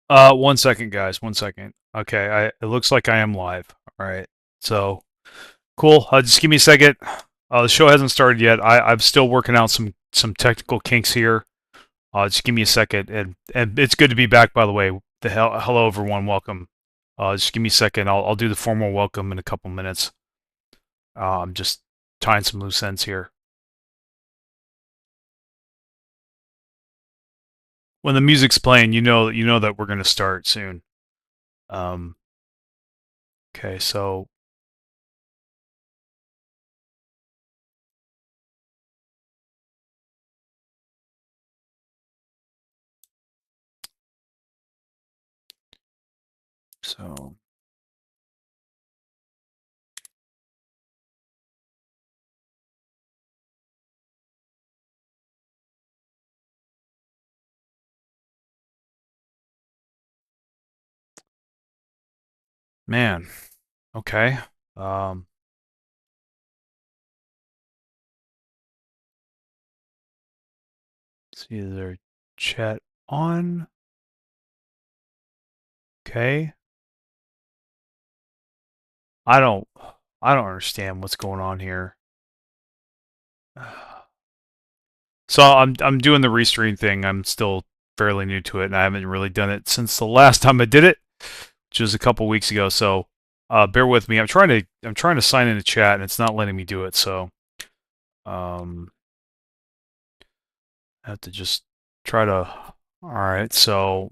One second, guys. One second. Okay, it looks like I am live. All right. So cool. Just give me a second. The show hasn't started yet. I'm still working out some technical kinks here. Just give me a second, and it's good to be back. By the way, hello everyone, welcome. Just give me a second. I'll do the formal welcome in a couple minutes. I'm just tying some loose ends here. When the music's playing, you know that we're gonna start soon. Um, okay, so man, okay. Um, see their chat on. Okay. I don't I don't understand what's going on here. So I'm doing the restream thing. I'm still fairly new to it, and I haven't really done it since the last time I did it, which was a couple weeks ago. So bear with me. I'm trying to sign into chat, and it's not letting me do it. So um, I have to just try to. All right. So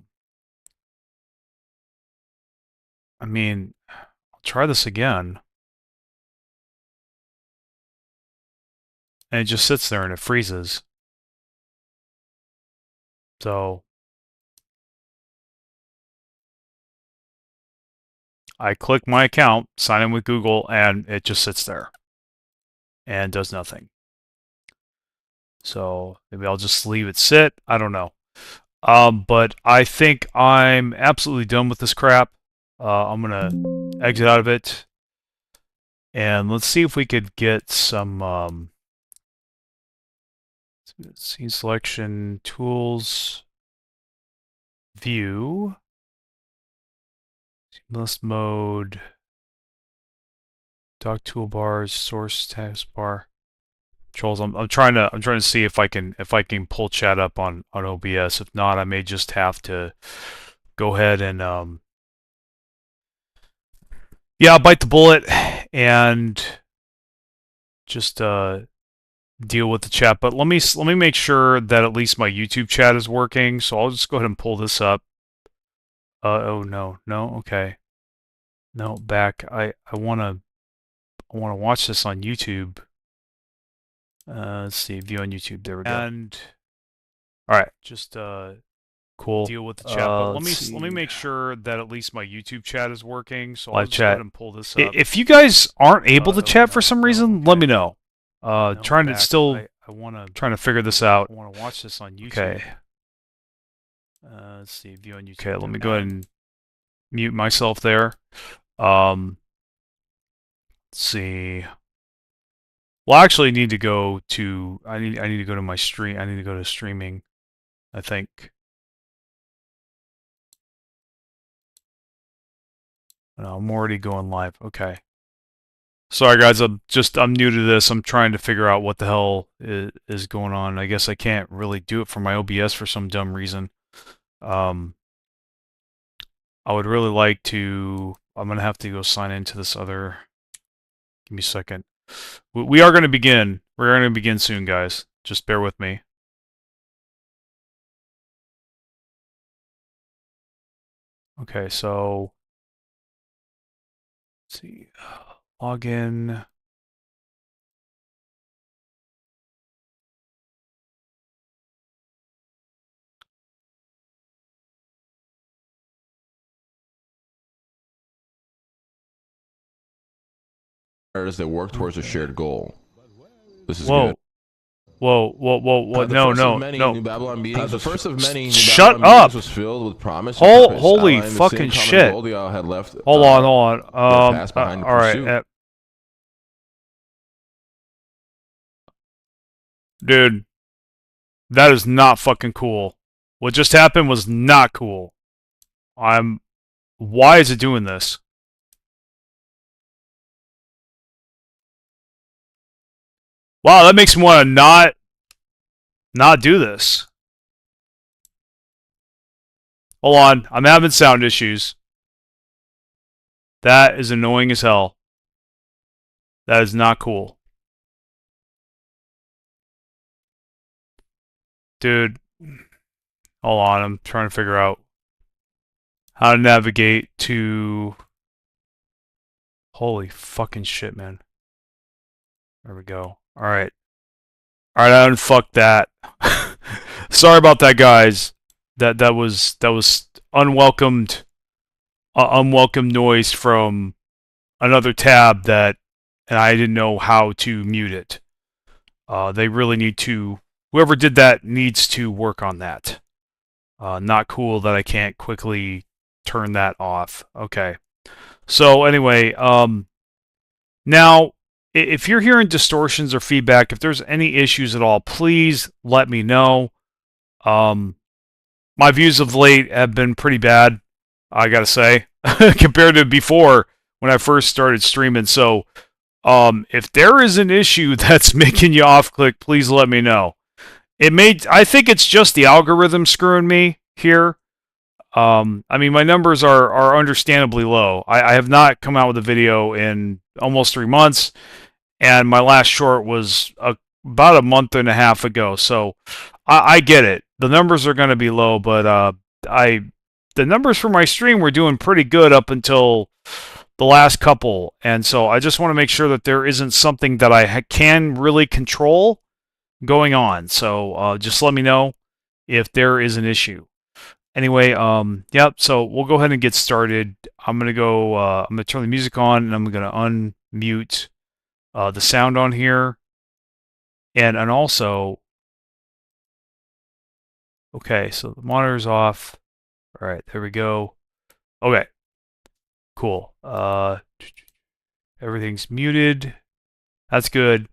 I mean, I'll try this again, and it just sits there and it freezes. So I click my account, sign in with Google, and it just sits there and does nothing. So maybe I'll just leave it sit. I don't know. But I think I'm absolutely done with this crap. I'm gonna exit out of it, and let's see if we could get some scene selection tools, view, list mode, dock toolbars, source taskbar. Controls. I'm trying to see if I can pull chat up on OBS. If not, I may just have to go ahead and yeah, I'll bite the bullet and just deal with the chat. But let me make sure that at least my YouTube chat is working. So I'll just go ahead and pull this up. Oh no, okay, no, back. I wanna watch this on YouTube. Let's see, view on YouTube. There we go. And all right, just cool. Deal with the chat, but let me make sure that at least my YouTube chat is working. So I'll just go ahead and pull this up. If you guys aren't able to chat for some reason, let me know. Trying to still trying to figure this out. I want to watch this on YouTube. Okay. Let's see, view on YouTube. Okay, let me go ahead and mute myself there. Let's see. Well, I actually need to go to I need to go to my stream. I need to go to streaming, I think. No, I'm already going live. Okay. Sorry guys, I'm new to this. I'm trying to figure out what the hell is going on. I guess I can't really do it from my OBS for some dumb reason. I would really like to. I'm gonna have to go sign into this other. Give me a second. We are gonna begin. We're gonna begin soon, guys. Just bear with me. Okay, so let's see. Login. That work towards a shared goal. This is Whoa. good. Whoa! No! The first of many New Shut Babylon up! meetings was filled with promise. Holy fucking shit! Goal they all had left. Hold on. All right. Dude, that is not fucking cool. What just happened was not cool. Why is it doing this? Wow, that makes me want to not do this. Hold on, I'm having sound issues. That is annoying as hell. That is not cool. Dude, hold on, I'm trying to figure out how to navigate to... Holy fucking shit, man. There we go. Alright. Alright, I unfucked that. Sorry about that, guys. That was unwelcomed unwelcome noise from another tab and I didn't know how to mute it. They really need to... Whoever did that needs to work on that. Not cool that I can't quickly turn that off. Okay. So anyway, now, if you're hearing distortions or feedback, if there's any issues at all, please let me know. My views of late have been pretty bad, I gotta say, compared to before when I first started streaming. So, if there is an issue that's making you off-click, please let me know. I think it's just the algorithm screwing me here. I mean, my numbers are understandably low. I have not come out with a video in almost 3 months, and my last short was about a month and a half ago. So I get it. The numbers are going to be low, but the numbers for my stream were doing pretty good up until the last couple, and so I just want to make sure that there isn't something that I can really control going on. So just let me know if there is an issue. Anyway, yep, so we'll go ahead and get started. I'm going to turn the music on, and I'm going to unmute the sound on here. And also, okay, so the monitor's off. All right, there we go. Okay, cool. Everything's muted. That's good.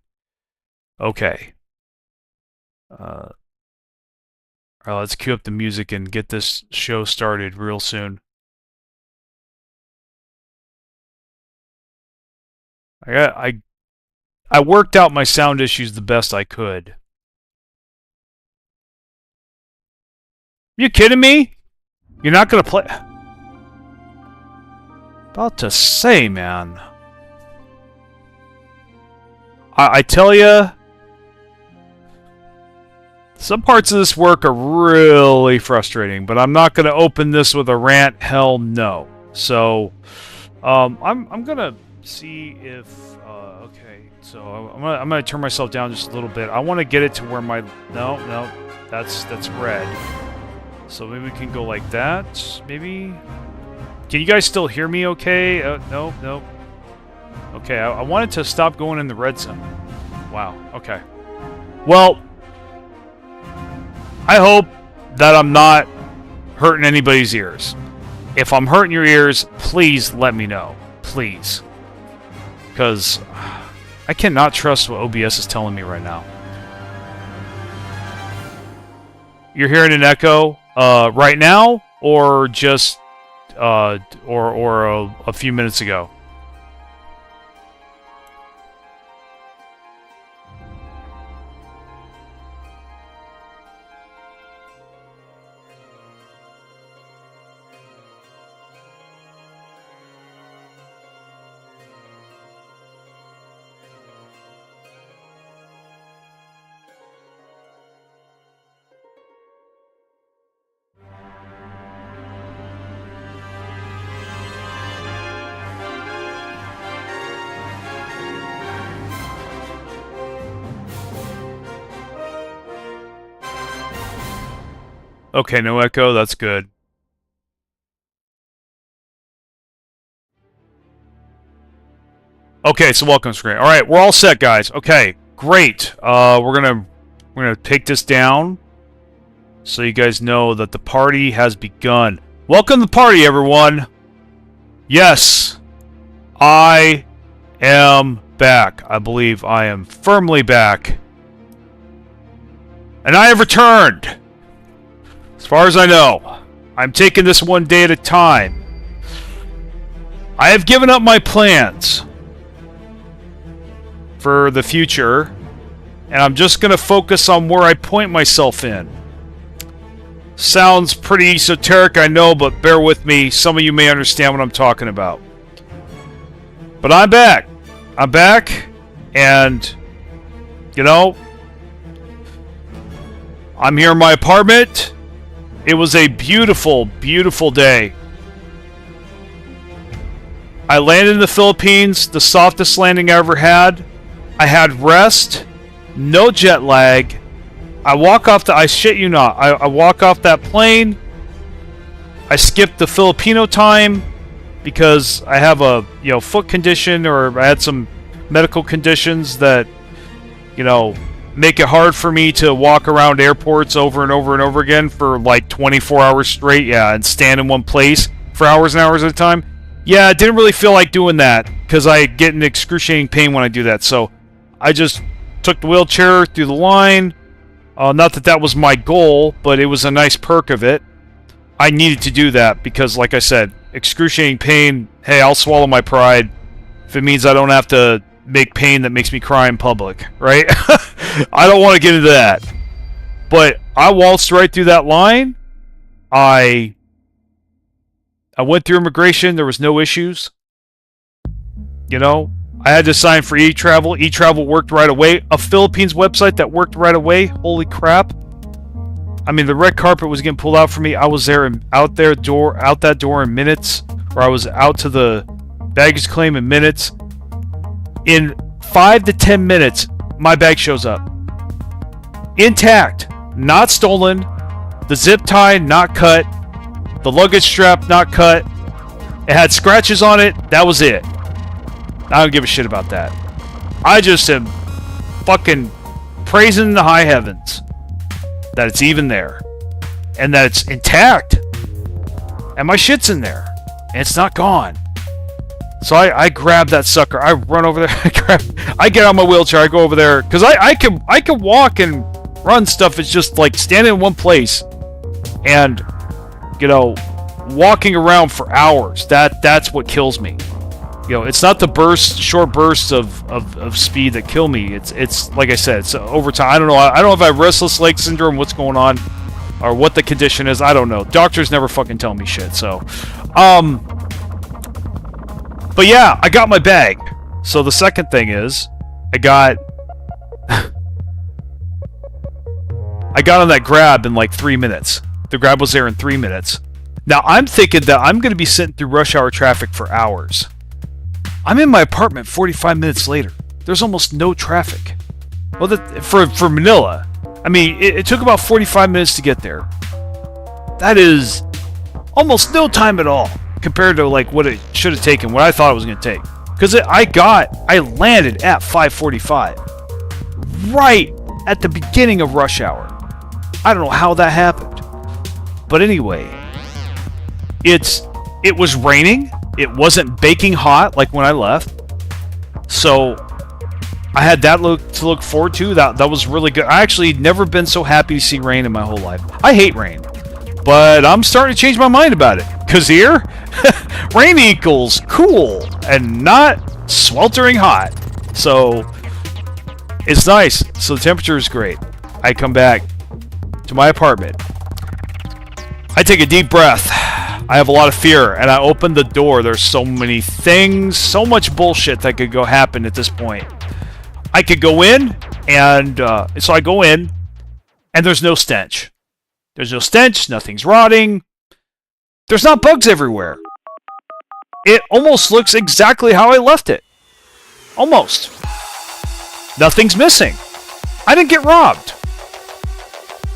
Okay. All right, let's cue up the music and get this show started real soon. I worked out my sound issues the best I could. You kidding me? You're not gonna play? About to say, man. I tell ya, some parts of this work are really frustrating, but I'm not gonna open this with a rant. Hell no. So, I'm gonna see if. Okay, so I'm gonna turn myself down just a little bit. I want to get it to where my no, that's red. So maybe we can go like that. Maybe. Can you guys still hear me? Okay. No. Okay, I wanted to stop going in the red zone. Wow. Okay. Well, I hope that I'm not hurting anybody's ears. If I'm hurting your ears, please let me know. Please. Because I cannot trust what OBS is telling me right now. You're hearing an echo right now, or just or a few minutes ago? Okay, no echo, that's good. Okay, so welcome screen. All right, we're all set, guys. Okay, great. We're gonna take this down so you guys know that the party has begun. Welcome to the party, everyone. Yes, I am back. I believe I am firmly back, and I have returned. As far as I know, I'm taking this one day at a time. I have given up my plans for the future, and I'm just going to focus on where I point myself in. Sounds pretty esoteric, I know, but bear with me. Some of you may understand what I'm talking about. But I'm back. I'm back, and, you know, I'm here in my apartment. It was a beautiful, beautiful day. I landed in the Philippines, the softest landing I ever had. I had rest, no jet lag. I shit you not, I walk off that plane. I skipped the Filipino time because I have a, foot condition, or I had some medical conditions that, make it hard for me to walk around airports over and over and over again for like 24 hours straight, and stand in one place for hours and hours at a time. Yeah, I didn't really feel like doing that because I get in excruciating pain when I do that. So I just took the wheelchair through the line. Not that that was my goal, but it was a nice perk of it. I needed to do that because, like I said, excruciating pain, hey, I'll swallow my pride if it means I don't have to make pain that makes me cry in public, right? I don't want to get into that. But I waltzed right through that line. I went through immigration. There was no issues. I had to sign for e-travel. E-travel worked right away. A Philippines website that worked right away. Holy crap. I mean, the red carpet was getting pulled out for me. I was there and out that door in minutes. Or I was out to the baggage claim in minutes. In 5 to 10 minutes, my bag shows up. Intact. Not stolen. The zip tie not cut. The luggage strap not cut. It had scratches on it. That was it. I don't give a shit about that. I just am fucking praising the high heavens that it's even there. And that it's intact. And my shit's in there. And it's not gone. So I grab that sucker. I run over there. I get out my wheelchair. I go over there. Because I can walk and run stuff. It's just like standing in one place. And, walking around for hours. That's what kills me. It's not the short bursts of speed that kill me. It's like I said, it's over time. I don't know. I don't know if I have restless leg syndrome, what's going on, or what the condition is. I don't know. Doctors never fucking tell me shit. So, but yeah, I got my bag. So the second thing is, I got on that grab in like 3 minutes. The grab was there in 3 minutes. Now I'm thinking that I'm going to be sitting through rush hour traffic for hours. I'm in my apartment 45 minutes later. There's almost no traffic. Well, for Manila, I mean, it took about 45 minutes to get there. That is almost no time at all compared to like what it should have taken, what I thought it was going to take. Because I landed at 5:45, right at the beginning of rush hour. I don't know how that happened, but anyway, it was raining. It wasn't baking hot like when I left. So I had that to look forward to. That was really good. I actually never been so happy to see rain in my whole life. I hate rain. But I'm starting to change my mind about it. Because here, rain equals cool and not sweltering hot. So it's nice. So the temperature is great. I come back to my apartment. I take a deep breath. I have a lot of fear, and I open the door. There's so many things, so much bullshit that could happen at this point. I could go in, and so I go in, and there's no stench. There's no stench, nothing's rotting. There's not bugs everywhere. It almost looks exactly how I left it. Almost. Nothing's missing. I didn't get robbed.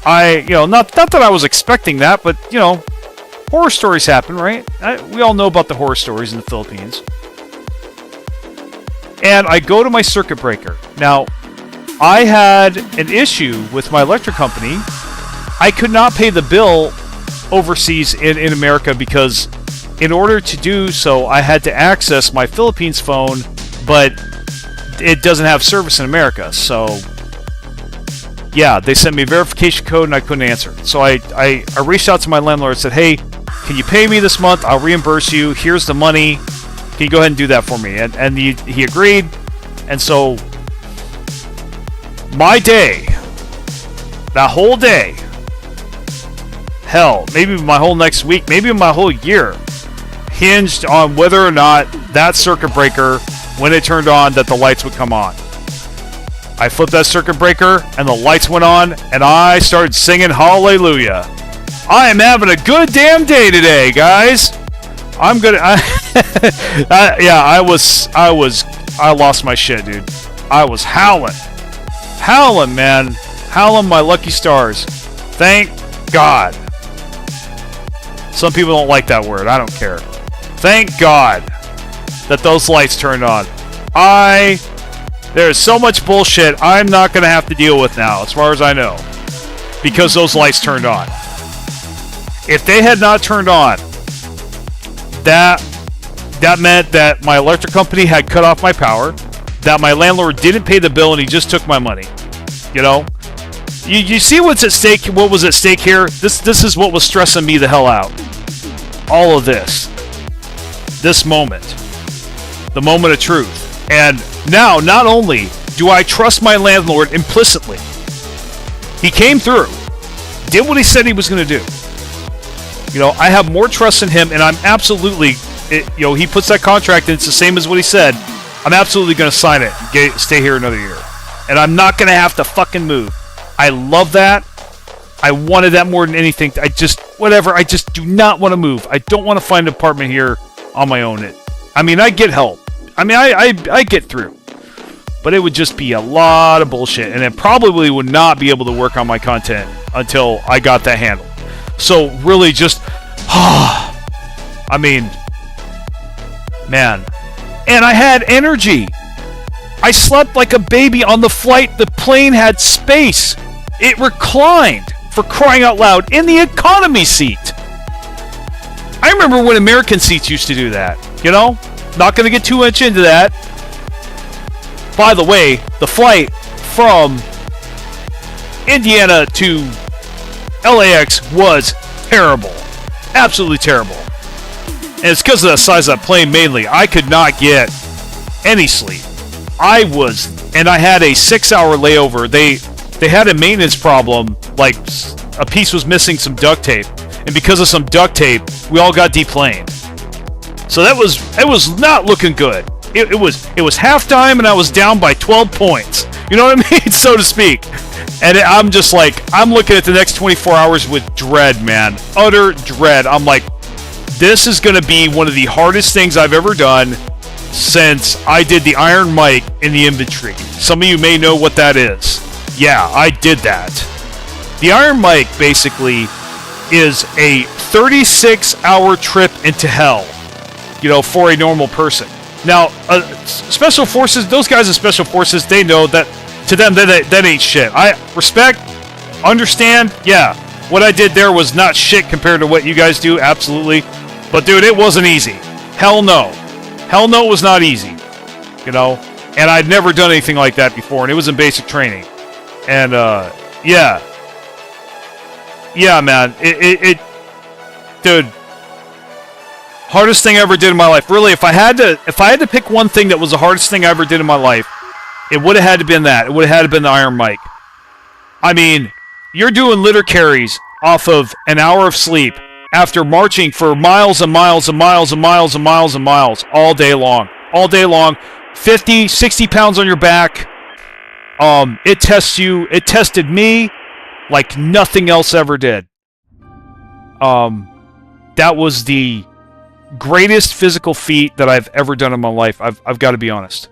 Not that I was expecting that, but, horror stories happen, right? We all know about the horror stories in the Philippines. And I go to my circuit breaker. Now, I had an issue with my electric company. I could not pay the bill overseas in America because in order to do so, I had to access my Philippines phone, but it doesn't have service in America. So, yeah, they sent me a verification code and I couldn't answer. So I reached out to my landlord and said, hey, can you pay me this month? I'll reimburse you. Here's the money. Can you go ahead and do that for me? And he agreed. And so my day, that whole day, hell, maybe my whole next week, maybe my whole year, hinged on whether or not that circuit breaker, when it turned on, that the lights would come on. I flipped that circuit breaker, and the lights went on, and I started singing hallelujah. I am having a good damn day today, guys. I'm gonna... I lost my shit, dude. I was howling. Howling, man. Howling my lucky stars. Thank God. Some people don't like that word. I don't care. Thank God that those lights turned on. There's so much bullshit I'm not going to have to deal with now, as far as I know, because those lights turned on. If they had not turned on, that meant that my electric company had cut off my power, that my landlord didn't pay the bill and he just took my money. You know? You see what's at stake? What was at stake here? This is what was stressing me the hell out. All of this. This moment. The moment of truth. And now, not only do I trust my landlord implicitly, he came through, did what he said he was going to do. You know, I have more trust in him, and I'm absolutely, he puts that contract in, it's the same as what he said. I'm absolutely going to sign it and stay here another year. And I'm not going to have to fucking move. I love that. I wanted that more than anything. I just do not want to move. I don't want to find an apartment here on my own. I get help. I get through. But it would just be a lot of bullshit, and it probably would not be able to work on my content until I got that handled. So really just, man. And I had energy. I slept like a baby on the flight. The plane had space. It reclined, for crying out loud, in the economy seat. I remember when American seats used to do that, you know? Not going to get too much into that. By the way, the flight from Indiana to LAX was terrible. Absolutely terrible. And it's because of the size of that plane mainly. I could not get any sleep. I had a 6-hour layover. They had a maintenance problem, like a piece was missing some duct tape. And because of some duct tape, we all got deplaned. So it was not looking good. It was halftime and I was down by 12 points. You know what I mean? So to speak. And I'm just like, I'm looking at the next 24 hours with dread, man. Utter dread. I'm like, this is going to be one of the hardest things I've ever done since I did the iron mic in the infantry. Some of you may know what that is. Yeah, I did that. The iron mic basically is a 36-hour trip into hell, you know, for a normal person. Now, Special Forces, those guys in Special Forces, they know that to them that ain't shit. I respect, understand, yeah. What I did there was not shit compared to what you guys do, absolutely. But dude, it wasn't easy. Hell no. Hell no, it was not easy. You know? And I'd never done anything like that before, and it was in basic training. And, yeah. Yeah, man. Dude. Hardest thing I ever did in my life. Really, if I had to pick one thing that was the hardest thing I ever did in my life, it would have had to been that. It would have had to been the iron mic. I mean, you're doing litter carries off of an hour of sleep after marching for miles and miles and miles and miles and miles and miles all day long. All day long. 50, 60 pounds on your back. It tests you. It tested me like nothing else ever did. That was the greatest physical feat that I've ever done in my life. I've got to be honest.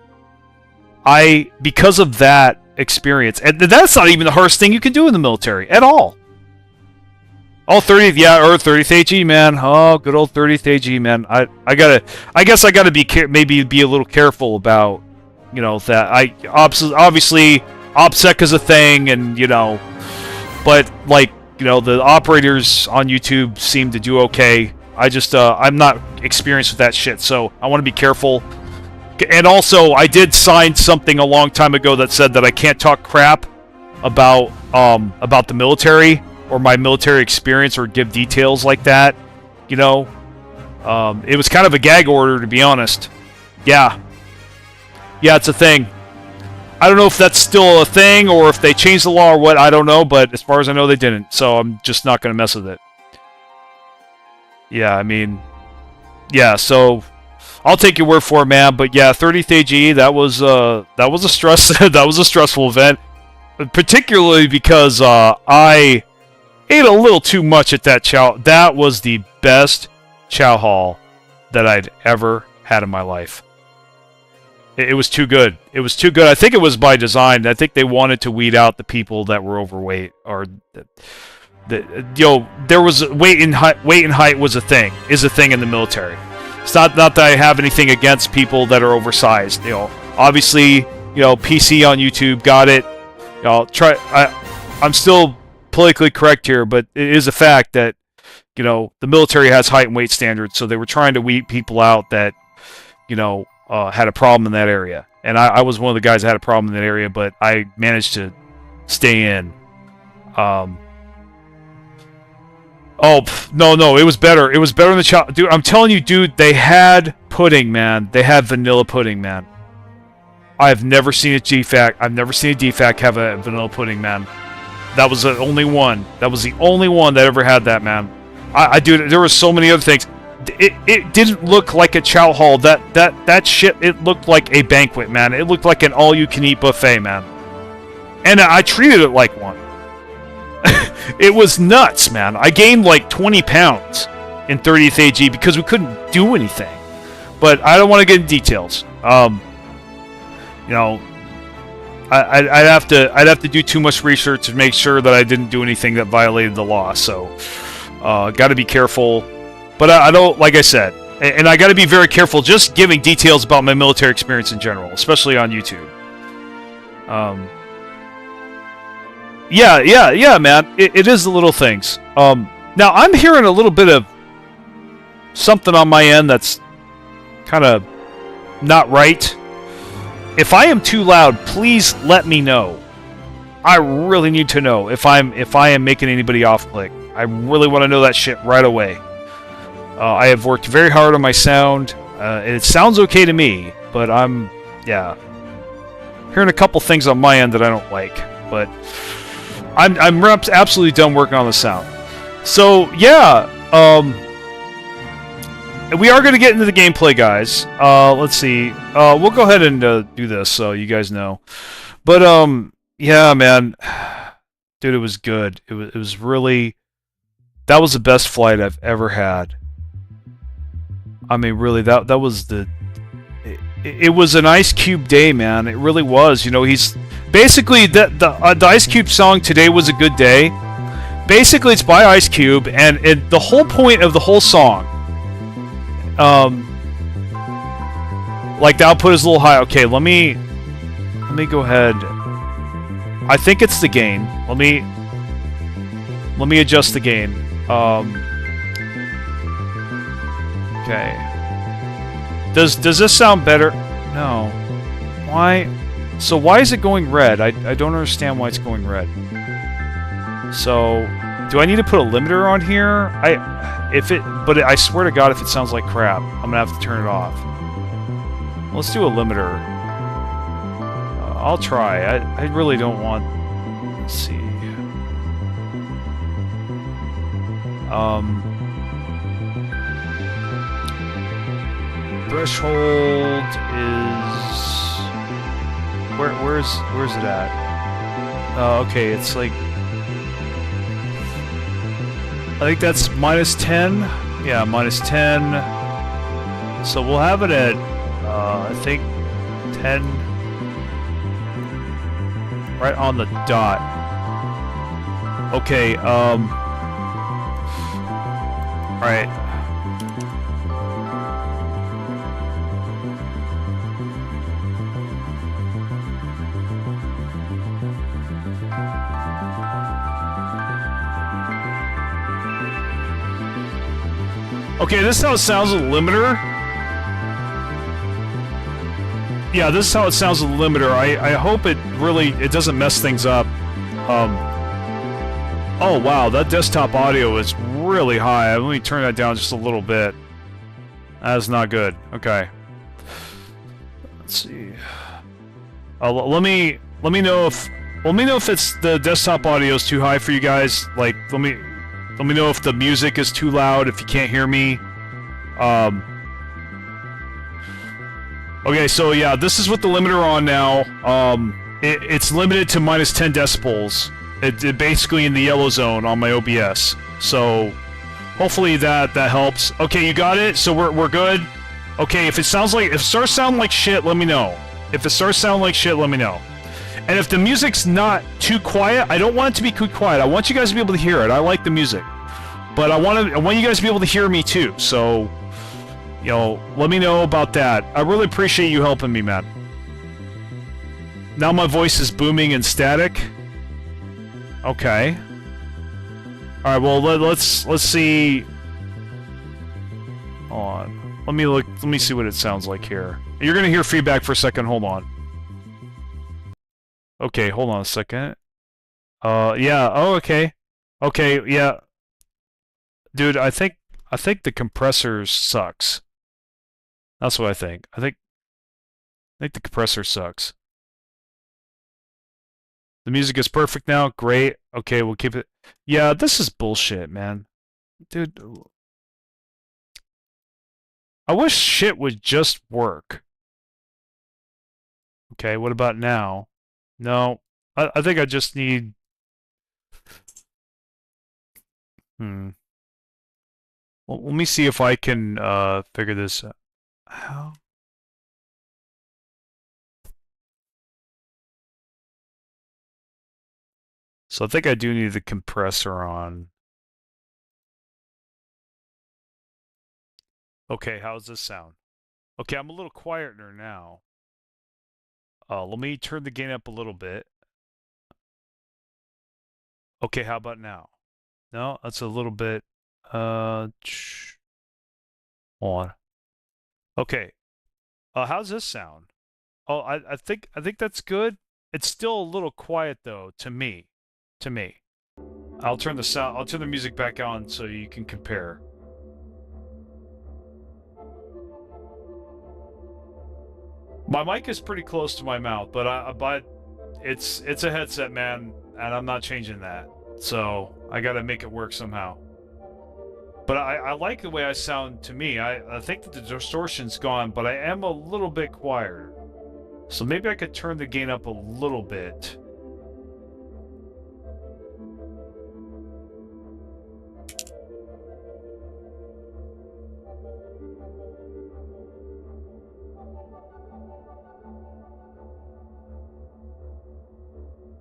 Because of that experience, and that's not even the hardest thing you can do in the military at all. Oh, 30th, yeah, or 30th AG, man. Oh, good old 30th AG, man. I guess I gotta maybe be a little careful about, you know, that. Obviously, OPSEC is a thing, and, you know, but, like, you know, the operators on YouTube seem to do okay. I'm not experienced with that shit, so I want to be careful. And also, I did sign something a long time ago that said that I can't talk crap about the military or my military experience or give details like that. You know, it was kind of a gag order, to be honest. Yeah. Yeah, it's a thing. I don't know if that's still a thing or if they changed the law or what, I don't know, but as far as I know, they didn't, so I'm just not going to mess with it. Yeah, I mean, yeah, so I'll take your word for it, man, but yeah, 30th AGE, that was a stress, that was a stressful event, particularly because I ate a little too much at that chow. That was the best chow hall that I'd ever had in my life. It was too good. It was too good. I think it was by design. I think they wanted to weed out the people that were overweight, or there was weight and height was a thing. Is a thing in the military. It's not that I have anything against people that are oversized. Obviously, PC on YouTube got it. I'm still politically correct here, but it is a fact that the military has height and weight standards, so they were trying to weed people out that had a problem in that area. And I was one of the guys that had a problem in that area, but I managed to stay in. No, it was better. It was better than the chow. Dude, I'm telling you, dude, they had pudding, man. They had vanilla pudding, man. I've never seen a DFAC. I've never seen a DFAC have a vanilla pudding, man. That was the only one. That was the only one that ever had that, man. Dude, there were so many other things. It didn't look like a chow hall. That shit, it looked like a banquet, man. It looked like an all-you-can-eat buffet, man. And I treated it like one. It was nuts, man. I gained like 20 pounds in 30th AG because we couldn't do anything. But I don't want to get into details. I'd have to do too much research to make sure that I didn't do anything that violated the law. So, got to be careful. But I don't, like I said, and I got to be very careful just giving details about my military experience in general, especially on YouTube. Yeah, man. It is the little things. Now, I'm hearing a little bit of something on my end that's kind of not right. If I am too loud, please let me know. I really need to know if I am making anybody off click. I really want to know that shit right away. I have worked very hard on my sound. It sounds okay to me, but I'm hearing a couple things on my end that I don't like. But I'm absolutely done working on the sound. So yeah, we are going to get into the gameplay, guys. Let's see. We'll go ahead and do this so you guys know. But yeah, man, dude, it was good. It was really, that was the best flight I've ever had. I mean, really, that was it was an Ice Cube day, man. It really was. He's basically the Ice Cube song "Today Was a Good Day." Basically, it's by Ice Cube, and the whole point of the whole song, like the output is a little high. Okay, let me go ahead. I think it's the gain. Let me adjust the gain. Okay. Does this sound better? No. Why? So why is it going red? I don't understand why it's going red. So, do I need to put a limiter on here? But I swear to God, if it sounds like crap, I'm gonna have to turn it off. Let's do a limiter. I'll try. I really don't want. Let's see. Threshold is where's it at? Okay, it's like I think that's -10. Yeah, -10. So we'll have it at I think 10, right on the dot. Okay. All right. Okay, this is how it sounds with the limiter. Yeah, this is how it sounds with the limiter. I hope it doesn't mess things up. Oh wow, that desktop audio is really high. Let me turn that down just a little bit. That's not good. Okay. Let's see. Let me know if it's the desktop audio is too high for you guys. Like, let me know if the music is too loud, if you can't hear me. Okay, so yeah, this is with the limiter on now. It's limited to minus 10 decibels. It basically in the yellow zone on my OBS. So hopefully that helps. Okay, you got it. So we're good. Okay, if it starts sounding like shit, let me know. If it starts sounding like shit, let me know. And if the music's not too quiet, I don't want it to be too quiet. I want you guys to be able to hear it. I like the music, but I want you guys to be able to hear me too. So, you know, let me know about that. I really appreciate you helping me, man. Now my voice is booming and static. Okay. All right. Well, let's see. Hold on. Let me see what it sounds like here. You're gonna hear feedback for a second. Hold on. Okay, hold on a second. Yeah. Oh, okay. Okay, yeah. Dude, I think the compressor sucks. That's what I think. I think the compressor sucks. The music is perfect now. Great. Okay, we'll keep it. Yeah, this is bullshit, man. Dude, I wish shit would just work. Okay, what about now? No, I think I just need... Well, let me see if I can figure this out. How? So I think I do need the compressor on. Okay, how's this sound? Okay, I'm a little quieter now. Let me turn the gain up a little bit. Okay, how about now? No, that's a little bit, hold on. Okay, how's this sound? Oh, I think that's good. It's still a little quiet though, to me. I'll turn the music back on so you can compare. My mic is pretty close to my mouth, but it's a headset, man, and I'm not changing that. So I gotta make it work somehow. But I like the way I sound to me. I think that the distortion's gone, but I am a little bit quieter. So maybe I could turn the gain up a little bit.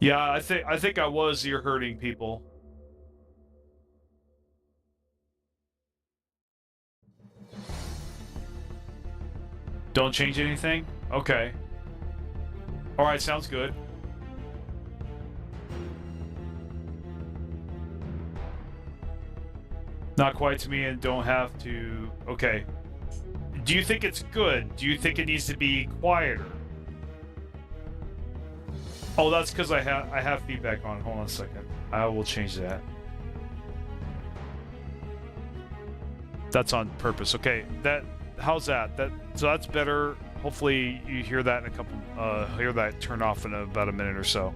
Yeah, I think I was ear hurting people. Don't change anything? Okay. Alright, sounds good. Not quite to me and don't have to... Okay. Do you think it's good? Do you think it needs to be quieter? Oh, that's because I have feedback on. Hold on a second. I will change that. That's on purpose. Okay, how's that? So that's better. Hopefully you hear that in a couple. Hear that turn off in about a minute or so.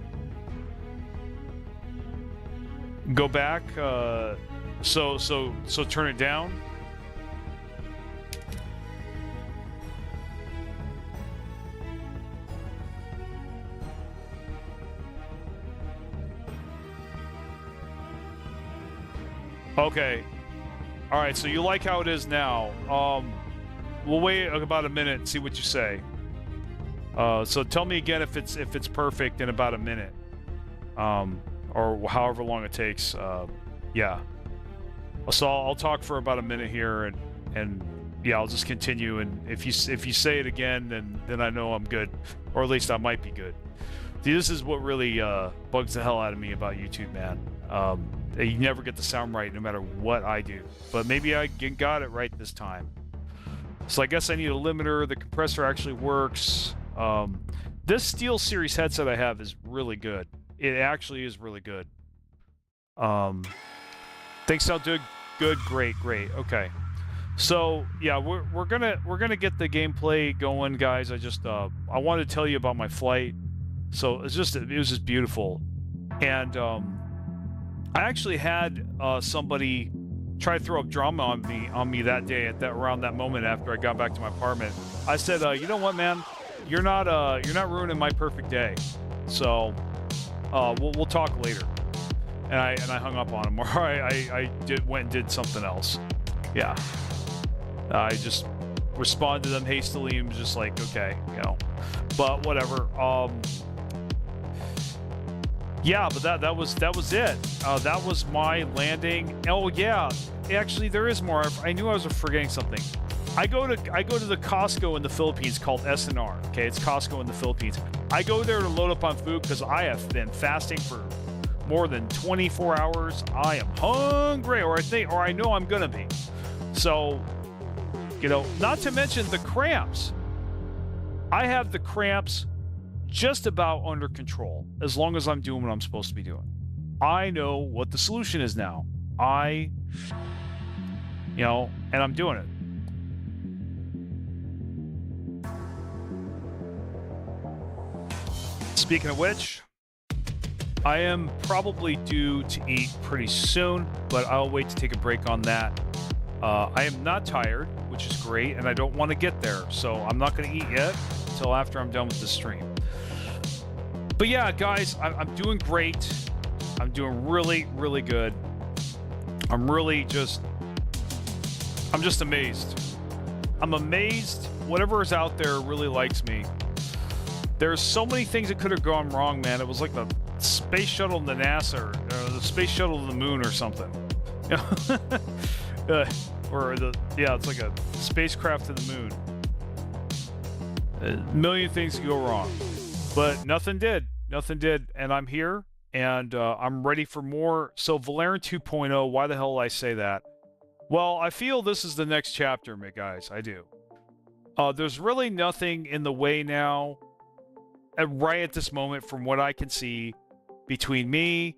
Go back. So turn it down. Okay. All right, so you like how it is now. We'll wait about a minute and see what you say. So tell me again if it's perfect in about a minute. Or however long it takes. Yeah. So I'll talk for about a minute here and yeah, I'll just continue, and if you say it again, then I know I'm good, or at least I might be good. See, this is what really bugs the hell out of me about YouTube, man. You never get the sound right no matter what I do. But maybe I got it right this time. So I guess I need a limiter. The compressor actually works. This SteelSeries headset I have is really good. It actually is really good. Things sound Good, great, great. Okay. So yeah, we're gonna get the gameplay going, guys. I wanted to tell you about my flight. So it was just beautiful, and I actually had somebody try to throw up drama on me that day at that around that moment after I got back to my apartment. I said, you know what, man, you're not ruining my perfect day. So we'll talk later. And I hung up on him, or I went and did something else. Yeah. I just responded to them hastily and was just like, okay, you know. But whatever. Yeah, but that was it. That was my landing. Oh yeah, actually there is more. I knew I was forgetting something. I go to the Costco in the Philippines called SNR. Okay, it's Costco in the Philippines. I go there to load up on food because I have been fasting for more than 24 hours. I am hungry, or I know I'm gonna be. So, you know, not to mention the cramps. I have the cramps just about under control as long as I'm doing what I'm supposed to be doing. I know what the solution is now. And I'm doing it. Speaking of which, I am probably due to eat pretty soon, but I'll wait to take a break on that. I am not tired, which is great, and I don't want to get there, so I'm not going to eat yet until after I'm done with the stream. But yeah, guys, I'm doing great. I'm doing really, really good. I'm just amazed. I'm amazed whatever is out there really likes me. There's so many things that could have gone wrong, man. It was like the space shuttle to NASA, or the space shuttle to the moon or something. It's like a spacecraft to the moon. A million things could go wrong. But nothing did. Nothing did. And I'm here, and I'm ready for more. So Valerian 2.0, why the hell did I say that? Well, I feel this is the next chapter, guys. I do. There's really nothing in the way now, right at this moment, from what I can see, between me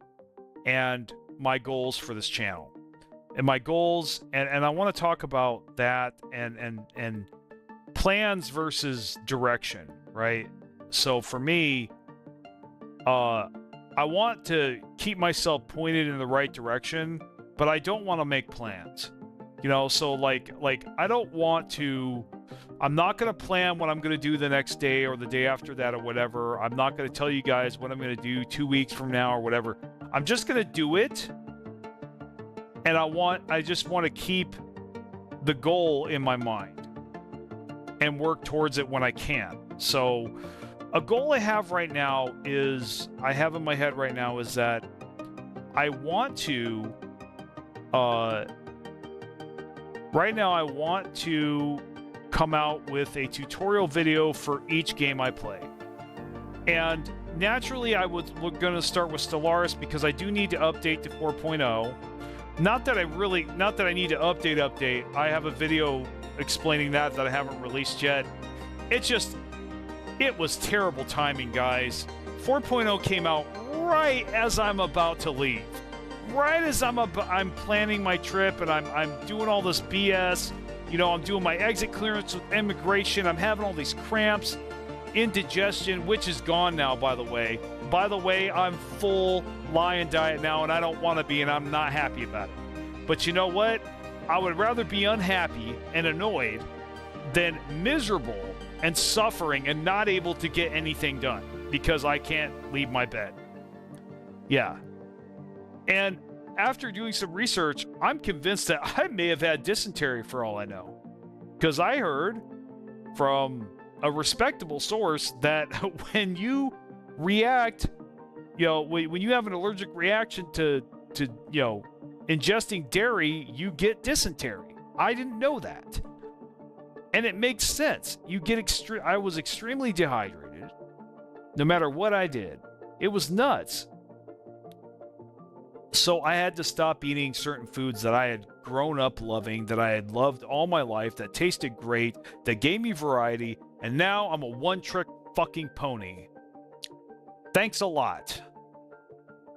and my goals for this channel. And my goals, and I want to talk about that and plans versus direction, right? So for me, I want to keep myself pointed in the right direction, but I don't want to make plans. You know, so like I don't want to. I'm not going to plan what I'm going to do the next day or the day after that or whatever. I'm not going to tell you guys what I'm going to do 2 weeks from now or whatever. I'm just going to do it. And I just want to keep the goal in my mind and work towards it when I can. So a goal I have right now is in my head right now is that I want to, right now I want to come out with a tutorial video for each game I play. And naturally we're going to start with Stellaris because I do need to update to 4.0. Not that I need to update. I have a video explaining that I haven't released yet. It was terrible timing, guys. 4.0 came out right as I'm about to leave. Right as I'm planning my trip and I'm doing all this BS. You know, I'm doing my exit clearance with immigration. I'm having all these cramps, indigestion, which is gone now, by the way. By the way, I'm full lion diet now, and I don't want to be, and I'm not happy about it. But you know what? I would rather be unhappy and annoyed than miserable and suffering and not able to get anything done because I can't leave my bed. Yeah. And after doing some research, I'm convinced that I may have had dysentery for all I know. Because I heard from a respectable source that when you react, when you have an allergic reaction to ingesting dairy, you get dysentery. I didn't know that. And it makes sense. I was extremely dehydrated. No matter what I did. It was nuts. So I had to stop eating certain foods that I had grown up loving, that I had loved all my life, that tasted great, that gave me variety, and now I'm a one-trick fucking pony. Thanks a lot.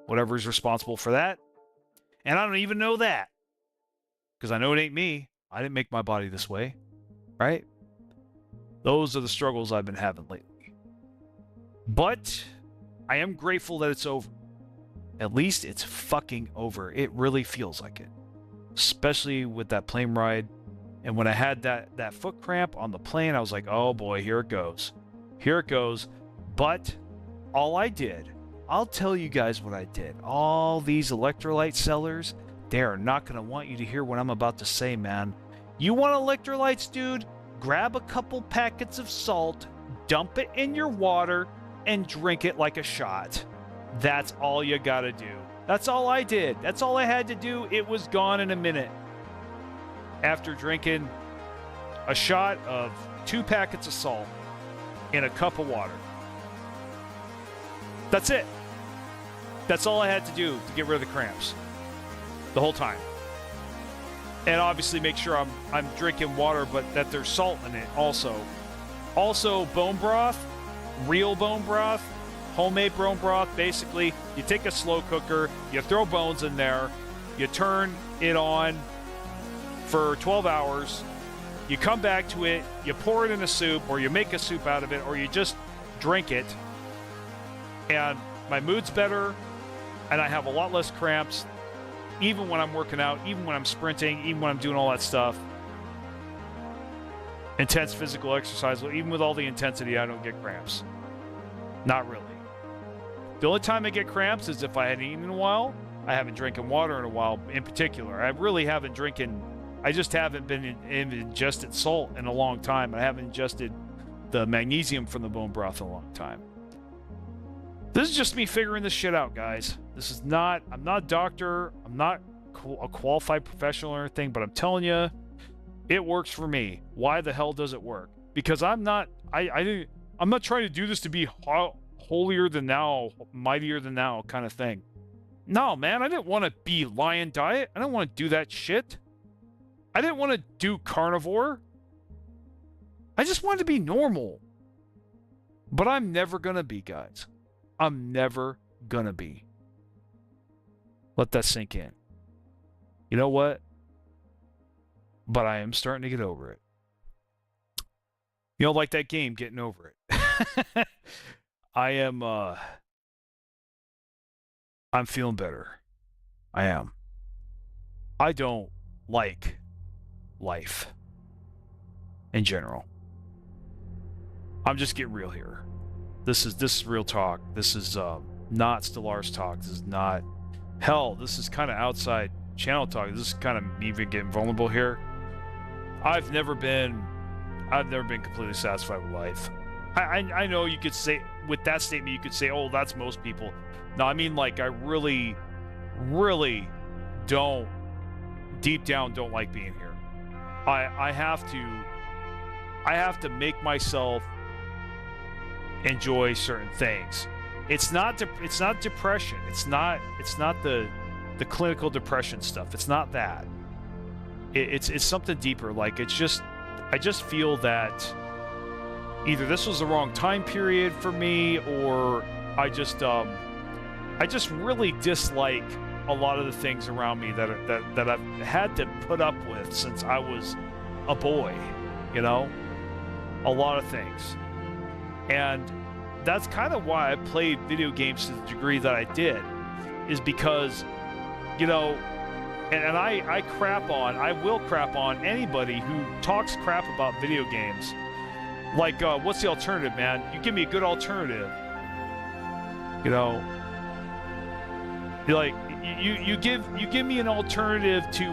Whatever's responsible for that. And I don't even know that. because I know it ain't me. I didn't make my body this way, right? Those are the struggles I've been having lately. But I am grateful that it's over. At least it's fucking over. It really feels like it. Especially with that plane ride. And when I had that foot cramp on the plane, I was like, oh boy, here it goes. Here it goes. But all I did, I'll tell you guys what I did. All these electrolyte sellers, they are not going to want you to hear what I'm about to say, man. You want electrolytes, dude? Grab a couple packets of salt, dump it in your water, and drink it like a shot. That's all you gotta do. That's all I did. That's all I had to do. It was gone in a minute. After drinking a shot of 2 packets of salt in a cup of water. That's it. That's all I had to do to get rid of the cramps. The whole time. And obviously make sure I'm drinking water, but that there's salt in it also. Also, bone broth, real bone broth, homemade bone broth. Basically, you take a slow cooker, you throw bones in there, you turn it on for 12 hours, you come back to it, you pour it in a soup, or you make a soup out of it, or you just drink it. And my mood's better, and I have a lot less cramps, even when I'm working out, even when I'm sprinting, even when I'm doing all that stuff. Intense physical exercise, even with all the intensity, I don't get cramps. Not really. The only time I get cramps is if I hadn't eaten in a while. I haven't drinking water in a while in particular. I really haven't drinking, I just haven't been ingested salt in a long time. I haven't ingested the magnesium from the bone broth in a long time. This is just me figuring this shit out, guys. This is not, I'm not a doctor. I'm not a qualified professional or anything, but I'm telling you, it works for me. Why the hell does it work? Because I'm not trying to do this to be holier than thou, mightier than thou kind of thing. No, man, I didn't want to be lion diet. I didn't want to do that shit. I didn't want to do carnivore. I just wanted to be normal. But I'm never going to be, guys. I'm never going to be. Let that sink in. You know what? But I am starting to get over it. You know, like that game, getting over it. I'm feeling better. I am. I don't like life in general. I'm just getting real here. This is real talk. This is not Stellaris talk. This is not, hell, this is kind of outside channel talk. This is kind of me even getting vulnerable here. I've never been completely satisfied with life. I know you could say, with that statement, you could say, oh, that's most people. No, I mean, like, I really, really don't, deep down, don't like being here. I have to make myself enjoy certain things. It's not depression. It's not the clinical depression stuff. It's not that. It's something deeper. Like, it's just, I just feel that either this was the wrong time period for me, or I just really dislike a lot of the things around me that I've had to put up with since I was a boy, you know? A lot of things. And that's kind of why I played video games to the degree that I did, is because, you know, and I will crap on anybody who talks crap about video games. Like, what's the alternative, man? You give me a good alternative. You know, like you give me an alternative to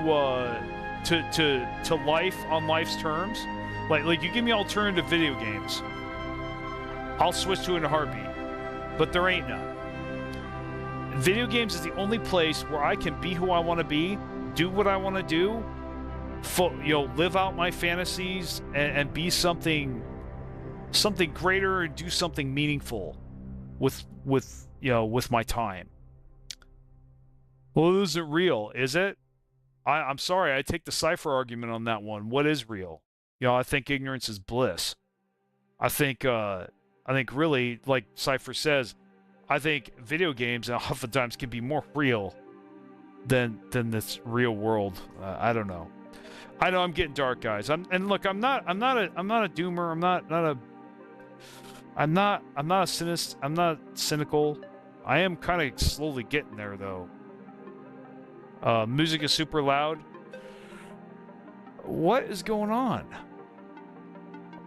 life on life's terms. Like you give me alternative video games, I'll switch to it in a heartbeat. But there ain't none. Video games is the only place where I can be who I want to be, do what I want to do, live out my fantasies and be something greater and do something meaningful with my time. Well, it isn't real, is it? I'm sorry, I take the Cypher argument on that one. What is real? You know, I think ignorance is bliss. I think really, like Cypher says, I think video games oftentimes can be more real than this real world. I don't know. I know I'm getting dark, guys. And look, I'm not a doomer. I'm not a cynic. I'm not cynical. I am kind of slowly getting there, though. Music is super loud. What is going on?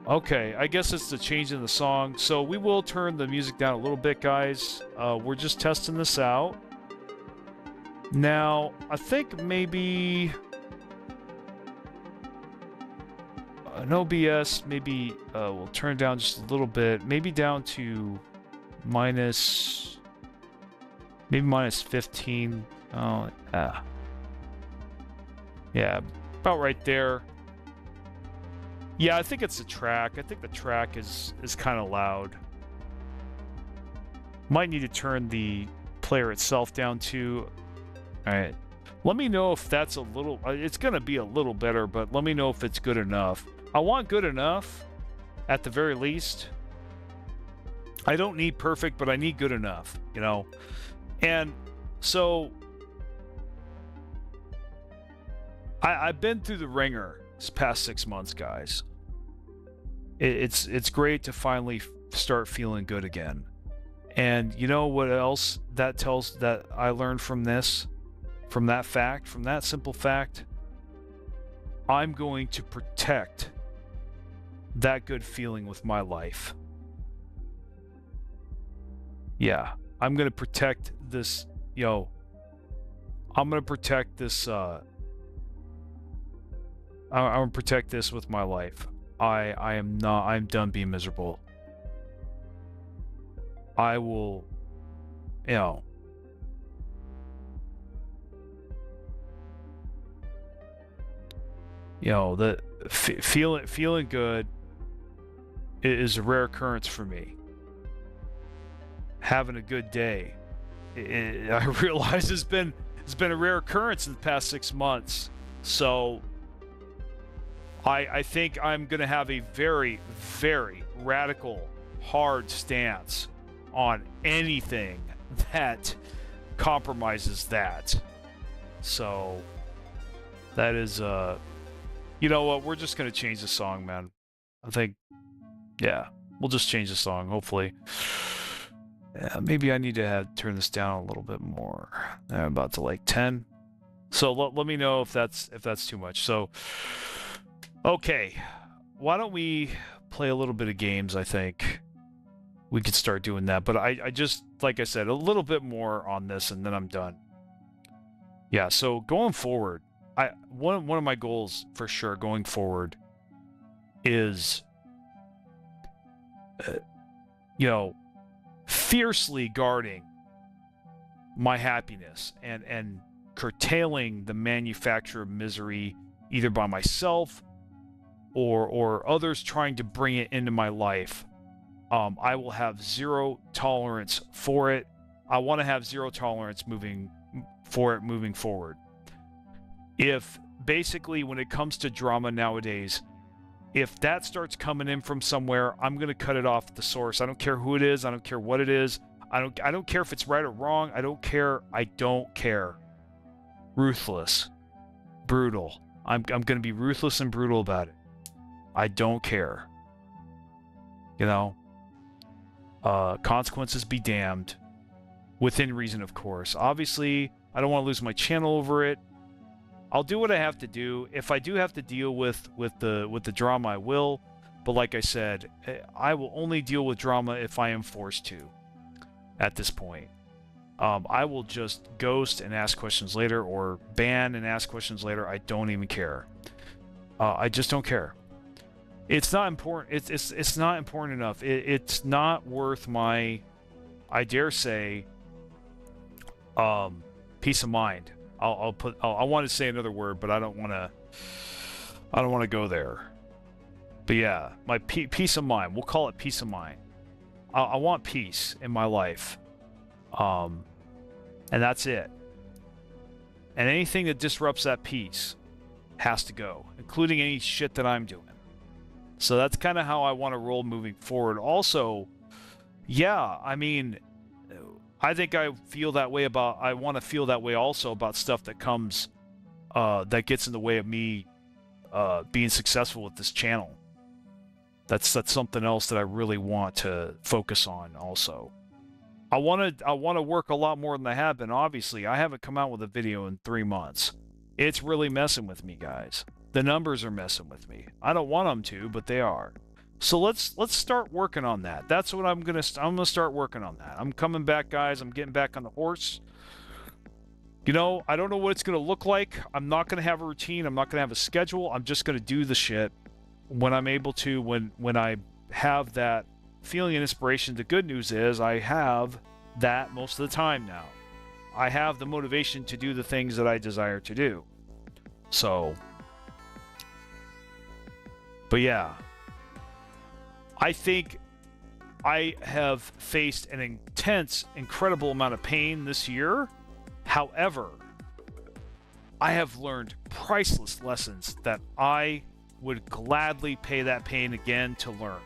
Okay, I guess it's the change in the song. So we will turn the music down a little bit, guys. We're just testing this out. Now, I think maybe... no BS, maybe we'll turn it down just a little bit. Maybe down to minus... Maybe minus 15. Oh, yeah, about right there. Yeah, I think it's the track. I think the track is kind of loud. Might need to turn the player itself down too. All right. Let me know if that's a little... it's going to be a little better, but let me know if it's good enough. I want good enough, at the very least. I don't need perfect, but I need good enough, you know? And so... I've been through the ringer this past 6 months, guys. It's great to finally start feeling good again. And you know what else that I learned from this? From that fact, from that simple fact? I'm going to protect that good feeling with my life. Yeah, I'm going to protect this, I'm going to protect this, I'm going to protect this with my life. I'm done being miserable. I will, the feeling good is a rare occurrence for me. Having a good day, I realize it's been a rare occurrence in the past 6 months. So I think I'm going to have a very, very radical, hard stance on anything that compromises that. So that is, you know what? We're just going to change the song, man. I think, yeah, we'll just change the song, hopefully. Yeah, maybe I need to turn this down a little bit more. I'm about to like 10. So let me know if that's too much. So, okay, why don't we play a little bit of games? I think we could start doing that. But I just, like I said, a little bit more on this, and then I'm done. Yeah. So going forward, one of my goals for sure going forward is, fiercely guarding my happiness and curtailing the manufacture of misery, either by myself or others trying to bring it into my life. I will have zero tolerance for it. I want to have zero tolerance moving forward. If basically when it comes to drama nowadays, if that starts coming in from somewhere, I'm going to cut it off at the source. I don't care who it is. I don't care what it is. I don't care if it's right or wrong. I don't care. Ruthless. Brutal. I'm going to be ruthless and brutal about it. I don't care. Consequences be damned. Within reason, of course. Obviously, I don't want to lose my channel over it. I'll do what I have to do. If I do have to deal with the drama, I will. But like I said, I will only deal with drama if I am forced to. At this point, I will just ghost and ask questions later, or ban and ask questions later. I don't even care. I just don't care. It's not important. It's not important enough. It's not worth my, I dare say, peace of mind. I want to say another word, but I don't want to go there. But yeah, my peace of mind. We'll call it peace of mind. I want peace in my life. And that's it. And anything that disrupts that peace has to go, including any shit that I'm doing. So that's kind of how I want to roll moving forward. Also, yeah, I mean, I think I want to feel that way also about stuff that comes, that gets in the way of me being successful with this channel. That's something else that I really want to focus on also. I want to work a lot more than I have been. Obviously, I haven't come out with a video in 3 months. It's really messing with me, guys. The numbers are messing with me. I don't want them to, but they are. So let's start working on that. That's what I'm gonna start working on that. I'm coming back, guys. I'm getting back on the horse. You know, I don't know what it's gonna look like. I'm not gonna have a routine. I'm not gonna have a schedule. I'm just gonna do the shit when I'm able to, when I have that feeling and inspiration. The good news is I have that most of the time now. I have the motivation to do the things that I desire to do. So, but yeah, I think I have faced an intense, incredible amount of pain this year. However, I have learned priceless lessons that I would gladly pay that pain again to learn.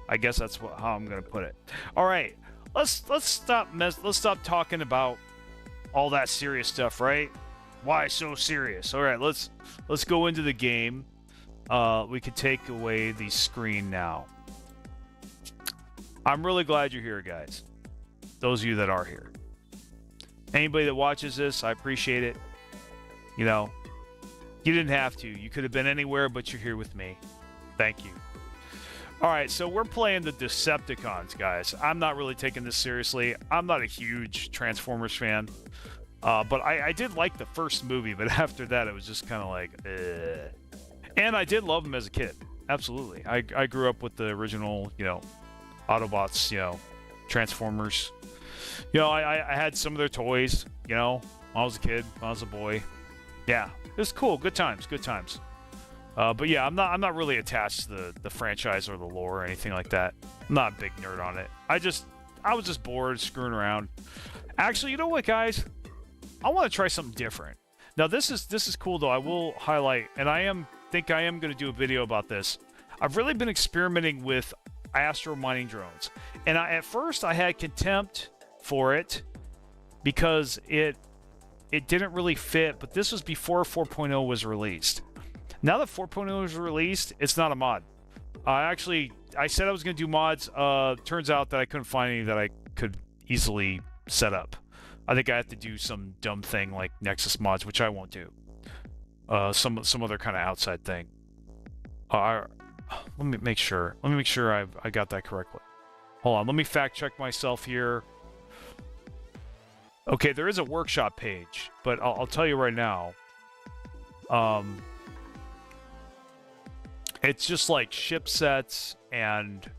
I guess that's how I'm going to put it. All right, let's stop talking about all that serious stuff, right? Why so serious? All right, let's go into the game. We can take away the screen now. I'm really glad you're here, guys. Those of you that are here. Anybody that watches this, I appreciate it. You know, you didn't have to. You could have been anywhere, but you're here with me. Thank you. All right, so we're playing the Decepticons, guys. I'm not really taking this seriously. I'm not a huge Transformers fan. But I did like the first movie, but after that, it was just kind of like, And I did love them as a kid. Absolutely. I grew up with the original, you know, Autobots, you know, Transformers. You know, I had some of their toys, you know, when I was a kid, when I was a boy. Yeah, it was cool. Good times, good times. But yeah, I'm not really attached to the franchise or the lore or anything like that. I'm not a big nerd on it. I was just bored screwing around. Actually, you know what, guys? I want to try something different. Now, this is cool though. I will highlight, and I think I am going to do a video about this. I've really been experimenting with astro mining drones, and at first I had contempt for it because it didn't really fit. But this was before 4.0 was released. Now that 4.0 is released, it's not a mod. I said I was going to do mods. Turns out that I couldn't find any that I could easily set up. I think I have to do some dumb thing like Nexus mods, which I won't do. Some other kind of outside thing. Let me make sure. Let me make sure I got that correctly. Hold on. Let me fact check myself here. Okay, there is a workshop page, but I'll tell you right now. It's just like ship sets, and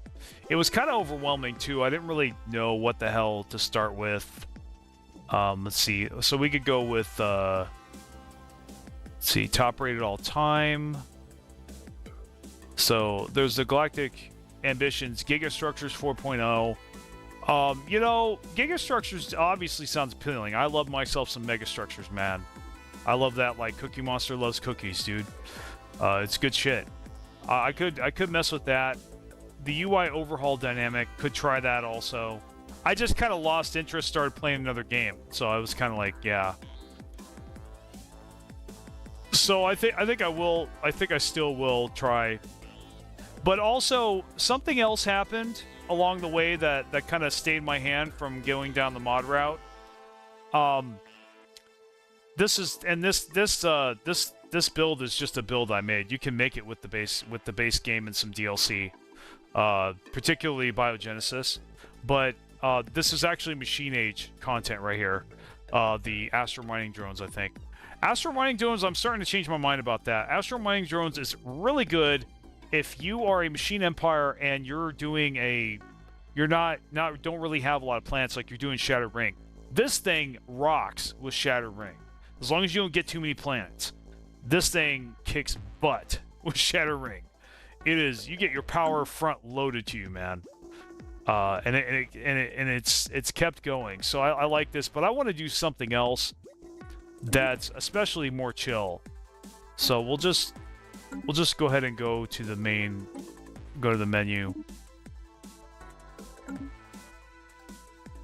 it was kind of overwhelming too. I didn't really know what the hell to start with. Let's see. So we could go with, let's see, top rated all time. So there's the Galactic Ambitions, Gigastructures 4.0. You know, Gigastructures obviously sounds appealing. I love myself some Megastructures, man. I love that like Cookie Monster loves cookies, dude. It's good shit. I could mess with that. The UI overhaul dynamic, could try that also. I just kind of lost interest, started playing another game, so I was kind of like, yeah. So I think I still will try. But also something else happened along the way that kind of stayed my hand from going down the mod route. This build is just a build I made. You can make it with the base game and some DLC, particularly Biogenesis. But this is actually machine age content right here. The astro mining drones, I think. Astro mining drones, I'm starting to change my mind about that. Astro mining drones is really good if you are a machine empire and you're doing don't really have a lot of planets, like you're doing Shattered Ring. This thing rocks with Shattered Ring. As long as you don't get too many planets. This thing kicks butt with Shattered Ring. It is, you get your power front loaded to you, man. And it's kept going. So I like this, but I want to do something else that's especially more chill. So we'll just go ahead and go to the menu.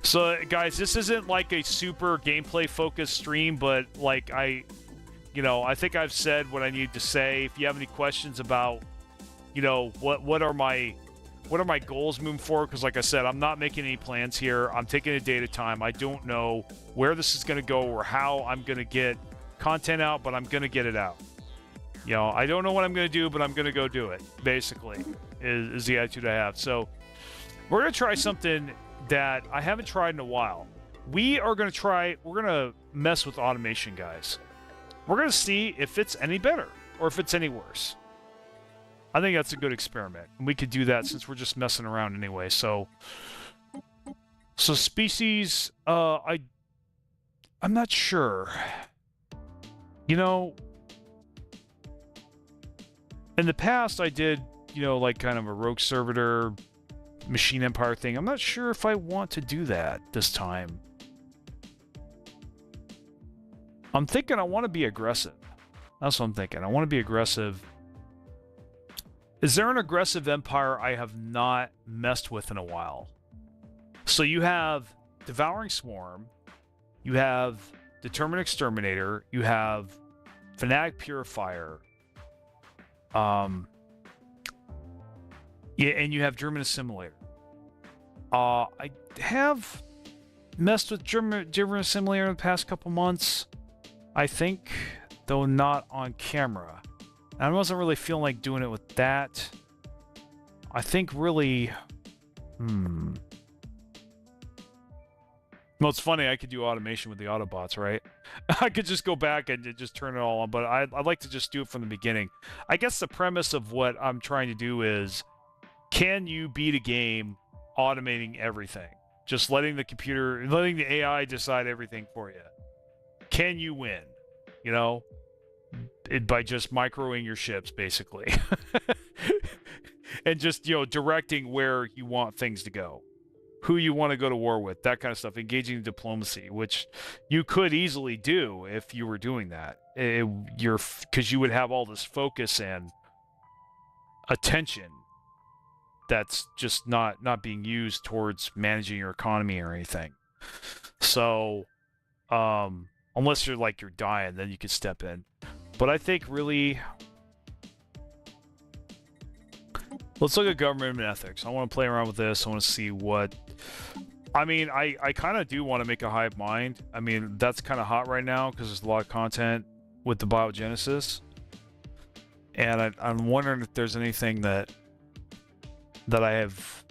So guys, this isn't like a super gameplay focused stream, but like You know, I think I've said what I need to say. If you have any questions about, you know, what are my goals moving forward? Because like I said, I'm not making any plans here. I'm taking a day at a time. I don't know where this is going to go or how I'm going to get content out, but I'm going to get it out. You know, I don't know what I'm going to do, but I'm going to go do it, basically, is the attitude I have. So we're going to try something that I haven't tried in a while. We're going to mess with automation, guys. We're going to see if it's any better or if it's any worse. I think that's a good experiment. And we could do that since we're just messing around anyway. So species, I'm not sure. You know, in the past I did, you know, like kind of a rogue servitor, machine empire thing. I'm not sure if I want to do that this time. I'm thinking I want to be aggressive. That's what I'm thinking. I want to be aggressive. Is there an aggressive empire I have not messed with in a while? So you have Devouring Swarm, you have Determined Exterminator, you have Fanatic Purifier, yeah, and you have German Assimilator. I have messed with German Assimilator in the past couple months, I think, though not on camera. I wasn't really feeling like doing it with that. I think really... Well, it's funny, I could do automation with the Autobots, right? I could just go back and just turn it all on, but I'd like to just do it from the beginning. I guess the premise of what I'm trying to do is, can you beat a game automating everything? Just letting the AI decide everything for you. Can you win? You know? By just microing your ships, basically. And just, you know, directing where you want things to go. Who you want to go to war with, that kind of stuff. Engaging diplomacy, which you could easily do if you were doing that. Because you would have all this focus and attention that's just not being used towards managing your economy or anything. So, unless you're dying, then you could step in. But I think really, let's look at government and ethics. I want to play around with this. I want to see what... I mean, I kind of do want to make a hive mind. I mean, that's kind of hot right now because there's a lot of content with the biogenesis. And I'm wondering if there's anything that I have...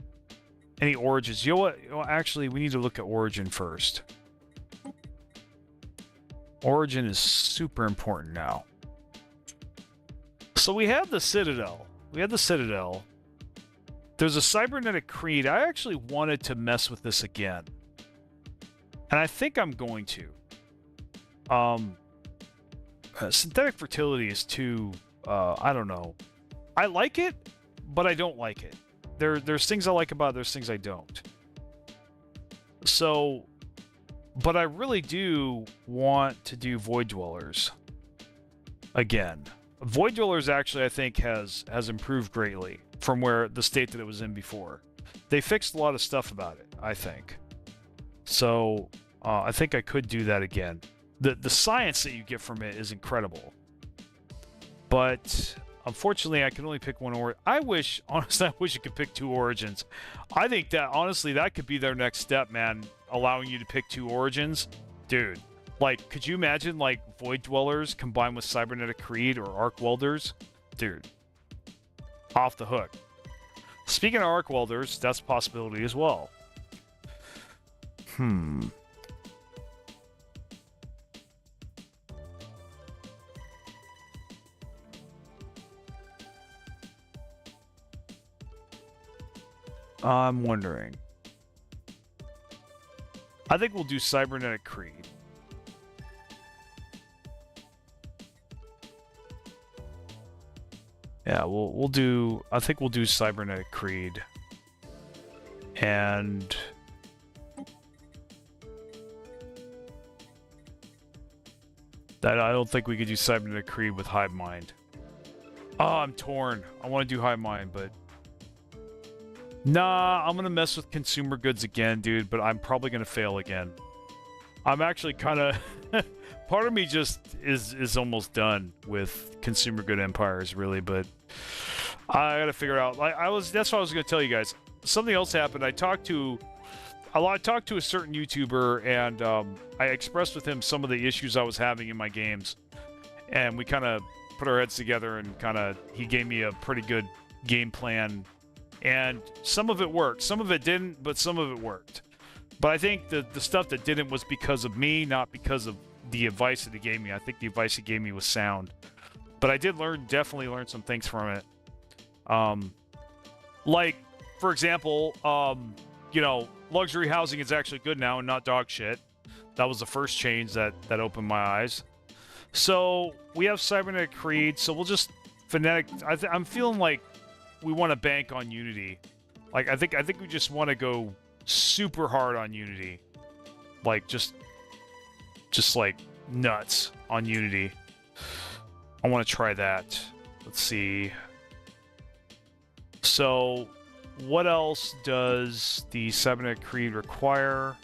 Any origins. You know what? Well, actually, we need to look at origin first. Origin is super important now. So we have the Citadel. There's a cybernetic creed. I actually wanted to mess with this again. And I think I'm going to. Synthetic fertility is too... I don't know. I like it, but I don't like it. There's things I like about it, there's things I don't. So... But I really do want to do Void Dwellers again. Void Dwellers actually, I think, has improved greatly from where the state that it was in before. They fixed a lot of stuff about it, I think. So I think I could do that again. The science that you get from it is incredible. But unfortunately, I can only pick one origin. Honestly, I wish you could pick two origins. I think that, honestly, that could be their next step, man. Allowing you to pick two origins. Dude, like, could you imagine, like, Void Dwellers combined with Cybernetic Creed or Arc Welders? Dude. Off the hook. Speaking of Arc Welders, that's a possibility as well. I'm wondering. I think we'll do Cybernetic Creed. Yeah, we'll do... I think we'll do Cybernetic Creed. And... that I don't think we could do Cybernetic Creed with Hive Mind. Oh, I'm torn. I want to do Hive Mind, but... Nah, I'm gonna mess with consumer goods again, dude, but I'm probably gonna fail again. I'm actually kind of part of me just is almost done with consumer good empires, really. But I gotta figure out. Like that's what I was gonna tell you guys. Something else happened. I talked to a certain YouTuber, and I expressed with him some of the issues I was having in my games, and we kind of put our heads together and he gave me a pretty good game plan, and some of it worked, some of it didn't, but some of it worked. But I think the stuff that didn't was because of me, not because of the advice that he gave me. I think the advice he gave me was sound, but I did definitely learn some things from it. Like for example, you know, luxury housing is actually good now and not dog shit. That was the first change that opened my eyes. So we have Cybernetic Creed, so we'll just phonetic. I'm feeling like we want to bank on Unity. Like I think we just want to go super hard on Unity, like just like nuts on Unity. I want to try that. Let's see. So what else does the Cybernetic Creed require?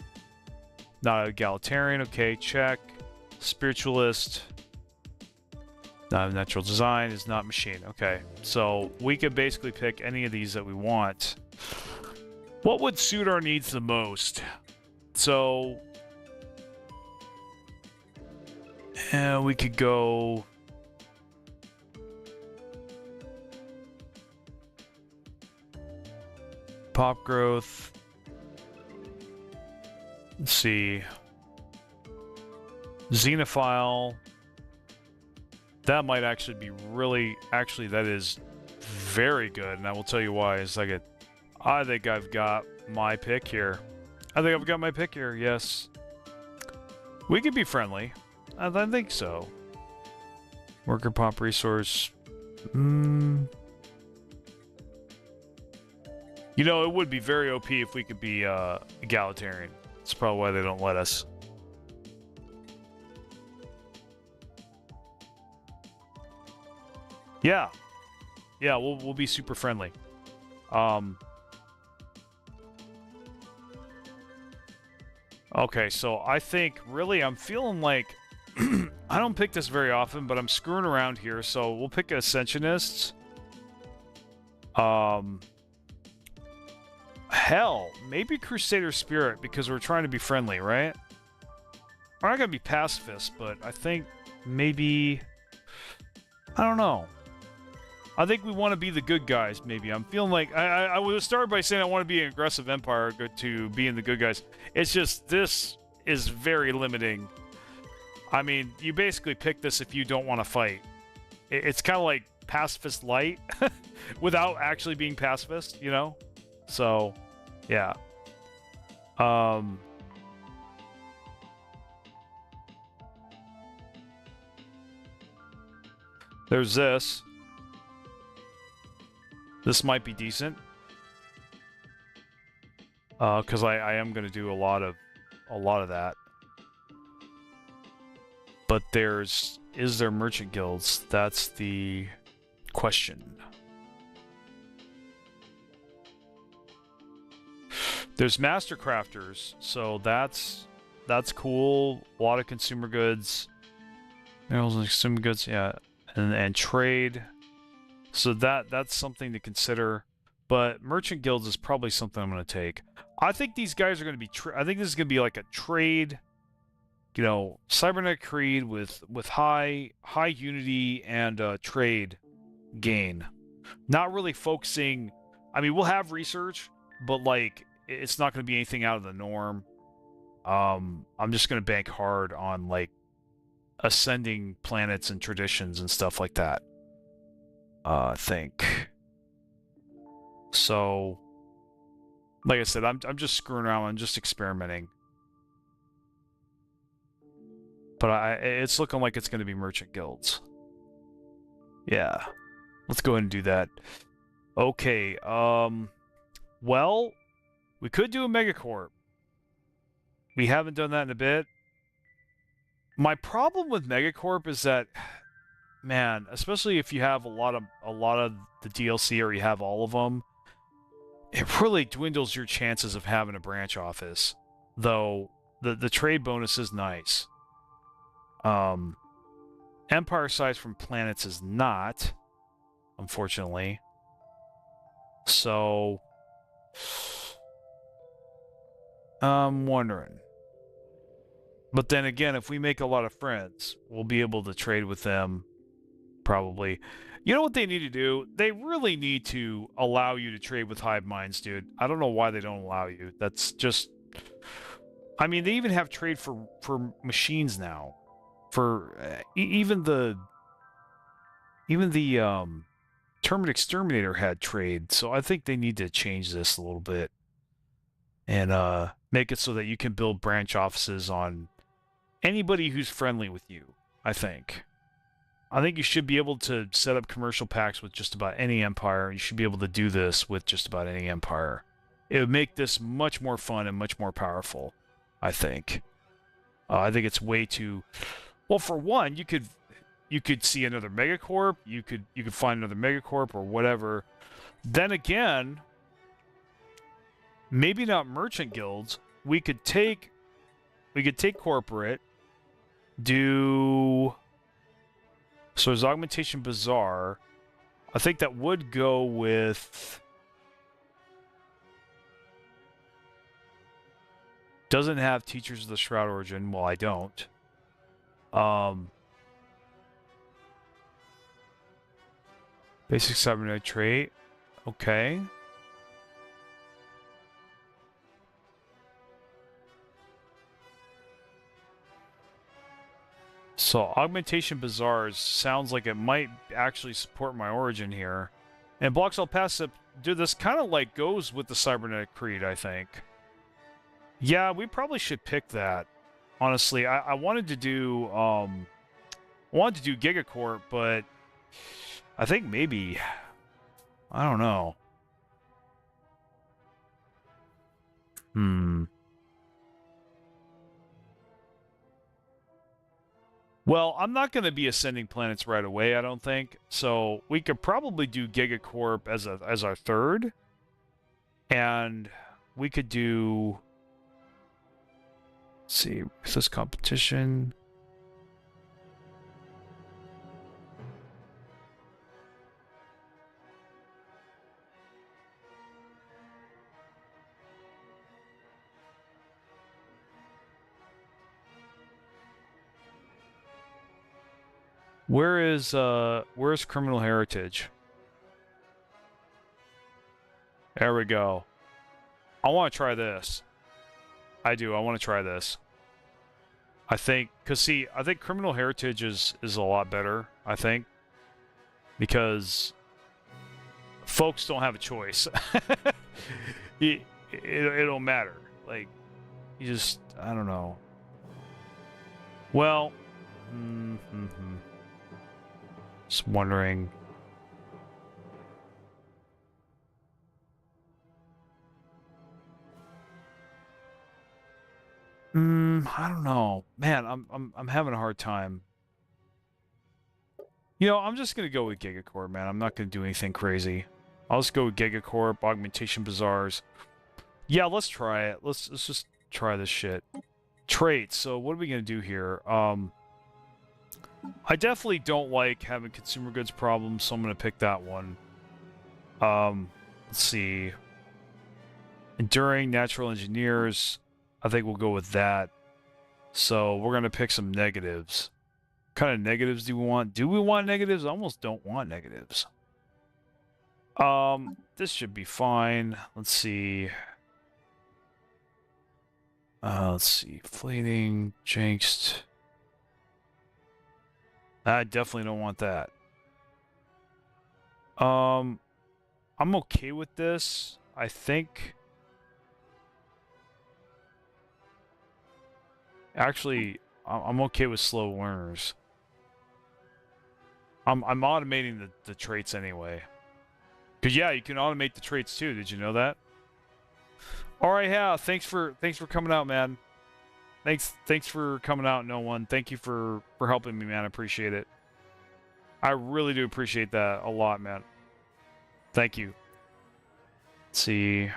Not egalitarian. Okay, check. Spiritualist. Not natural design is not machine. Okay, so we could basically pick any of these that we want. What would suit our needs the most? So, we could go. Pop growth. Let's see. Xenophile. That might actually be really... Actually, that is very good, and I will tell you why in a second. I think I've got my pick here. Yes. We could be friendly. I think so. Worker pop resource. You know, it would be very OP if we could be egalitarian. That's probably why they don't let us. Yeah. Yeah, we'll be super friendly. Okay, so I think really I'm feeling like I don't pick this very often, but I'm screwing around here, so we'll pick Ascensionists. Hell, maybe Crusader Spirit because we're trying to be friendly, right? We're not gonna be pacifist, but I think maybe I don't know. I think we want to be the good guys, maybe. I'm feeling like... I would start by saying I want to be an aggressive empire to being the good guys. It's just, this is very limiting. I mean, you basically pick this if you don't want to fight. It's kind of like pacifist light, without actually being pacifist, you know? So, yeah. There's this. This might be decent. Because I am going to do a lot of that. But is there merchant guilds? That's the question. There's master crafters, so that's cool. A lot of consumer goods. Minerals and consumer goods, yeah. And trade. So that's something to consider, but merchant guilds is probably something I'm going to take. I think these guys are going to be. I think this is going to be like a trade, you know, Cybernetic Creed with high unity and trade gain. Not really focusing. I mean, we'll have research, but like it's not going to be anything out of the norm. I'm just going to bank hard on like ascending planets and traditions and stuff like that. I think. So, like I said, I'm just screwing around. I'm just experimenting. But it's looking like it's going to be merchant guilds. Yeah. Let's go ahead and do that. Okay, well, we could do a megacorp. We haven't done that in a bit. My problem with megacorp is that, man, especially if you have a lot of the DLC or you have all of them, it really dwindles your chances of having a branch office. Though the trade bonus is nice. Um, Empire size from planets is not, unfortunately. So, I'm wondering. But then again, if we make a lot of friends, we'll be able to trade with them, probably. You know what they need to do? They really need to allow you to trade with hive minds, dude. I don't know why they don't allow you. That's just... I mean, they even have trade for machines now. For even the Termite Exterminator had trade, so I think they need to change this a little bit and make it so that you can build branch offices on anybody who's friendly with you. I think you should be able to set up commercial packs with just about any empire. You should be able to do this with just about any empire. It would make this much more fun and much more powerful, I think. I think it's way too... Well, for one, you could see another megacorp, you could find another megacorp or whatever. Then again, maybe not merchant guilds. We could take corporate, do... So there's Augmentation Bazaar. I think that would go with... Doesn't have Teachers of the Shroud Origin. Well, I don't. Basic cybernetic trait. Okay. So Augmentation Bazaars sounds like it might actually support my origin here. And Blocks El Paso, dude, this kind of like goes with the Cybernetic Creed, I think. Yeah, we probably should pick that. Honestly, I wanted to do Gigacorp, but I think maybe, I don't know. Well, I'm not going to be ascending planets right away, I don't think. So we could probably do Gigacorp as our third. And we could do... Let's see, is this competition? Where's Criminal Heritage? There we go. I want to try this. I do. I want to try this. I think, cause see, I think Criminal Heritage is a lot better. I think because folks don't have a choice. it don't matter. Like, you just, I don't know. Well, just wondering. I don't know. Man, I'm having a hard time. You know, I'm just gonna go with Gigacorp, man. I'm not gonna do anything crazy. I'll just go with Gigacorp, Augmentation Bazaars. Yeah, let's try it. Let's just try this shit. Traits. So what are we gonna do here? I definitely don't like having consumer goods problems, so I'm gonna pick that one. Let's see. Enduring natural engineers. I think we'll go with that. So we're gonna pick some negatives. What kind of negatives do we want? Do we want negatives? I almost don't want negatives. This should be fine. Let's see. Let's see. Fleeting, jinxed. I definitely don't want that. I'm okay with this. I think. Actually, I'm okay with slow learners. I'm automating the traits anyway. Cause yeah, you can automate the traits too. Did you know that? All right, yeah. Thanks for coming out, man. Thanks for coming out, no one. Thank you for helping me, man. I appreciate it. I really do appreciate that a lot, man. Thank you. Let's see.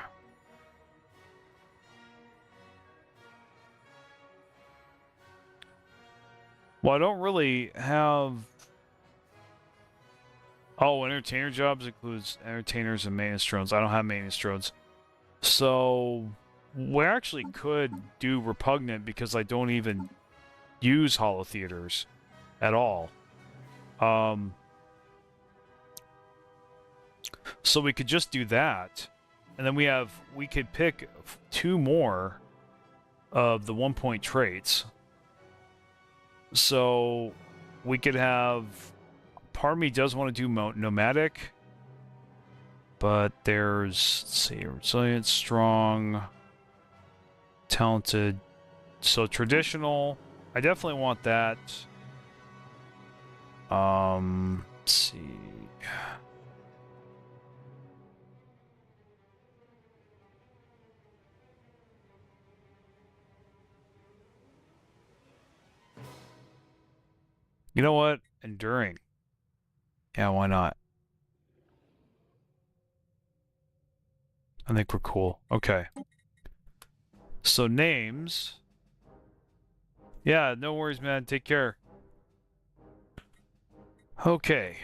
Well, I don't really have. Oh, entertainer jobs includes entertainers and maintenance drones. I don't have maintenance drones. So we actually could do repugnant because I don't even use holo theaters at all. Um, so we could just do that, and then we could pick two more of the 1-point traits. So we could have. Part of me does want to do nomadic, but there's, let's see, resilient, strong, talented. So traditional, I definitely want that. Let's see. You know what? Enduring. Yeah, why not? I think we're cool. Okay. So names. Yeah, no worries, man. Take care. Okay.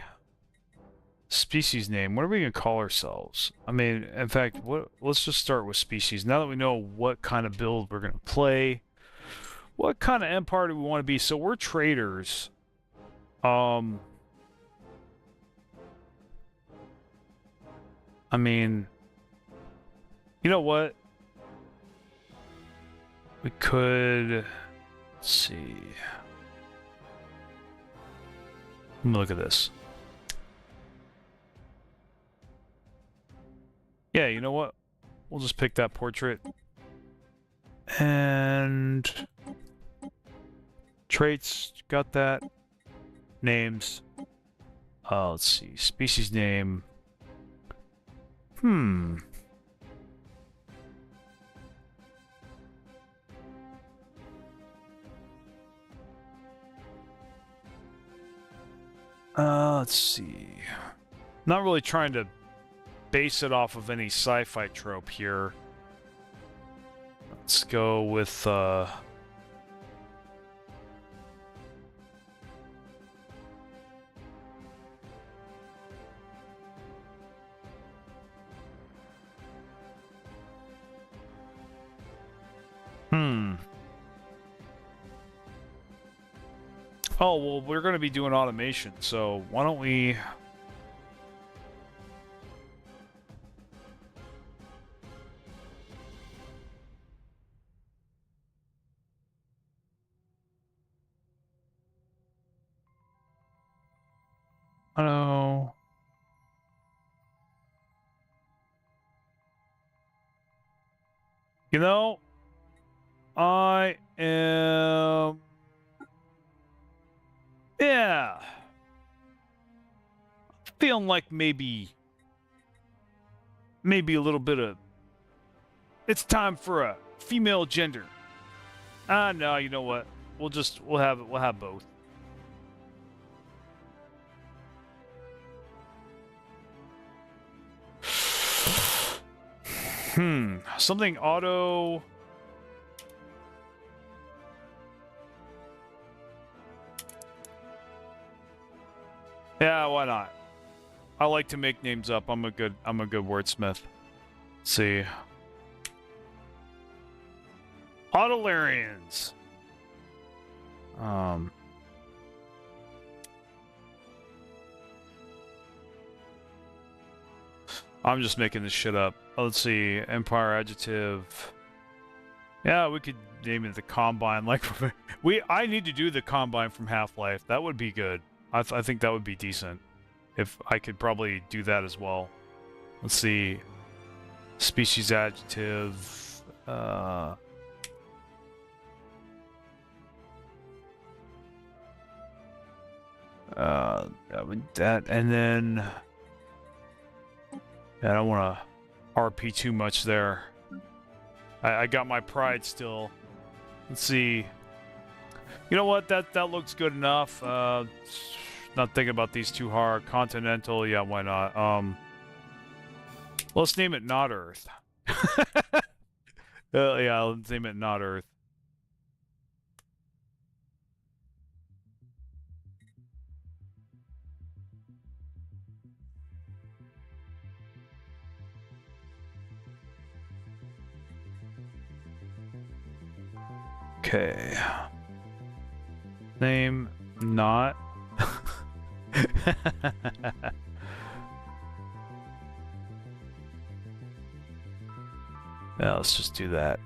Species name. What are we gonna call ourselves? I mean, in fact, let's just start with species. Now that we know what kind of build we're gonna play, what kind of empire do we want to be? So we're traders. I mean, you know what? We could, let's see. Let me look at this. Yeah, you know what? We'll just pick that portrait. And traits, got that. Names. Let's see. Species name. Let's see. Not really trying to base it off of any sci-fi trope here. Let's go with, Oh, well, we're going to be doing automation, so why don't we... I don't know. You know, I am... Yeah. Feeling like maybe a little bit of... It's time for a female gender. No, you know what? We'll have both. Something auto... Yeah, why not? I like to make names up. I'm a good wordsmith. Let's see. Autolarians. I'm just making this shit up. Let's see. Empire adjective. Yeah, we could name it the Combine. Like I need to do the Combine from Half-Life. That would be good. I think that would be decent. If I could probably do that as well. Let's see. Species adjective. That and then I don't want to RP too much there. I got my pride still. Let's see. You know what? That looks good enough. Not thinking about these too hard. Continental, yeah, why not? Let's name it not Earth. Yeah, let's name it not Earth. Okay. Name not. Yeah, let's just do that.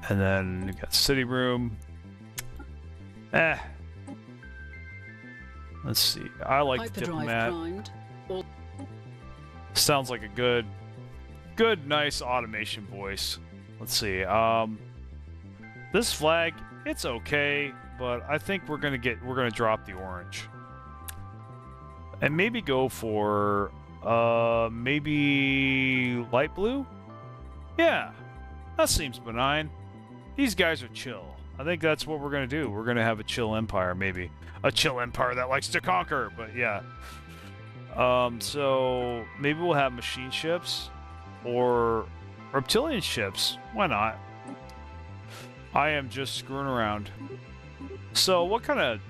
And then you got city room. Let's see. I like the diplomat. Sounds like a good, nice automation voice. Let's see. This flag, it's okay, but I think we're gonna drop the orange. And maybe go for maybe light blue? Yeah. That seems benign. These guys are chill. I think that's what we're gonna do. We're gonna have a chill empire, maybe. A chill empire that likes to conquer, but yeah. So maybe we'll have machine ships or reptilian ships. Why not? I am just screwing around. So what kind of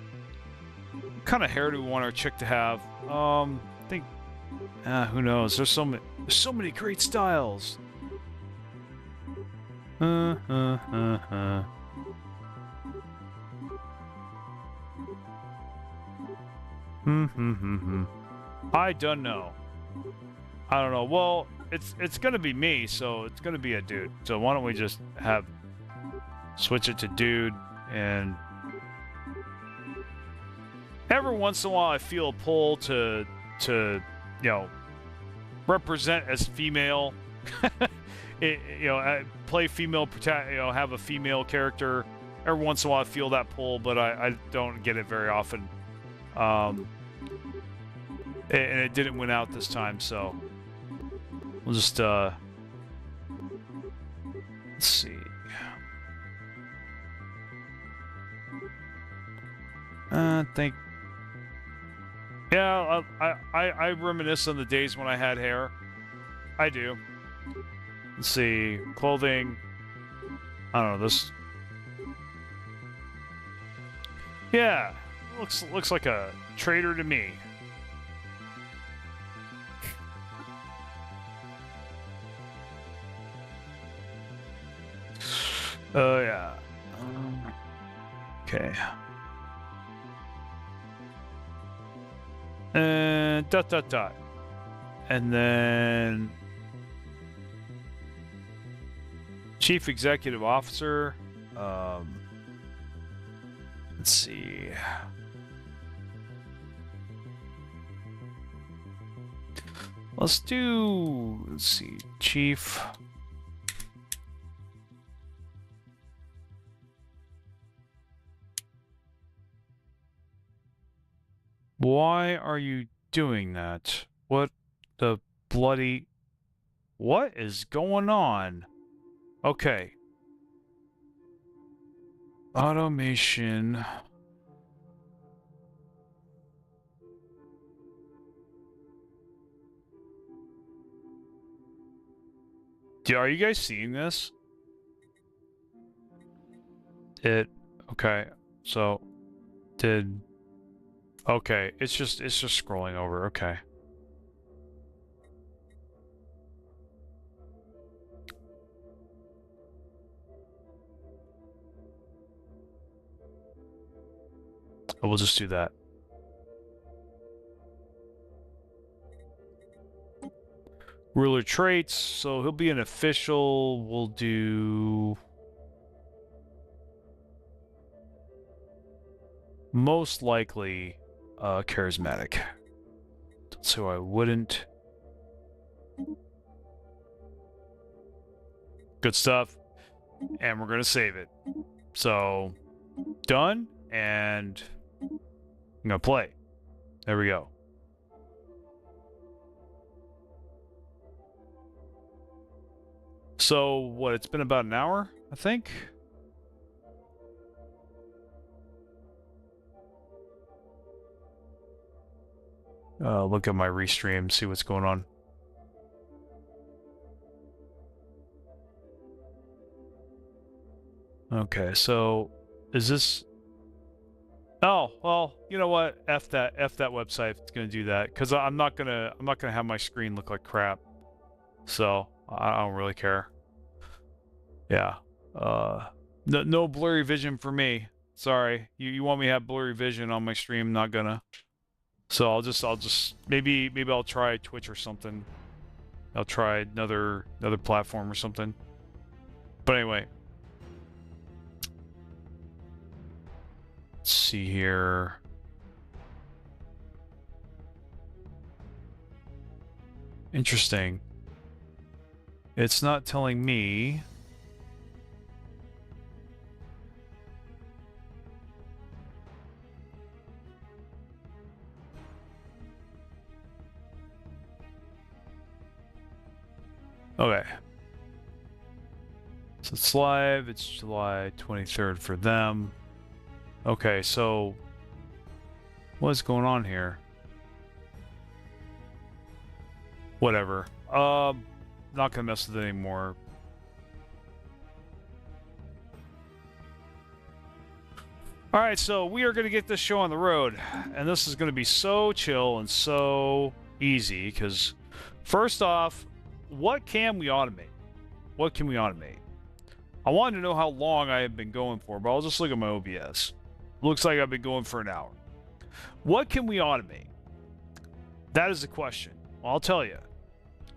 hair do we want our chick to have? I think who knows? There's so many great styles. I don't know. I don't know. Well, it's gonna be me, so it's gonna be a dude. So why don't we just switch it to dude, and every once in a while I feel a pull to represent as female. Play female, have a female character. Every once in a while I feel that pull, but I don't get it very often. And it didn't win out this time, so we'll just let's see. Think. Yeah, I reminisce on the days when I had hair. I do. Let's see, clothing. I don't know this. Yeah, looks like a trader to me. Oh yeah. Okay. And ... And then Chief Executive Officer. Let's see. Let's see, Chief. Why are you doing that? What the bloody... What is going on? Okay. Automation. Are you guys seeing this? Okay. So, okay, it's just scrolling over. Okay. We'll just do that. Ruler traits, so he'll be an official. We'll do most likely charismatic. So I wouldn't. Good stuff. And we're gonna save it. So done, and I'm gonna play. There we go. So what, it's been about an hour, I think. Look at my restream, see what's going on. Okay, so is this... Oh, well, you know what? F that website. It's gonna do that because I'm not gonna have my screen look like crap. So I don't really care. Yeah. No, no blurry vision for me. Sorry. You want me to have blurry vision on my stream? Not gonna. So I'll just maybe I'll try Twitch or something. I'll try another platform or something. But anyway. Let's see here. Interesting. It's not telling me. Okay. So it's live. It's July 23rd for them. Okay, so what's going on here? Whatever. Not gonna mess with it anymore. Alright, so we are gonna get this show on the road. And this is gonna be so chill and so easy, because first off, what can we automate? What can we automate? I wanted to know how long I have been going for, but I'll just look at my OBS. Looks like I've been going for an hour. What can we automate? That is the question. Well, I'll tell you.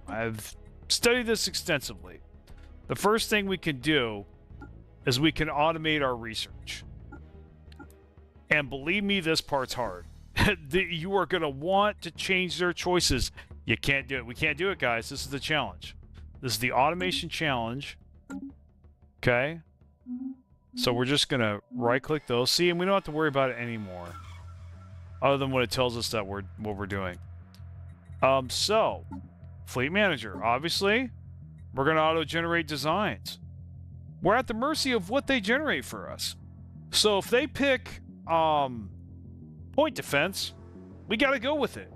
I've studied this extensively. The first thing we can do is we can automate our research. And believe me, this part's hard. You are going to want to change their choices. You can't do it. We can't do it, guys. This is the challenge. This is the automation challenge. Okay? So we're just going to right-click those. See, and we don't have to worry about it anymore. Other than what it tells us that what we're doing. So, Fleet Manager. Obviously, we're going to auto-generate designs. We're at the mercy of what they generate for us. So if they pick point defense, we got to go with it.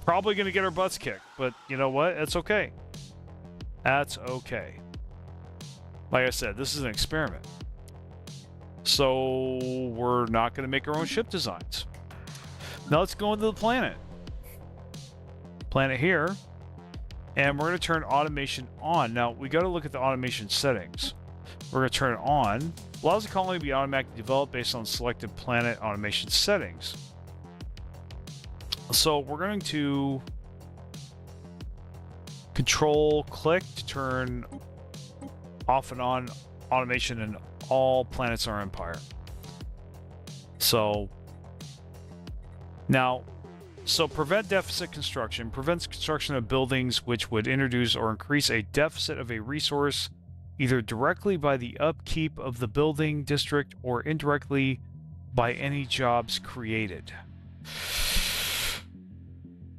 Probably going to get our butts kicked, but you know what? That's okay. That's okay. Like I said, this is an experiment. So we're not going to make our own ship designs. Now let's go into the planet. Planet here. And we're going to turn automation on. Now, we got to look at the automation settings. We're going to turn it on. Allows the colony to be automatically developed based on selected planet automation settings. So we're going to control-click to turn off and on automation in all planets in our empire. So now, prevent deficit construction prevents construction of buildings which would introduce or increase a deficit of a resource, either directly by the upkeep of the building district or indirectly by any jobs created.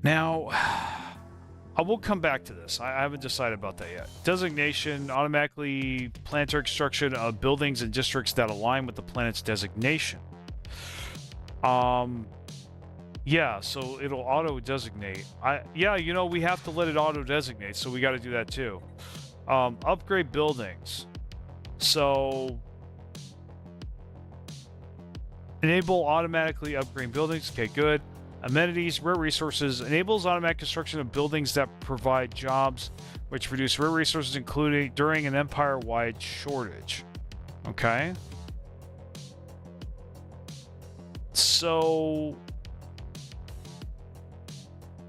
Now, I will come back to this. I haven't decided about that yet. Designation, automatically planetary construction of buildings and districts that align with the planet's designation. Yeah, so it'll auto-designate. Yeah, you know, we have to let it auto-designate, so we got to do that too. Upgrade buildings. So, enable automatically upgrade buildings. Okay, good. Amenities, rare resources. Enables automatic construction of buildings that provide jobs which produce rare resources, including during an empire-wide shortage. Okay. So,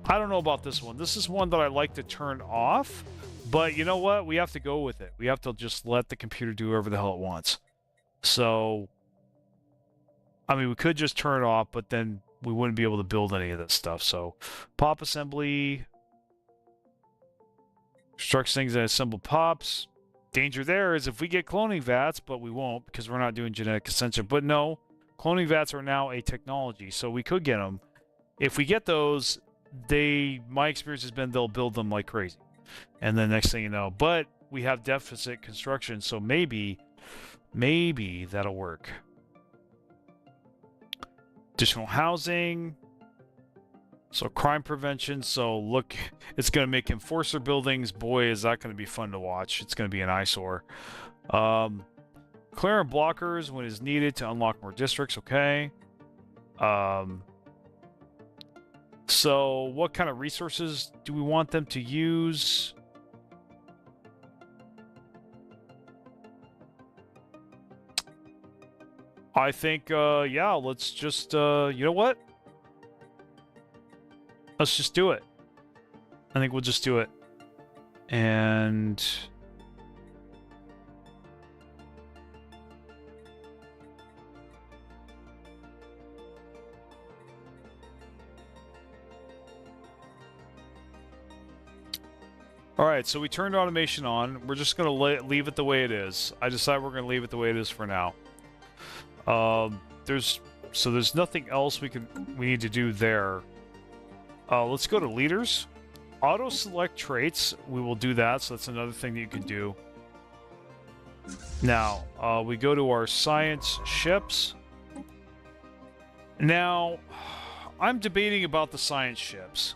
I don't know about this one. This is one that I like to turn off, but you know what? We have to go with it. We have to just let the computer do whatever the hell it wants. So, I mean, we could just turn it off, but then we wouldn't be able to build any of this stuff. So, pop assembly. Constructs things that assemble pops. Danger there is if we get cloning vats, but we won't because we're not doing genetic ascension. But no, cloning vats are now a technology, so we could get them. If we get those, my experience has been they'll build them like crazy. And then next thing you know, but we have deficit construction, so maybe that'll work. Additional housing. So crime prevention. So look, it's going to make enforcer buildings. Boy, is that going to be fun to watch. It's going to be an eyesore. Clearing blockers when is needed to unlock more districts. Okay. So what kind of resources do we want them to use? I think, yeah, let's just, you know what? Let's just do it. I think we'll just do it. And... Alright, so we turned automation on. We're just going to leave it the way it is. I decided we're going to leave it the way it is for now. There's nothing else we need to do there. Let's go to leaders. Auto select traits. We will do that, so that's another thing that you can do. Now, we go to our science ships. Now, I'm debating about the science ships.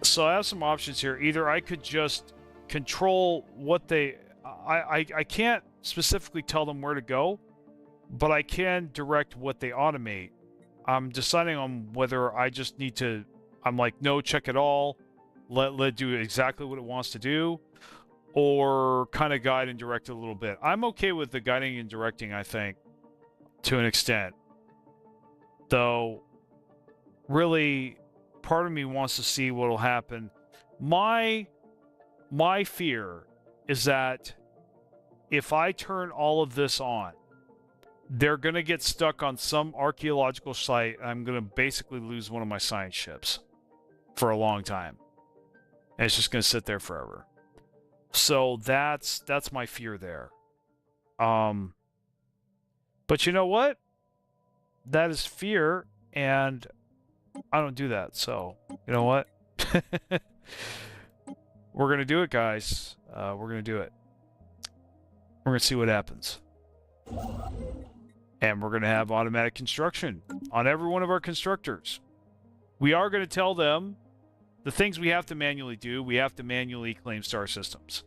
So I have some options here. Either I could just control what they... I can't specifically tell them where to go, but I can direct what they automate. I'm deciding on whether I just need to... I'm like, no, check it all. Let it do exactly what it wants to do. Or kind of guide and direct it a little bit. I'm okay with the guiding and directing, I think, to an extent. Though, really... part of me wants to see what'll happen. My fear is that if I turn all of this on, they're going to get stuck on some archaeological site, and I'm going to basically lose one of my science ships for a long time. And it's just going to sit there forever. So that's my fear there. But you know what? That is fear, and I don't do that, so you know what? We're gonna do it, guys. We're gonna do it. We're gonna see what happens. And we're gonna have automatic construction on every one of our constructors. We are gonna tell them the things we have to manually do. We have to manually claim star systems.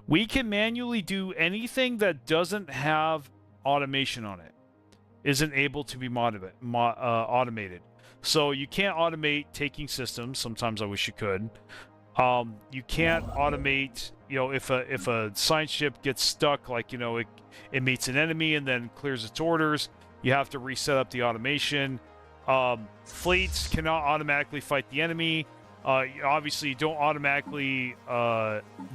We can manually do anything that doesn't have automation on it. Isn't able to be automated. So you can't automate taking systems. Sometimes I wish you could. You can't automate, you know, if a science ship gets stuck, like, you know, it meets an enemy and then clears its orders, you have to reset up the automation. Fleets cannot automatically fight the enemy. Obviously, you don't automatically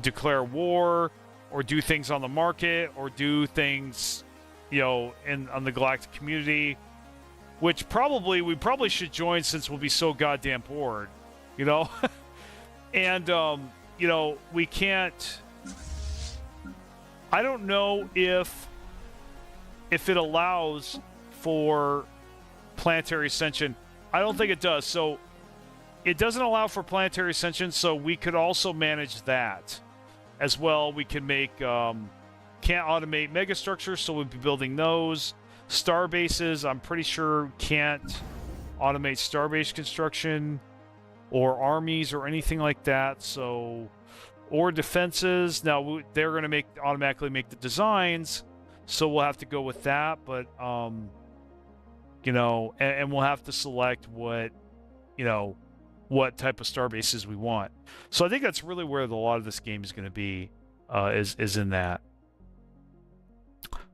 declare war or do things on the market or do things, you know, on the galactic community. Which we probably should join since we'll be so goddamn bored, you know? And, you know, we can't... I don't know if it allows for planetary ascension. I don't think it does. So, it doesn't allow for planetary ascension, so we could also manage that. As well, we can make... can't automate megastructures, so we'll be building those. Star bases, I'm pretty sure can't automate starbase construction or armies or anything like that. So, or defenses. Now they're going to automatically make the designs, so we'll have to go with that. But you know, and we'll have to select what, you know, what type of star bases we want. So I think that's really where a lot of this game is going to be, is in that.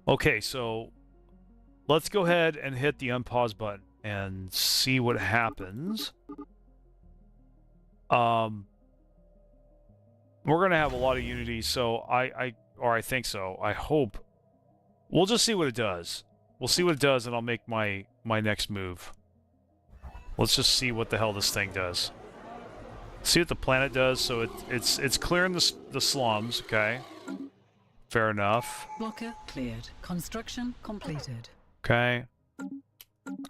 Okay, so. Let's go ahead and hit the unpause button and see what happens. We're gonna have a lot of Unity, so I think so. I hope. We'll just see what it does. We'll see what it does, and I'll make my next move. Let's just see what the hell this thing does. See what the planet does. So it's clearing the slums. Okay. Fair enough. Blocker cleared. Construction completed. Okay.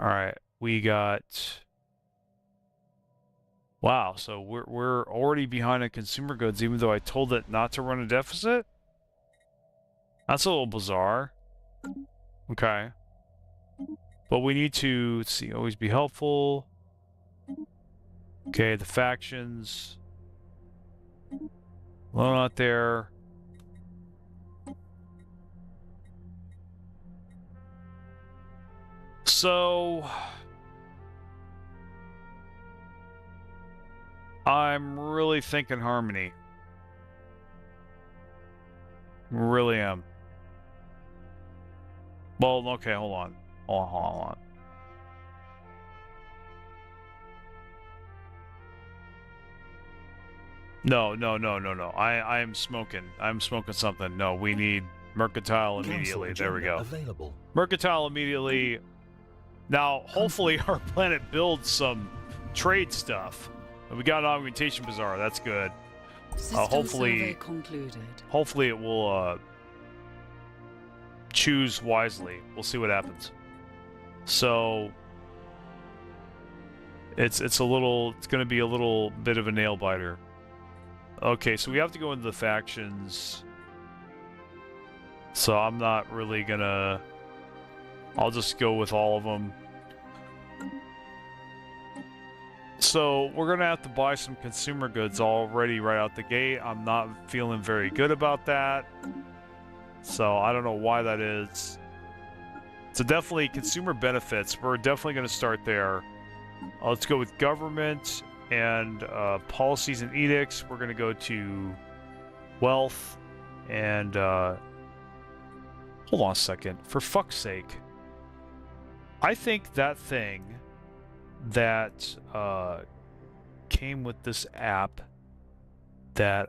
Alright. We got... Wow, so we're already behind on consumer goods, even though I told it not to run a deficit? That's a little bizarre. Okay. But we need to, let's see, always be helpful. Okay, the factions. Loan out there. So... I'm really thinking Harmony. Really am. Well, okay, hold on. Hold on. No. I am smoking. I'm smoking something. No, we need mercantile immediately. There we go. Available. Mercantile immediately. Now, hopefully our planet builds some trade stuff. We got an augmentation bazaar. That's good. System Hopefully- survey concluded. Hopefully it will choose wisely. We'll see what happens. So it's going to be a little bit of a nail biter. Okay, so we have to go into the factions. So I'm not really gonna... I'll just go with all of them. So we're gonna have to buy some consumer goods already right out the gate. I'm not feeling very good about that. So I don't know why that is. So definitely consumer benefits. We're definitely gonna start there. Let's go with government and policies and edicts. We're gonna go to wealth and hold on a second. For fuck's sake. I think that thing that came with this app that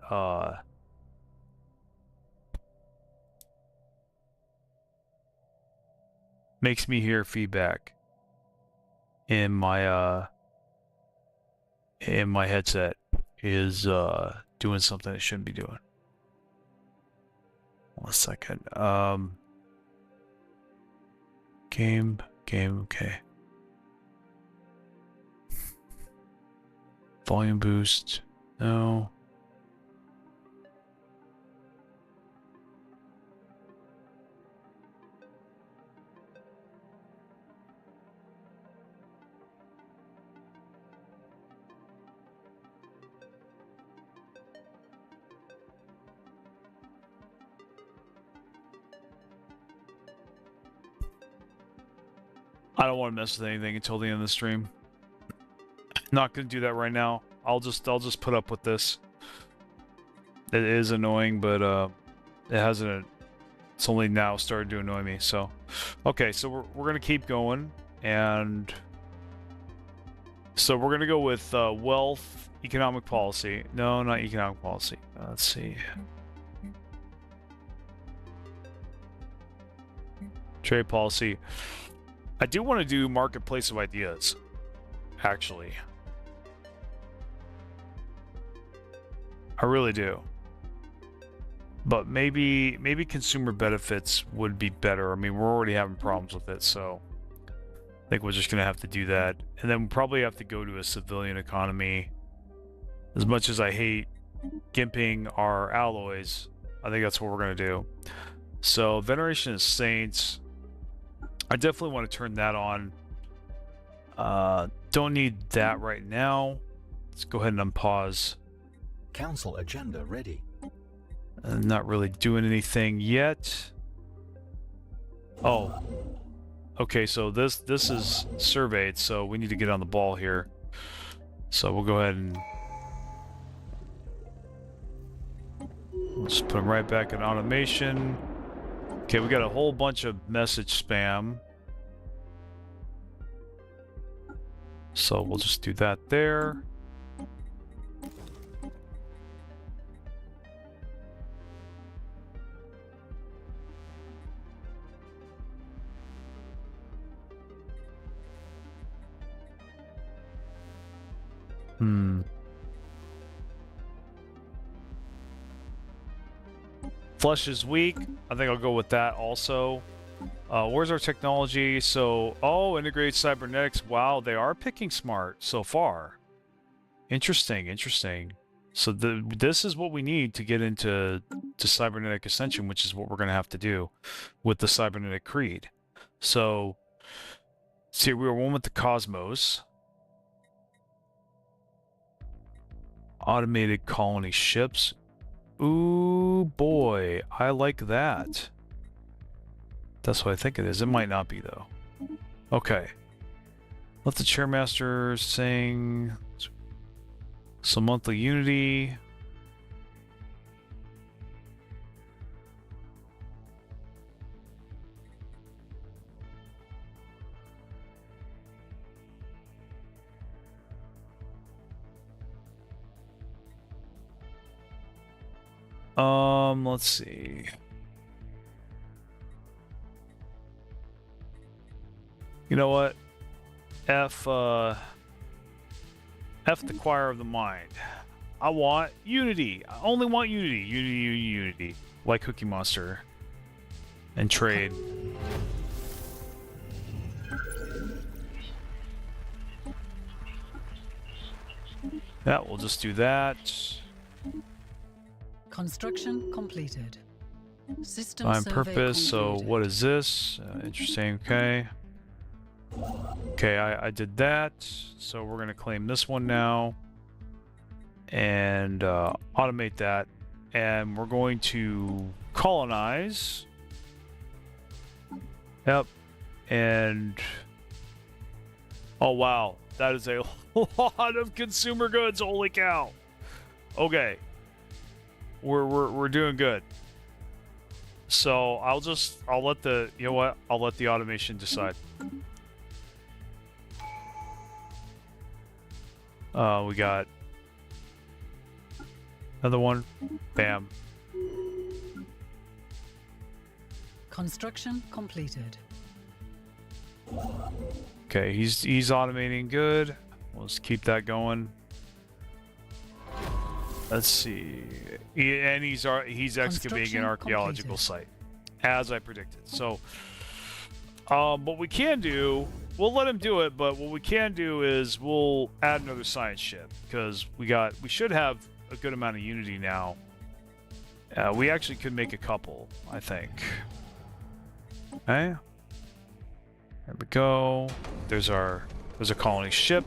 makes me hear feedback in my headset is doing something it shouldn't be doing. 1 second. Game, okay. Volume boost, no. I don't want to mess with anything until the end of the stream. Not gonna do that right now. I'll just put up with this. It is annoying, but it hasn't. It's only now started to annoy me. So, okay, so we're gonna keep going, and so we're gonna go with wealth, economic policy. No, not economic policy. Let's see. Trade policy. I do want to do marketplace of ideas, actually. I really do. But maybe consumer benefits would be better. I mean, we're already having problems with it, so I think we're just going to have to do that. And then we'll probably have to go to a civilian economy. As much as I hate gimping our alloys, I think that's what we're going to do. So, Veneration of Saints. I definitely want to turn that on. Don't need that right now. Let's go ahead and unpause. Council agenda ready. Not really doing anything yet. Oh. Okay, so this is surveyed, so we need to get on the ball here. So we'll go ahead and we'll just put them right back in automation. Okay, we got a whole bunch of message spam. So we'll just do that there. Flesh is weak. I think I'll go with that also. Where's our technology? So, integrate cybernetics. Wow, they are picking smart so far. Interesting. So this is what we need to get into cybernetic ascension, which is what we're going to have to do with the cybernetic creed. So, see, we were one with the cosmos. Automated colony ships. Ooh, boy, I like that. That's what I think it is. It might not be, though. Okay. Let the chairmaster sing some monthly unity. Let's see. You know what? F the choir of the mind. I want unity. I only want unity. Unity. Like Cookie Monster. And trade. Yeah, we'll just do that. Construction completed. System Find survey purpose. So concluded. what is this? Interesting. Okay. Okay, I did that. So we're gonna claim this one now. And automate that. And we're going to colonize. Yep. And oh wow, that is a lot of consumer goods. Holy cow. Okay. We're doing good. So I'll let the, you know what? I'll let the automation decide. We got another one. Bam. Construction completed. Okay, he's automating good. Let's keep that going. Let's see. And he's excavating an archaeological site, as I predicted. So, what we can do, we'll let him do it. But what we can do is we'll add another science ship because we should have a good amount of unity now. We actually could make a couple, I think. Okay. There we go. There's a colony ship.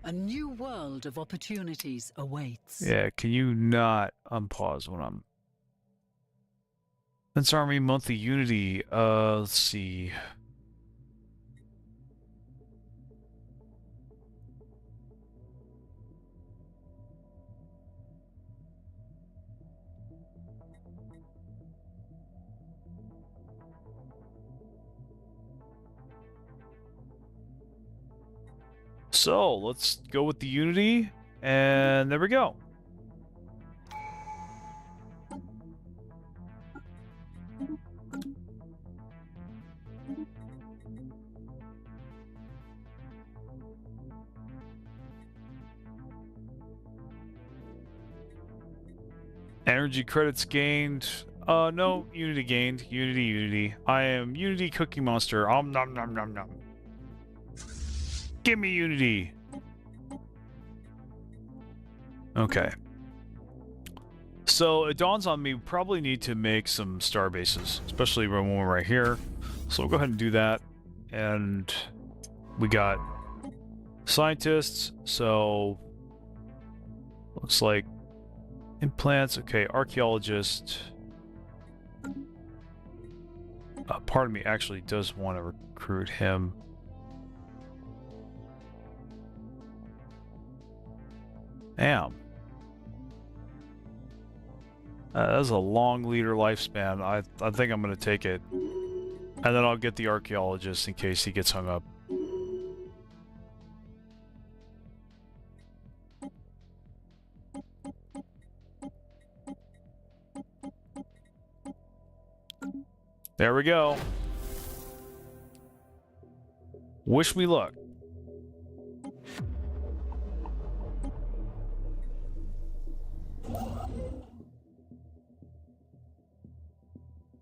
A new world of opportunities awaits. Yeah, can you not unpause when I'm... Defense Army monthly unity. Let's see. So let's go with the unity, and there we go. Energy credits gained. No, unity gained. Unity. I am Unity Cookie Monster. Nom nom nom. Give me unity. Okay. So it dawns on me, we probably need to make some star bases, especially when we're right here. So we'll go ahead and do that. And we got scientists. So looks like implants. Okay, archaeologist. Part of me actually does want to recruit him. Damn. That's a long leader lifespan. I think I'm going to take it. And then I'll get the archaeologist in case he gets hung up. There we go. Wish me luck.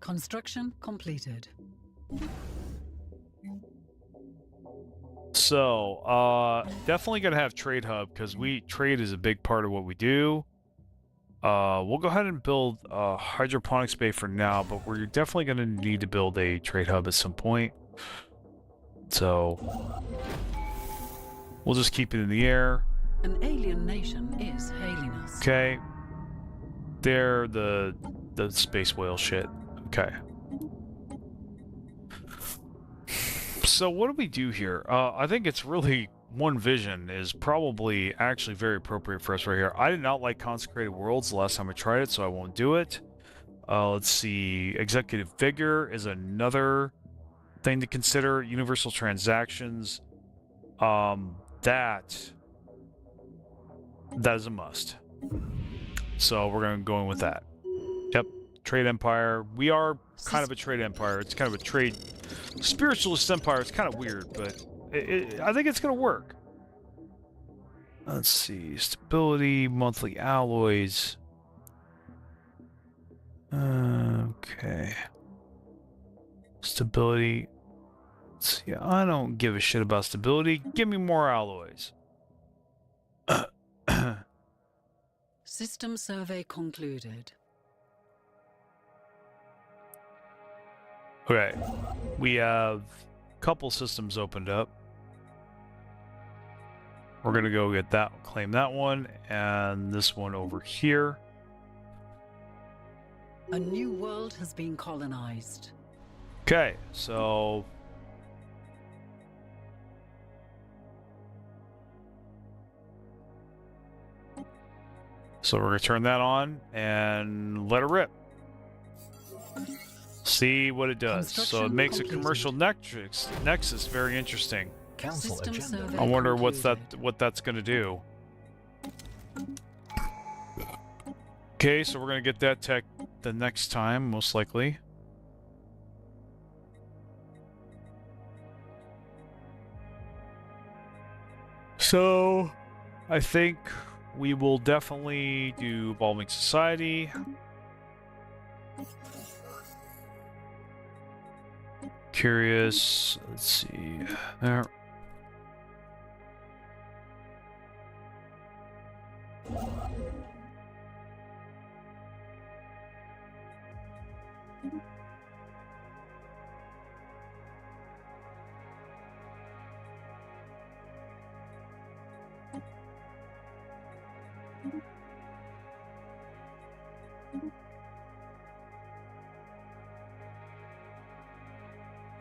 Construction completed. So, definitely gonna have trade hub because trade is a big part of what we do. We'll go ahead and build a hydroponics bay for now, but we're definitely gonna need to build a trade hub at some point. So, we'll just keep it in the air. An alien nation is hailing us. Okay. They're the space whale shit. Okay. So what do we do here? I think it's really one vision is probably actually very appropriate for us right here. I did not like Consecrated Worlds the last time I tried it, so I won't do it. Let's see. Executive Vigor is another thing to consider. Universal Transactions. That is a must. So we're going to go in with that. Yep, trade empire. We are kind of a trade empire. It's kind of a trade spiritualist empire. It's kind of weird, but I think it's going to work. Let's see, stability, monthly alloys. Okay. Stability. Let's see, I don't give a shit about stability. Give me more alloys. System survey concluded. Okay, we have a couple systems opened up. We're gonna go get that, claim that one, and this one over here. A new world has been colonized. Okay, so we're gonna turn that on and let it rip. See what it does. So it makes a commercial nexus very interesting. Council System agenda. survey I wonder what concluded. that's gonna do. Okay, so we're gonna get that tech the next time, most likely. So I think we will definitely do Evolving Society. Curious. Let's see. There.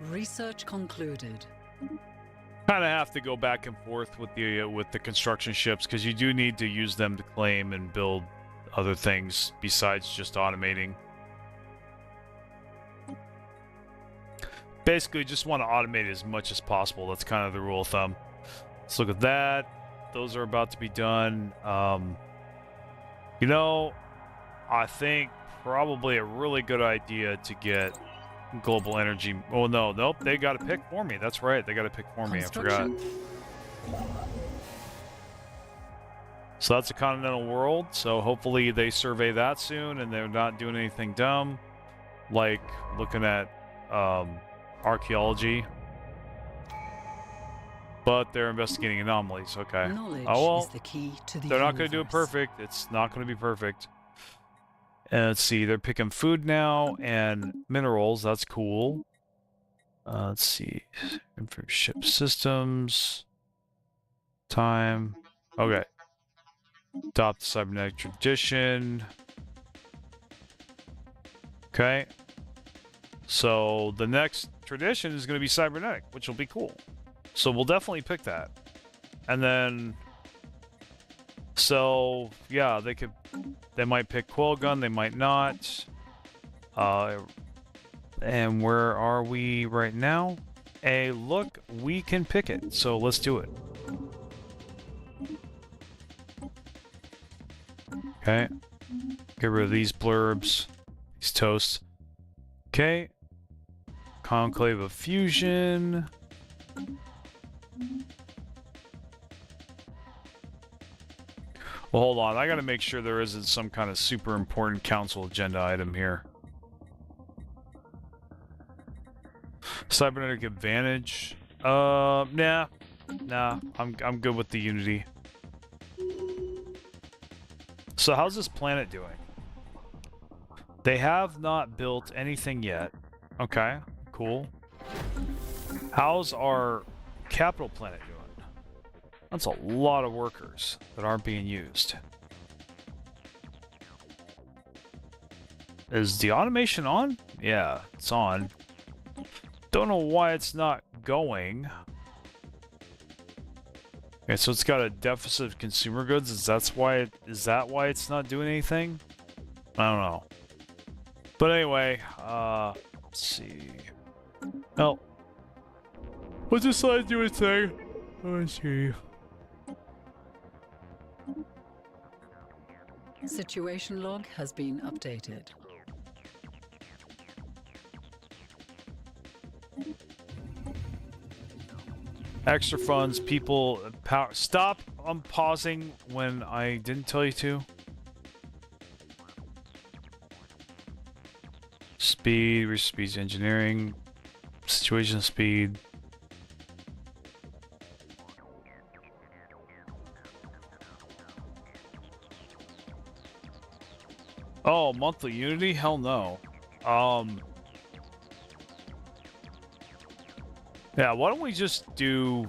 Research concluded. Kind of have to go back and forth with the construction ships because you do need to use them to claim and build other things besides just automating. Basically, just want to automate as much as possible. That's kind of the rule of thumb. Let's look at that. Those are about to be done. You know, I think probably a really good idea to get global energy. Oh no, nope, they got to pick for me. That's right, they got to pick for me. I forgot. So that's a continental world. So hopefully they survey that soon, and they're not doing anything dumb, like looking at archaeology. But they're investigating anomalies. Okay. Knowledge Oh well, is the key to the they're not going to do it universe. perfect. It's not going to be perfect. And let's see, they're picking food now and minerals. That's cool. Let's see, for ship systems, time. Okay. Adopt the cybernetic tradition. Okay. So the next tradition is going to be cybernetic, which will be cool. So we'll definitely pick that. And then, so yeah, they might pick Quill Gun, they might not. And where are we right now? Hey, look, we can pick it, so let's do it. Okay. Get rid of these blurbs, these toasts. Okay. Conclave of Fusion. Well, hold on. I gotta make sure there isn't some kind of super important council agenda item here. Cybernetic advantage. Nah. I'm good with the Unity. So how's this planet doing? They have not built anything yet. Okay, cool. How's our capital planet doing? That's a lot of workers that aren't being used. Is the automation on? Yeah, it's on. Don't know why it's not going. Okay, so it's got a deficit of consumer goods. Is that why it's not doing anything? I don't know. But anyway, let's see. Oh. What's this slide doing thing? Let's see. Situation log has been updated. Extra funds, people, power. Stop! I'm pausing when I didn't tell you to. Speed, research speed, engineering, situation speed. Oh, monthly Unity? Hell no. Yeah, why don't we just do...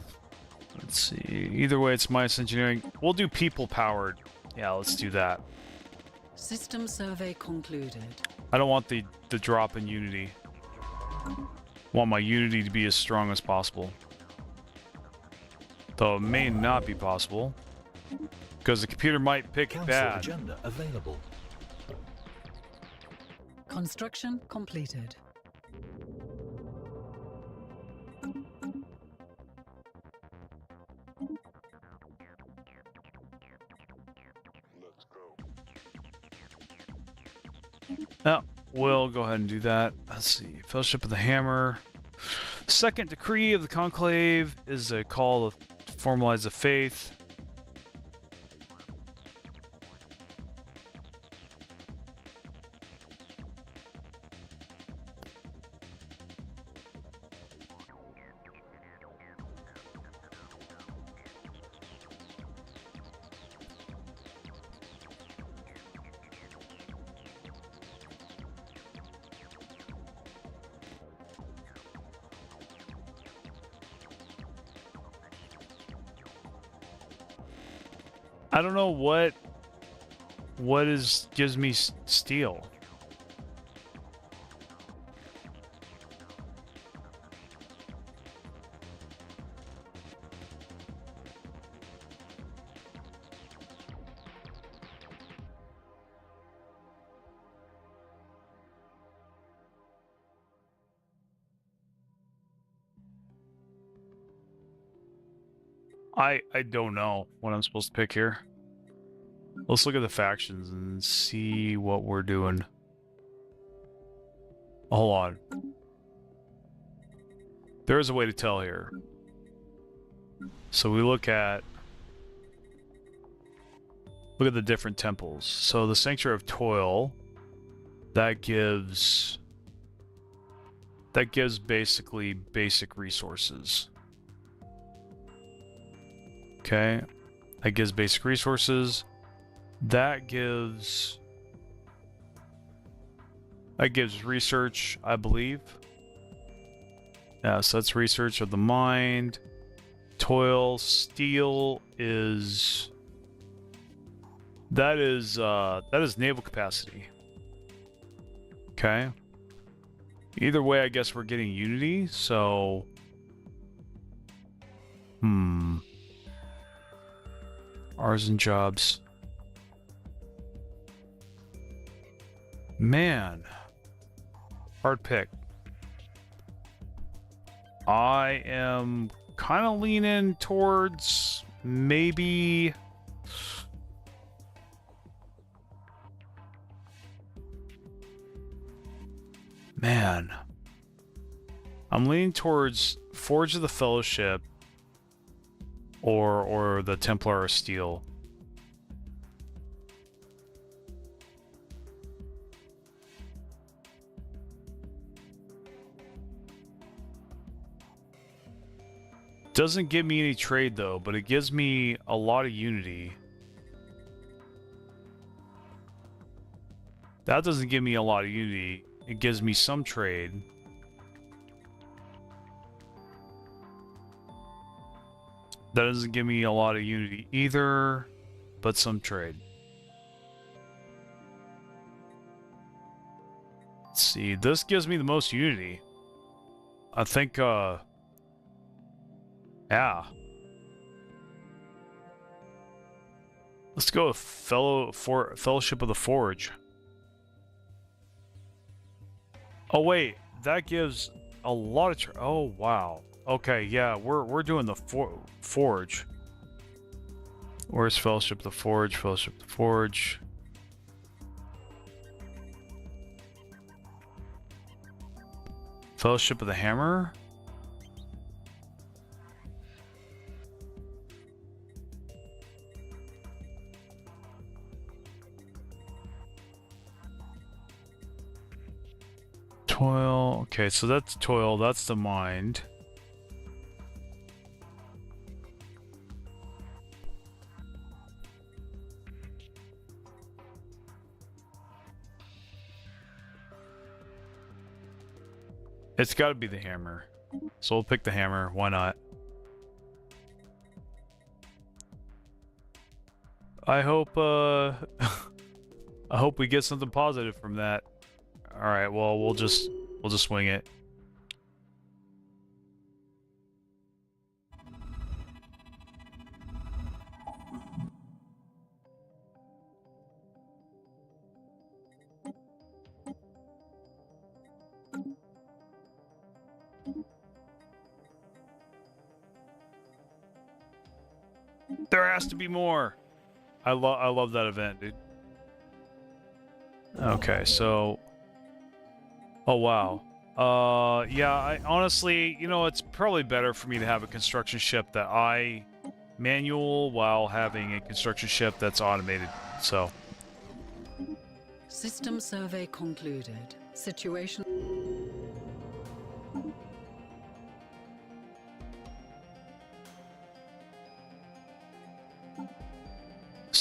Let's see. Either way, it's minus engineering. We'll do people-powered. Yeah, let's do that. System survey concluded. I don't want the drop in Unity. Want my Unity to be as strong as possible. Though it may not be possible. Because the computer might pick Council bad. agenda available. Construction completed. No, we'll go ahead and do that. Let's see. Fellowship of the Hammer. Second decree of the Conclave is a call to formalize the faith. I don't know what gives me steel. I don't know what I'm supposed to pick here. Let's look at the factions and see what we're doing. Hold on. There is a way to tell here. So we look at the different temples. So the Sanctuary of Toil, that gives basically basic resources. Okay, that gives basic resources. That gives research, I believe. Yeah, so that's research of the mind. Toil, steel is that is naval capacity. Okay. Either way, I guess we're getting unity, so artisan jobs. Man. Hard pick. I am kind of leaning towards maybe... Man. I'm leaning towards Forge of the Fellowship or the Templar of Steel. Doesn't give me any trade though, but it gives me a lot of unity. That doesn't give me a lot of unity. It gives me some trade. That doesn't give me a lot of unity either, but some trade. Let's see, this gives me the most unity. I think, yeah. Let's go with Fellowship of the Forge. Oh wait, that gives a lot of oh wow. Okay, yeah, we're doing the Forge. Where's Fellowship of the Forge? Fellowship of the Forge. Fellowship of the Hammer. Toil. Okay, so that's toil. That's the mind. It's got to be the hammer. So we'll pick the hammer. Why not? I hope I hope we get something positive from that. All right, well, we'll just wing it. There has to be more. I love that event, dude. Okay, so oh wow. Yeah, I honestly, you know, it's probably better for me to have a construction ship that I manual while having a construction ship that's automated. So, System survey concluded. Situation.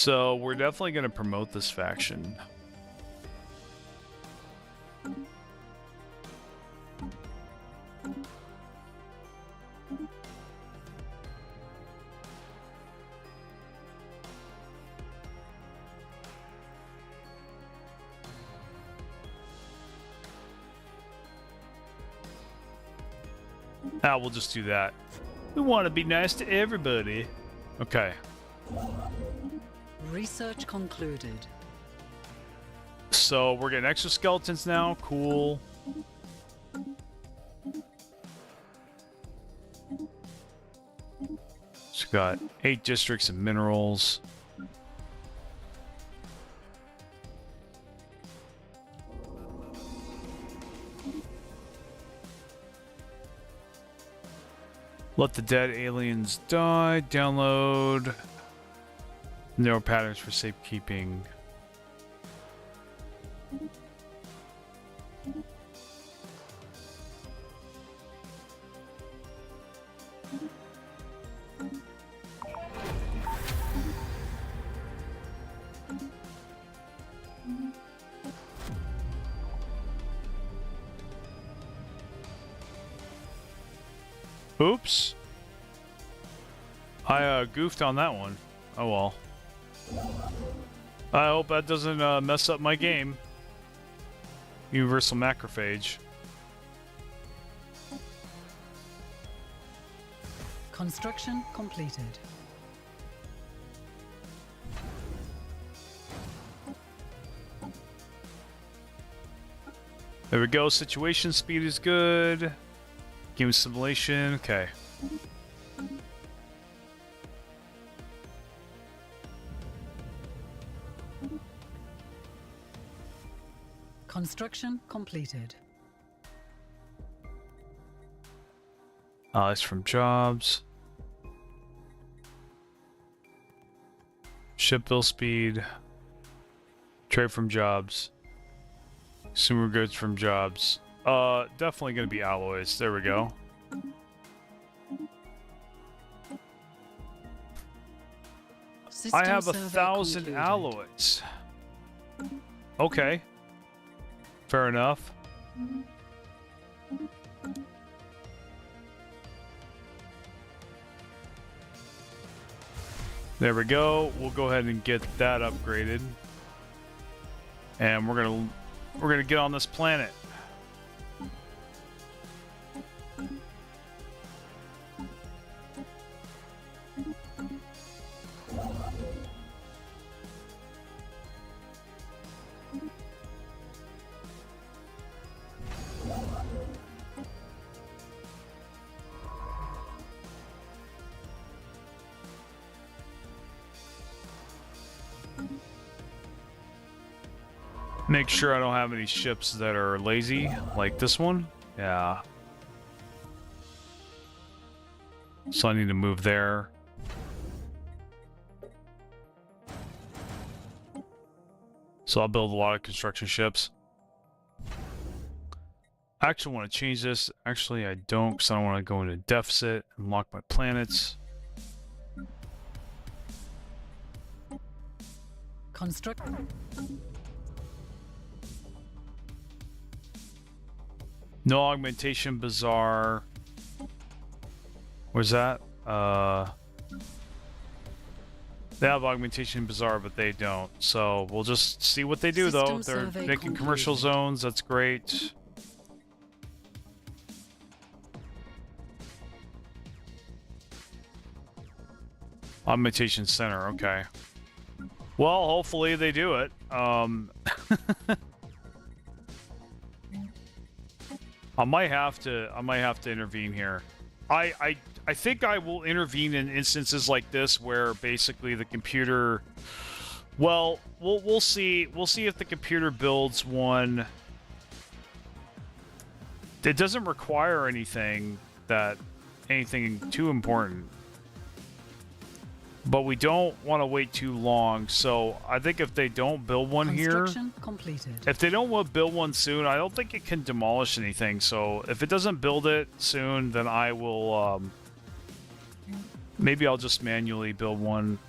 so we're definitely going to promote this faction. Ah, we'll just do that. We want to be nice to everybody. Okay. Research concluded. So we're getting exoskeletons now. Cool. It's got 8 districts of minerals. Let the dead aliens die. Download. Narrow patterns for safekeeping. Oops. I goofed on that one. Oh well. I hope that doesn't mess up my game. Universal macrophage. Construction completed. There we go. Situation speed is good. Game simulation. Okay. Construction completed. It's from jobs. Ship bill speed. Trade from jobs. Consumer goods from jobs. Definitely gonna be alloys. There we go. System I have survey 1,000 concluded. alloys. Okay. Fair enough. There we go. We'll go ahead and get that upgraded. And we're gonna get on this planet. Make sure I don't have any ships that are lazy, like this one. Yeah. So I need to move there. So I'll build a lot of construction ships. I actually want to change this. Actually, I don't, because I don't want to go into deficit and lock my planets. Construct. No augmentation bazaar. Where's that? They have augmentation bazaar, but they don't. So we'll just see what they do, though. System They're survey making commercial concluded. zones. That's great. Augmentation center. Okay. Well, hopefully they do it. I might have to intervene here. I think I will intervene in instances like this where basically the computer. Well, we'll see. We'll see if the computer builds one that doesn't require anything too important. But we don't want to wait too long, so I think if they don't build one here, Construction completed. if they don't want to build one soon, I don't think it can demolish anything. So if it doesn't build it soon, then I will, maybe I'll just manually build one.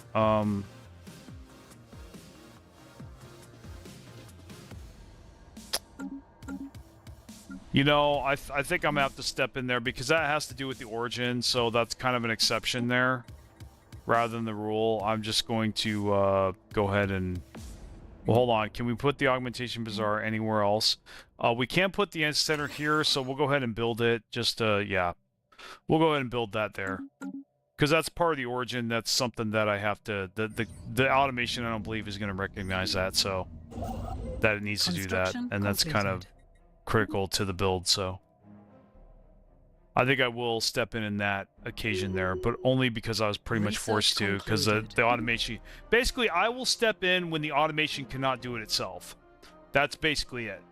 You know, I think I'm gonna have to step in there because that has to do with the origin, so that's kind of an exception there. Rather than the rule, I'm just going to go ahead and... Well, hold on. Can we put the Augmentation Bazaar anywhere else? We can't put the end center here, so we'll go ahead and build it. Just, yeah. We'll go ahead and build that there. Because that's part of the origin. That's something that I have to... The automation, I don't believe, is going to recognize that, so... That it needs to do that. And that's kind of critical to the build, so... I think I will step in that occasion there, but only because I was pretty much forced to, because the automation... Basically, I will step in when the automation cannot do it itself. That's basically it.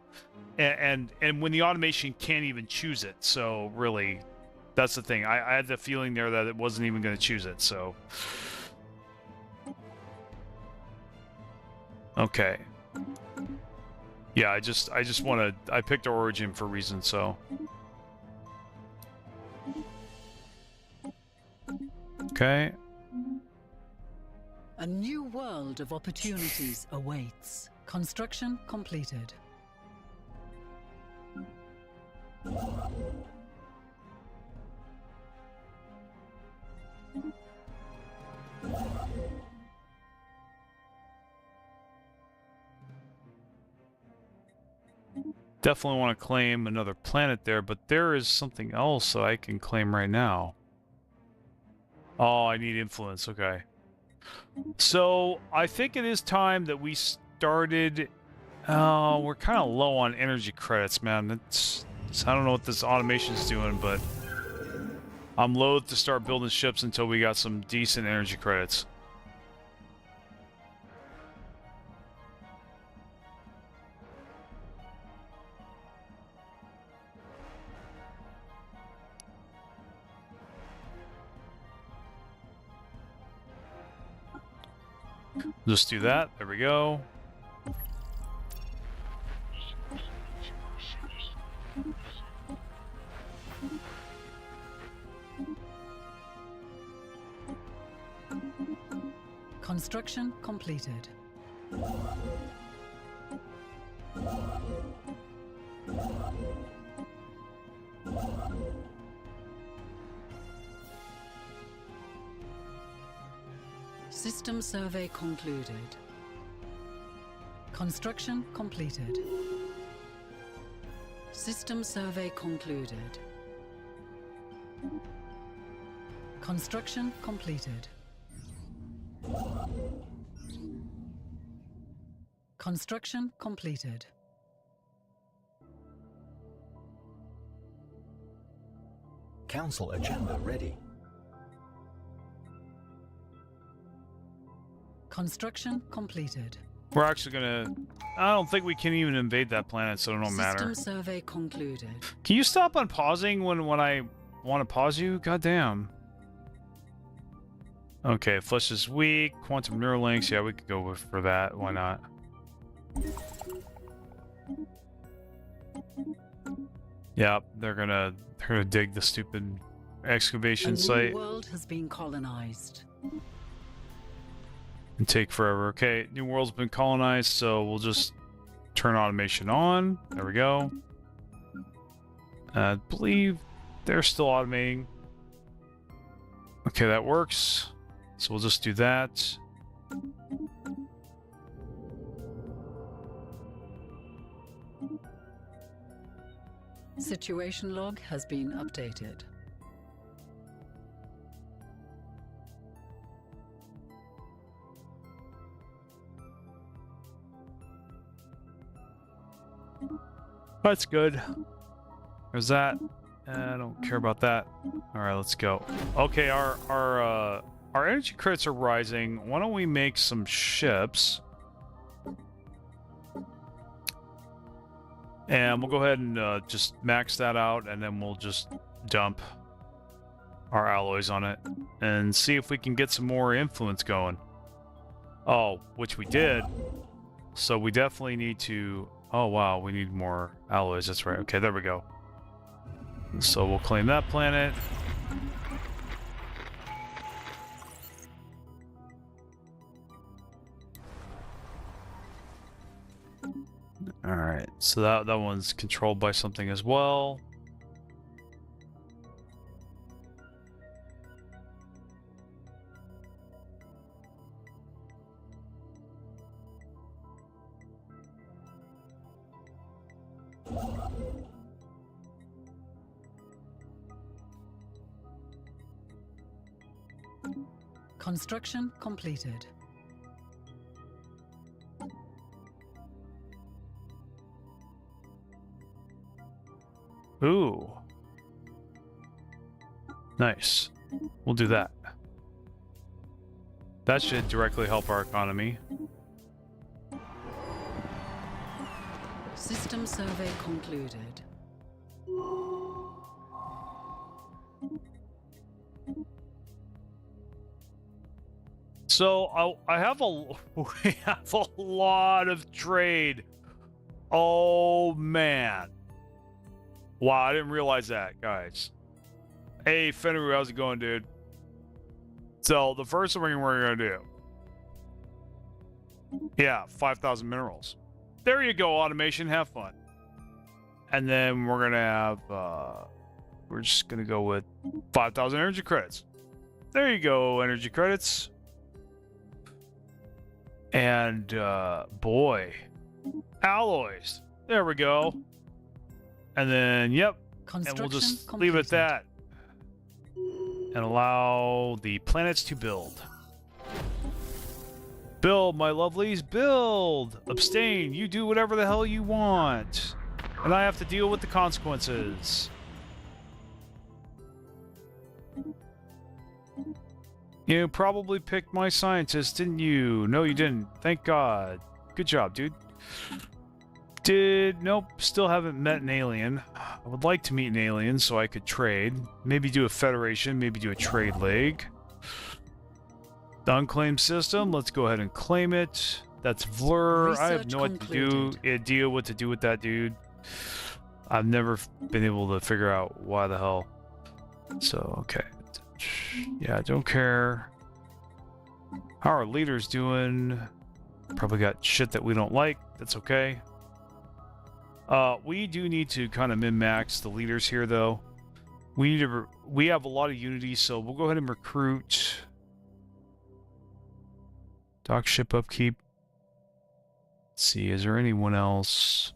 And when the automation can't even choose it, so really, that's the thing. I had the feeling there that it wasn't even going to choose it, so... Okay. Yeah, I just want to... I picked Origin for a reason, so... Okay. A new world of opportunities awaits. Construction completed. Definitely want to claim another planet there, but there is something else that I can claim right now. Oh, I need influence. Okay. So, I think it is time that we started... we're kind of low on energy credits, man. I don't know what this automation's doing, but... I'm loath to start building ships until we got some decent energy credits. Just do that. There we go. Construction completed. System survey concluded. Construction completed. System survey concluded. Construction completed. Construction completed. Council agenda ready. Construction completed. We're actually gonna... I don't think we can even invade that planet, so it don't matter. System survey concluded. Can you stop on pausing when I want to pause you? Goddamn. Okay, flesh is weak. Quantum Neuralinks. Yeah, we could go for that. Why not? Yeah, they're gonna dig the stupid excavation A site. new world has been colonized. And take forever. Okay, new world's been colonized, so we'll just turn automation on. There we go. I believe they're still automating. Okay, that works. So we'll just do that. Situation log has been updated. That's good. There's that. I don't care about that. All right, let's go. Okay, our energy credits are rising. Why don't we make some ships? And we'll go ahead and just max that out, and then we'll just dump our alloys on it and see if we can get some more influence going. Oh, which we did. So we definitely need to... Oh, wow, we need more alloys. That's right. Okay, there we go. So we'll claim that planet. Alright, so that one's controlled by something as well. Construction completed. Ooh. Nice. We'll do that. That should directly help our economy. System survey concluded. So I have we have a lot of trade. Oh man. Wow, I didn't realize that, guys. Hey, Fenrir, how's it going, dude? So, the first thing we're going to do... Yeah, 5,000 minerals. There you go, automation. Have fun. And then we're going to have... we're just going to go with 5,000 energy credits. There you go, energy credits. And, boy. Alloys. There we go. And then, yep, and we'll just leave it at that. And allow the planets to build. Build, my lovelies, build! Abstain, you do whatever the hell you want. And I have to deal with the consequences. You probably picked my scientist, didn't you? No, you didn't. Thank God. Good job, dude. Nope, still haven't met an alien. I would like to meet an alien so I could trade. Maybe do a federation, maybe do a trade league. The unclaimed system, let's go ahead and claim it. That's Vlur. I have no idea what to do with that dude. I've never been able to figure out why the hell. So, okay. Yeah, don't care. How are our leaders doing? Probably got shit that we don't like. That's okay. We do need to kind of min-max the leaders here, though. We have a lot of unity, so we'll go ahead and recruit. Dock ship upkeep. Let's see, is there anyone else?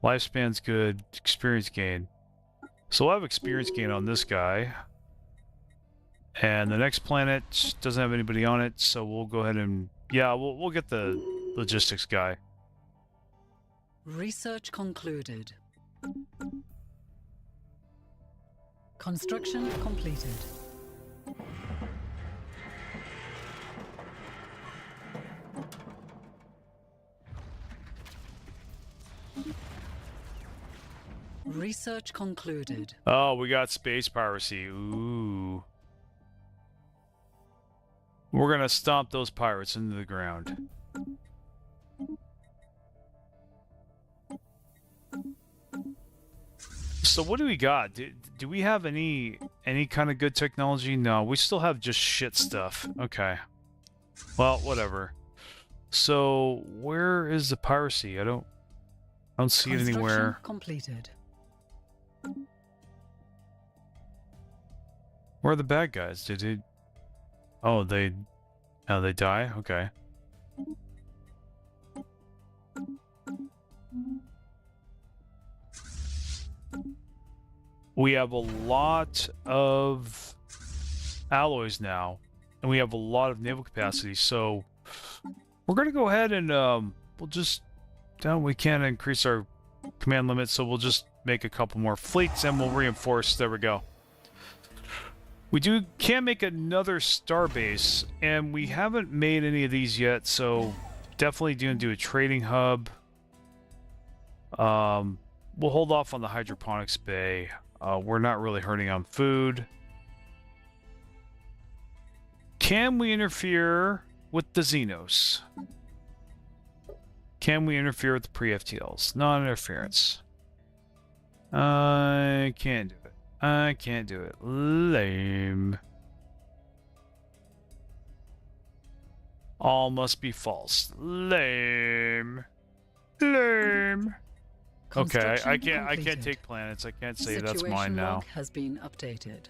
Lifespan's good. Experience gain. So we'll have experience gain on this guy. And the next planet doesn't have anybody on it, so we'll go ahead and... Yeah, we'll get the logistics guy. Research concluded. Construction completed. Research concluded. Oh, we got space piracy. Ooh. We're gonna stomp those pirates into the ground. So what do we got? Do we have any kind of good technology? No, we still have just shit stuff. Okay. Well, whatever. So where is the piracy? I don't see it anywhere. Completed. Where are the bad guys? Did they? Oh, they die? Okay. We have a lot of alloys now, and we have a lot of naval capacity, so we're gonna go ahead and we'll just we can't increase our command limit, so we'll just make a couple more fleets and we'll reinforce. There we go. We can make another starbase, and we haven't made any of these yet, so definitely gonna do a trading hub. We'll hold off on the hydroponics bay. We're not really hurting on food. Can we interfere with the Xenos? Can we interfere with the pre-FTLs? Non-interference. I can't do it. I can't do it. Lame. All must be false. Lame. Lame. Okay, I can't take planets. I can't say that's mine now. Log has been updated.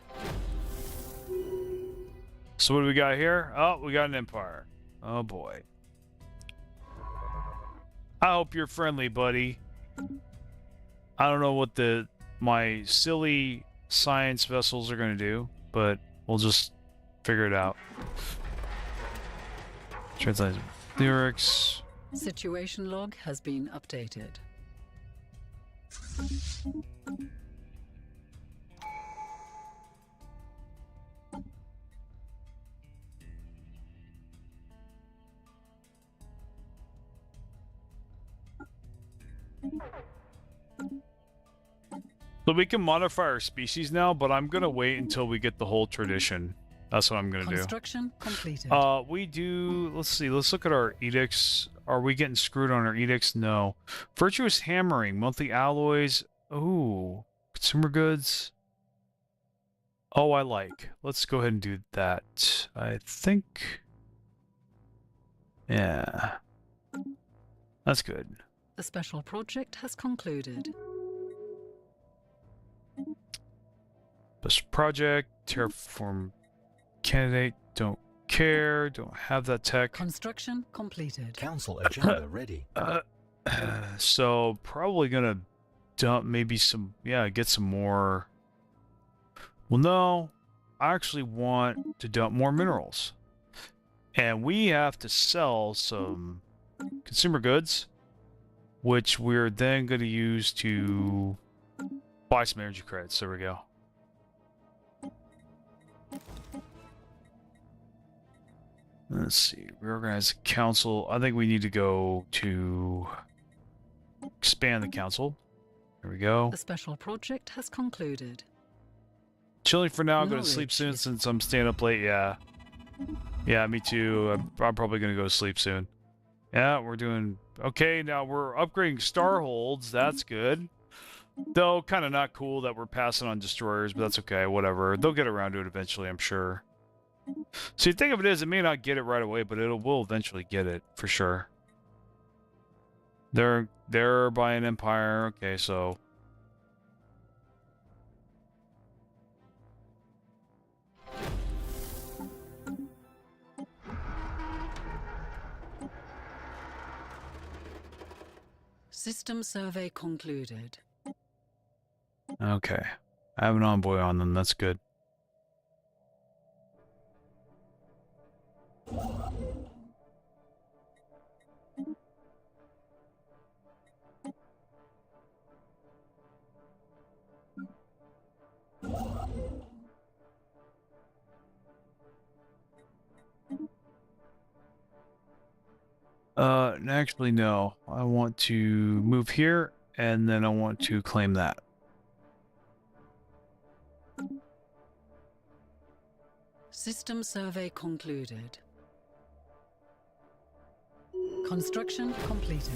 So what do we got here? Oh, we got an empire. Oh boy. I hope you're friendly, buddy. I don't know what my silly science vessels are going to do, but we'll just figure it out. Translation. Lyrics. Situation log has been updated. So we can modify our species now, but I'm gonna wait until we get the whole tradition. That's what I'm gonna do. Construction completed. We do. Let's see. Let's look at our edicts. Are we getting screwed on our edicts? No. Virtuous hammering, monthly alloys. Ooh, consumer goods. Oh, I like. Let's go ahead and do that. I think. Yeah. That's good. The special project has concluded. Special project, terraform candidate, don't care, don't have that tech. Construction completed. Council agenda ready. So probably gonna dump maybe some, get some more. Well, no, I actually want to dump more minerals. And we have to sell some consumer goods, which we're then going to use to buy some energy credits. There we go. Let's see. Reorganize the council. I think we need to go to expand the council. There we go. The special project has concluded. Chilling for now. I'm going to sleep soon since I'm staying up late. Yeah. Yeah, me too. I'm probably going to go to sleep soon. Yeah, we're doing... Okay, now we're upgrading star holds. That's good. Though, kind of not cool that we're passing on destroyers, but that's okay. Whatever. They'll get around to it eventually, I'm sure. See, the thing of it is, it may not get it right away, but will eventually get it, for sure. They're by an empire. Okay, so... System survey concluded. Okay. I have an envoy on them. That's good. Actually, no. I want to move here, and then I want to claim that. System survey concluded. Construction completed.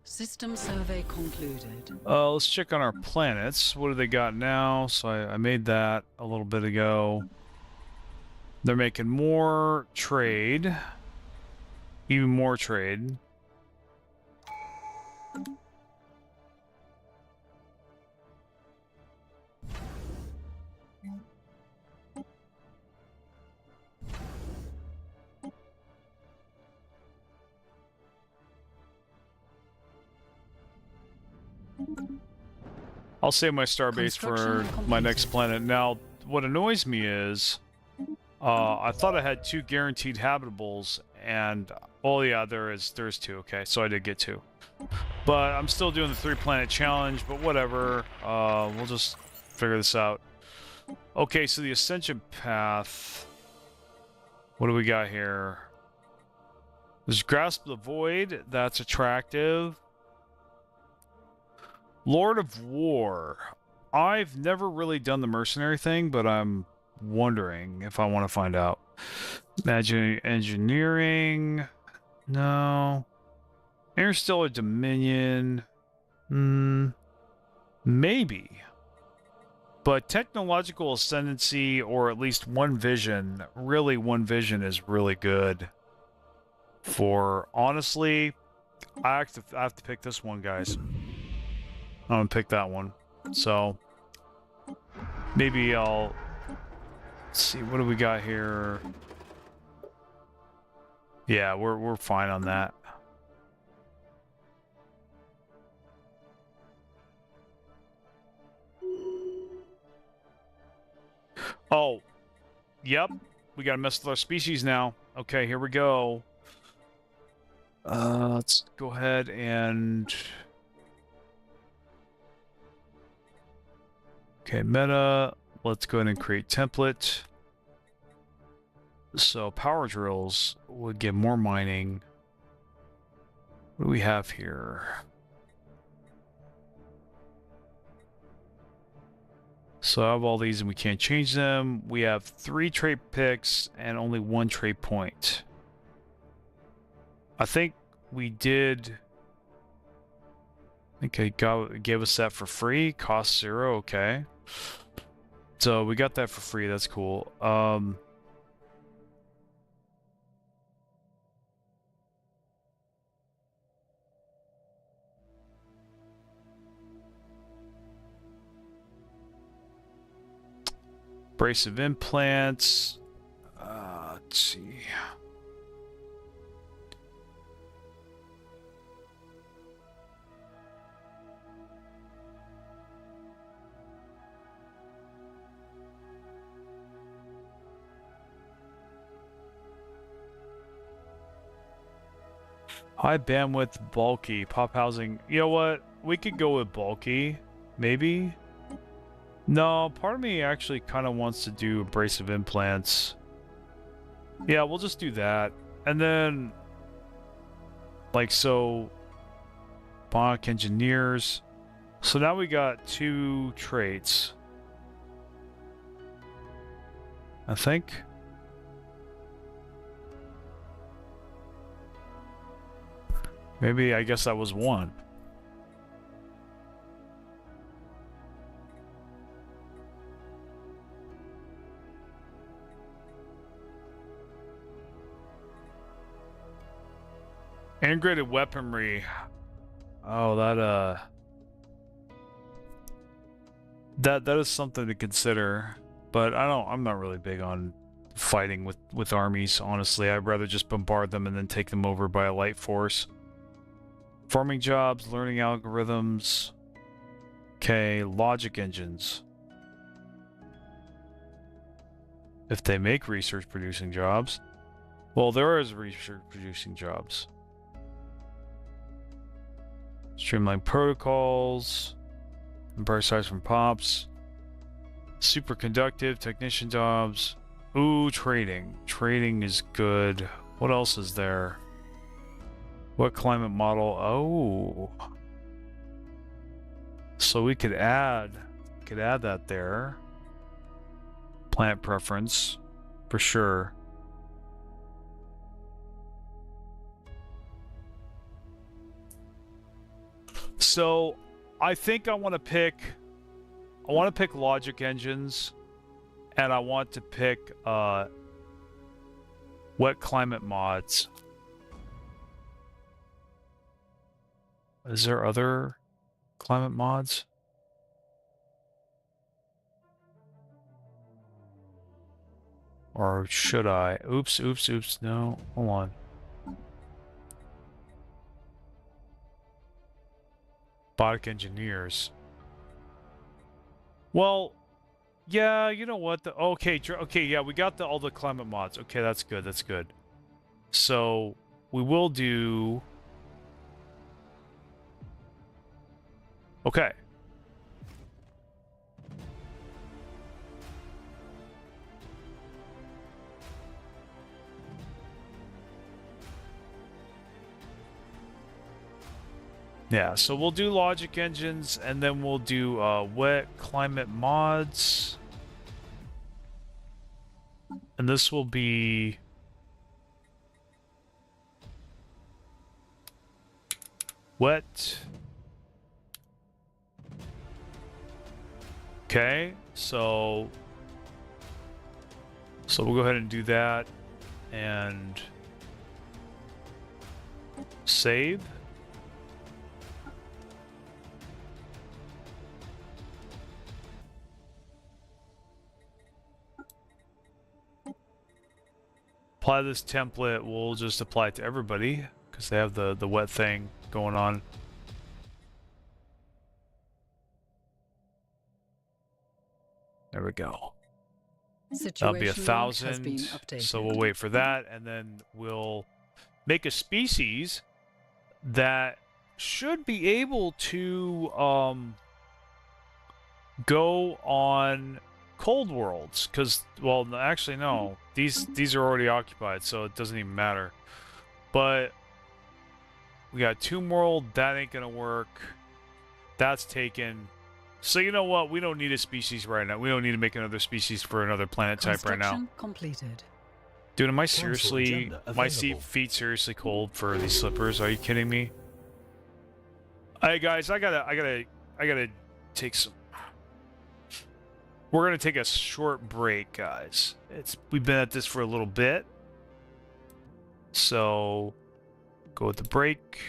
System survey concluded. Let's check on our planets. What do they got now? So I made that a little bit ago. They're making more trade. Even more trade. I'll save my starbase for my next planet. Now, what annoys me is, I thought I had 2 guaranteed habitables, and oh yeah, there's 2. Okay, so I did get 2, but I'm still doing the 3-planet challenge. But whatever, we'll just figure this out. Okay, so the ascension path. What do we got here? There's Grasp the Void. That's attractive. Lord of War. I've never really done the mercenary thing, but I'm wondering if I want to find out. Imagine engineering. No. Interstellar Dominion. Maybe. But technological ascendancy, or at least one vision, really one vision is really good. For, honestly, I have to pick this one, guys. I'm gonna pick that one. So maybe I'll see, what do we got here? Yeah, we're fine on that. Oh, yep. We gotta mess with our species now. Okay, here we go. Let's go ahead and... Okay, meta. Let's go ahead and create template. So power drills would get more mining. What do we have here? So I have all these and we can't change them. We have 3 trait picks and only 1 trait point. I think we did... I think it gave us that for free. Cost 0, okay. So we got that for free, that's cool. Abrasive implants. Let's see. High bandwidth, bulky, pop housing. You know what? We could go with bulky, maybe. No, part of me actually kind of wants to do abrasive implants. Yeah, we'll just do that. And then, like, so, Bionic Engineers. So now we got 2 traits. I think. Maybe, I guess that was 1. Integrated weaponry. Oh, that is something to consider. But I'm not really big on fighting with armies, honestly. I'd rather just bombard them and then take them over by a light force. Farming jobs, learning algorithms. Okay, logic engines. If they make research producing jobs. Well, there is research producing jobs. Streamline protocols. Burst size from pops. Superconductive, technician jobs. Ooh, trading. Trading is good. What else is there? What climate model? Oh. So we could add that there. Planet preference, for sure. So I think I want to pick logic engines, and I want to pick wet climate mods. Is there other climate mods? Or should I? Oops, no, hold on. Robotic engineers. Well, yeah, you know what? Okay, yeah, we got all the climate mods. Okay, that's good. So we will do. Okay. Yeah, so we'll do logic engines, and then we'll do wet climate mods. And this will be... wet. Okay, so we'll go ahead and do that, and save. Apply this template, we'll just apply it to everybody, because they have the wet thing going on. There we go. That'll be 1,000, so we'll wait for that, and then we'll make a species that should be able to go on cold worlds, because, well, actually no, these are already occupied, so it doesn't even matter. But we got Tomb World, that ain't gonna work. That's taken. So you know what? We don't need a species right now. We don't need to make another species for another planet type right now. Completed. Dude, am I seriously... my feet seriously cold for these slippers? Are you kidding me? Hey guys, I gotta take some... We're gonna take a short break, guys. We've been at this for a little bit. So go with the break.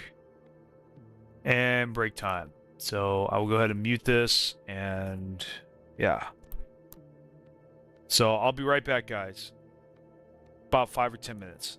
And break time. So I will go ahead and mute this, and yeah. So I'll be right back, guys. About 5 or 10 minutes.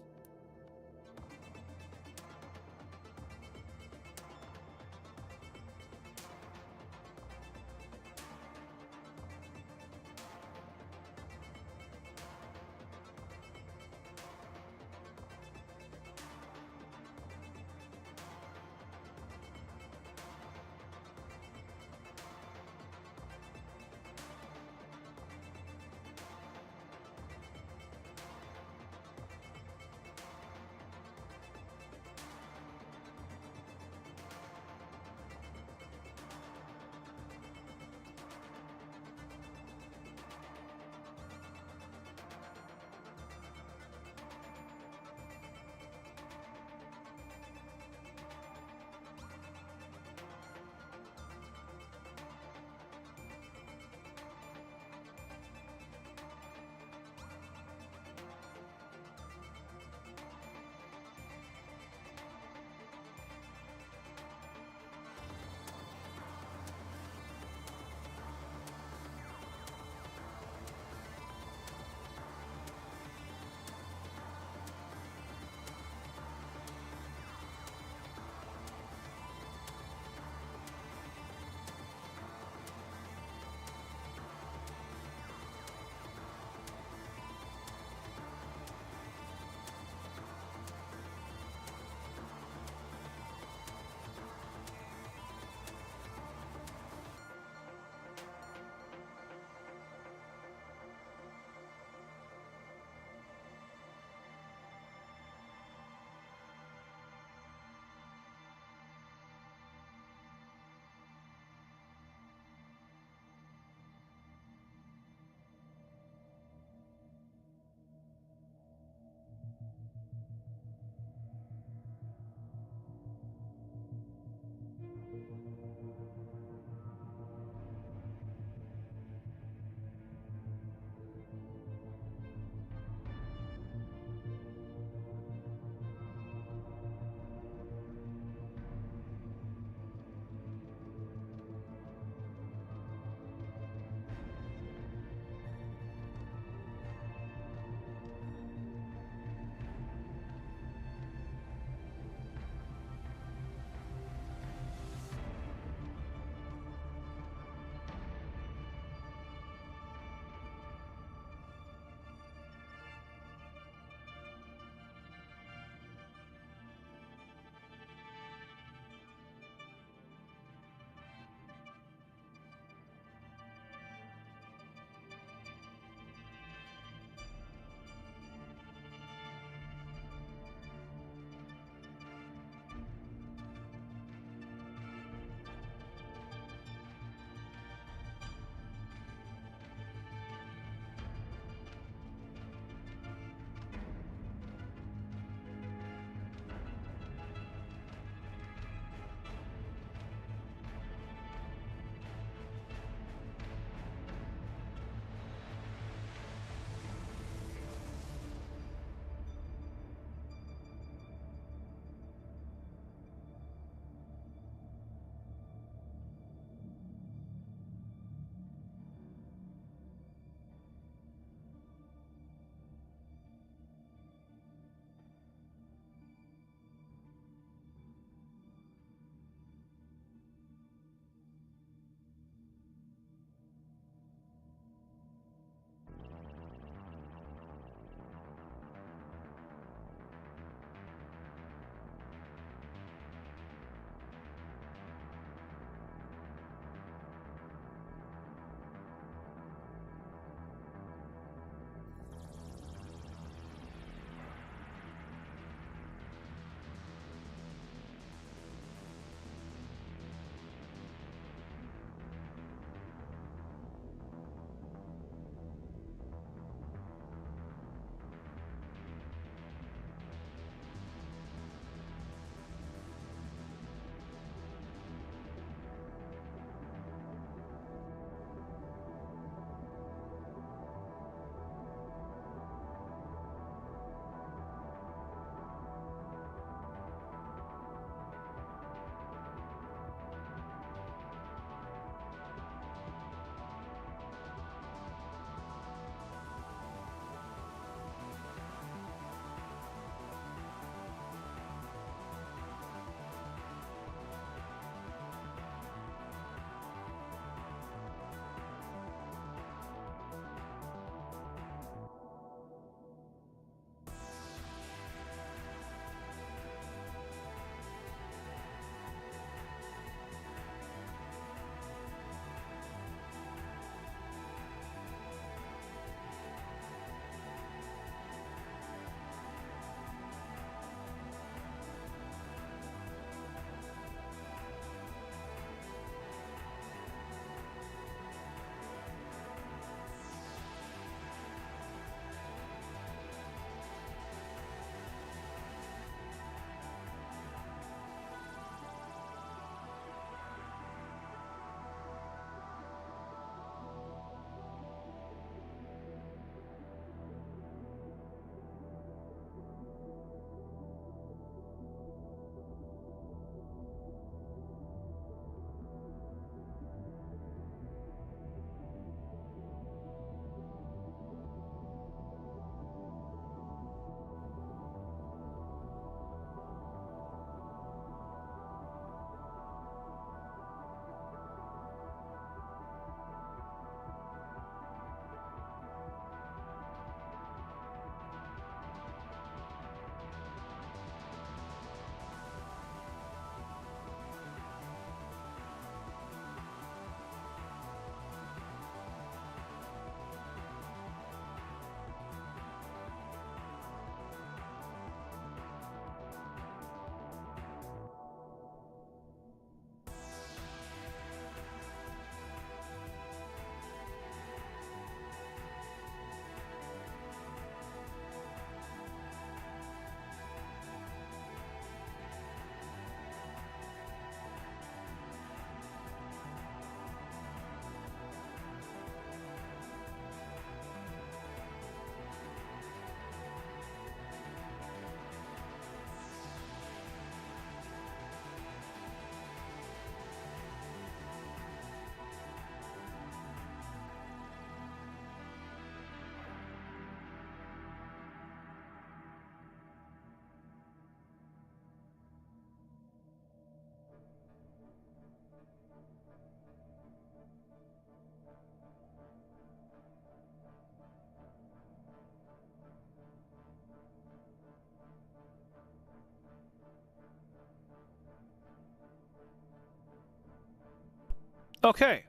Okay.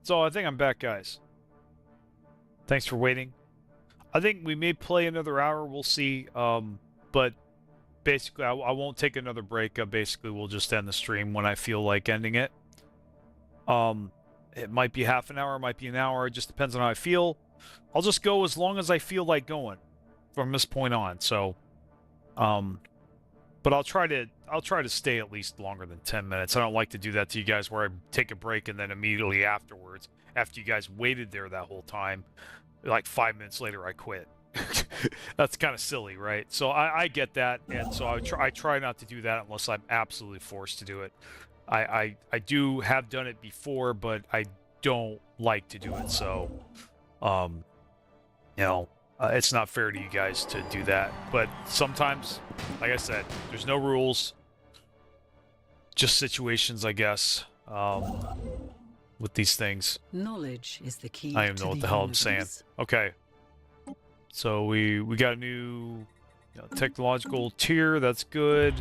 So I think I'm back, guys. Thanks for waiting. I think we may play another hour. We'll see. But basically, I won't take another break. Basically, we'll just end the stream when I feel like ending it. It might be half an hour, it might be an hour. It just depends on how I feel. I'll just go as long as I feel like going from this point on. So, but I'll try to stay at least longer than 10 minutes. I don't like to do that to you guys where I take a break and then immediately afterwards, after you guys waited there that whole time, like 5 minutes later, I quit. That's kind of silly, right? So I get that, and so I try not to do that unless I'm absolutely forced to do it. I do have done it before, but I don't like to do it. So, you know, it's not fair to you guys to do that. But sometimes, like I said, there's no rules, just situations, I guess, with these things. Knowledge is the key. I don't even know what the hell I'm saying. universe. Okay. So we got a new technological tier. That's good.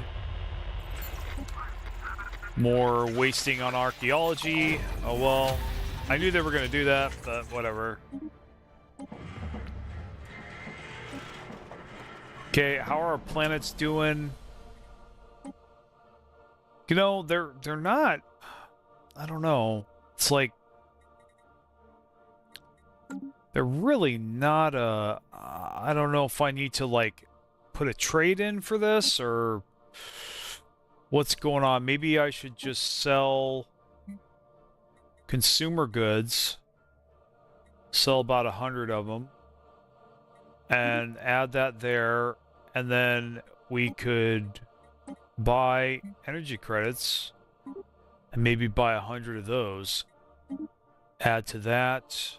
More wasting on archaeology. Oh well. I knew they were going to do that, but whatever. Okay, how are our planets doing? You know, they're not. I don't know. It's like they're really not a. I don't know if I need to like put a trade in for this or what's going on. Maybe I should just sell consumer goods, sell about 100 of them, and add that there, and then we could buy energy credits and maybe buy 100 of those. Add to that.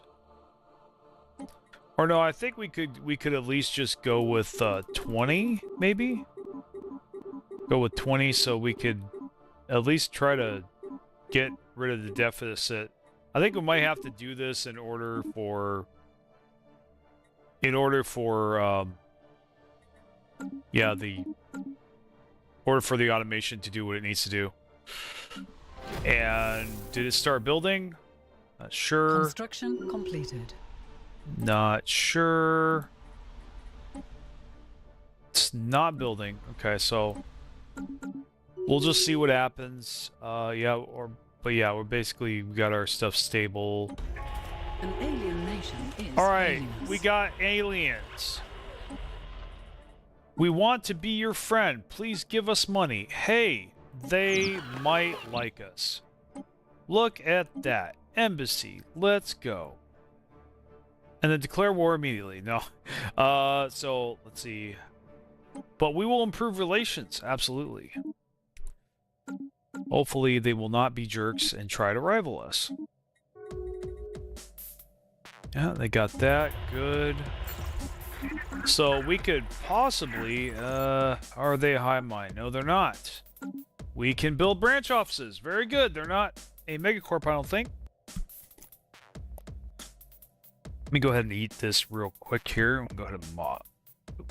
Or no, I think we could at least just go with 20, maybe? Go with 20 so we could at least try to get rid of the deficit. I think we might have to do this in order for the order for the automation to do what it needs to do. And did it start building? Not sure. Construction completed. Not sure. It's not building. Okay, so we'll just see what happens. But yeah, we're basically we got our stuff stable. An alien nation is. All right, aliens. we got aliens. We want to be your friend. Please give us money. Hey, they might like us. Look at that. Embassy. Let's go. And then declare war immediately. No. So, let's see. But we will improve relations. Absolutely. Hopefully, they will not be jerks and try to rival us. Yeah, they got that. Good. So, we could possibly... are they high mine? No, they're not. We can build branch offices. Very good. They're not a megacorp, I don't think. Let me go ahead and eat this real quick here. I'll go ahead and mute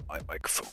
my microphone.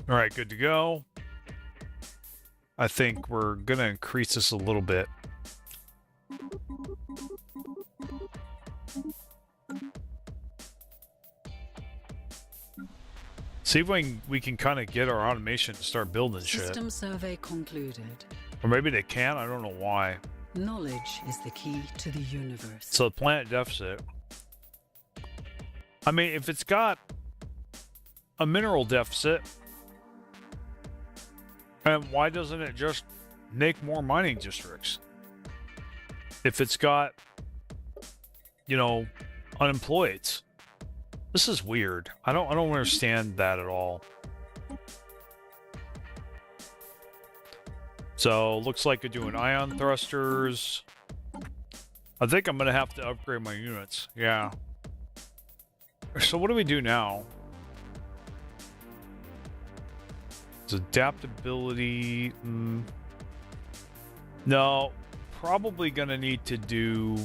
All right, good to go. I think we're going to increase this a little bit. See if we can kind of get our automation to start building shit. System survey concluded. Or maybe they can't. I don't know why. Knowledge is the key to the universe. So the planet deficit. I mean, if it's got a mineral deficit, and why doesn't it just make more mining districts? If it's got, you know, unemployeds. This is weird. I don't understand that at all. So, looks like you're doing ion thrusters. I think I'm gonna have to upgrade my units. Yeah. So what do we do now? It's adaptability. No, probably gonna need to do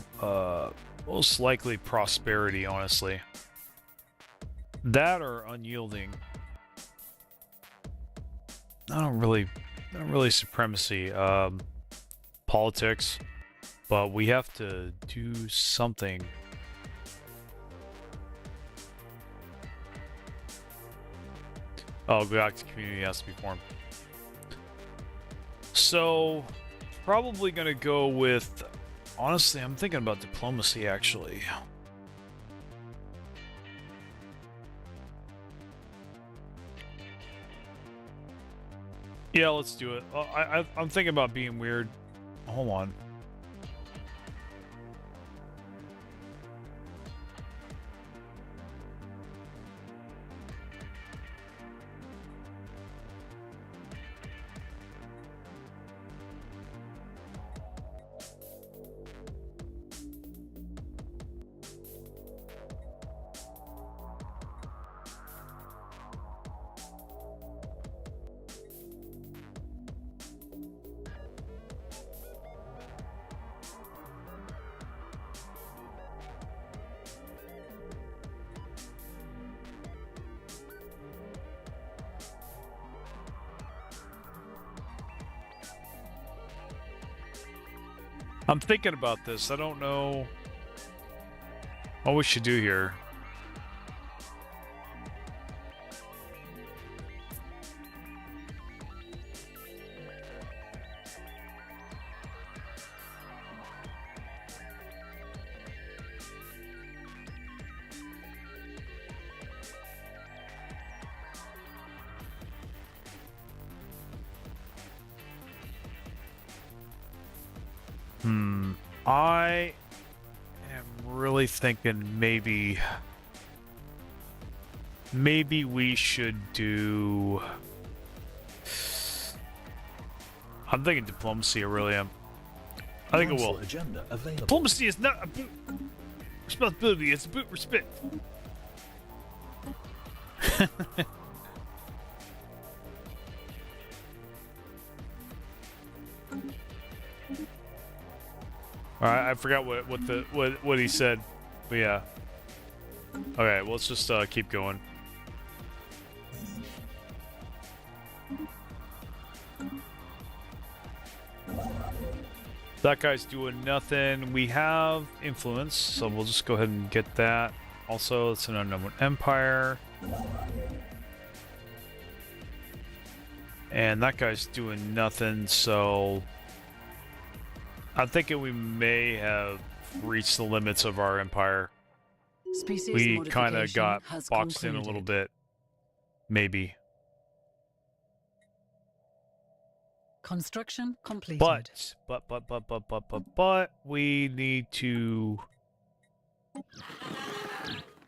most likely prosperity, honestly. That or unyielding. Not really supremacy. Politics. But we have to do something. Oh, galactic community has to be formed. So, probably gonna go with... Honestly, I'm thinking about diplomacy, actually. Yeah, let's do it. I'm thinking about being weird. Hold on. I'm thinking about this. I don't know what we should do here. I am really thinking maybe we should do... I'm thinking diplomacy, I really am. I think it will. Agenda available. Diplomacy is not a boot responsibility, it's a boot respect. Alright, I forgot what he said. But yeah. Okay, well, let's just keep going. That guy's doing nothing. We have influence, so we'll just go ahead and get that. Also, it's an unknown empire. And that guy's doing nothing, so I'm thinking we may have reached the limits of our empire. Species We kind of modification got has boxed in a little concluded. bit. Maybe. Construction completed. But we need to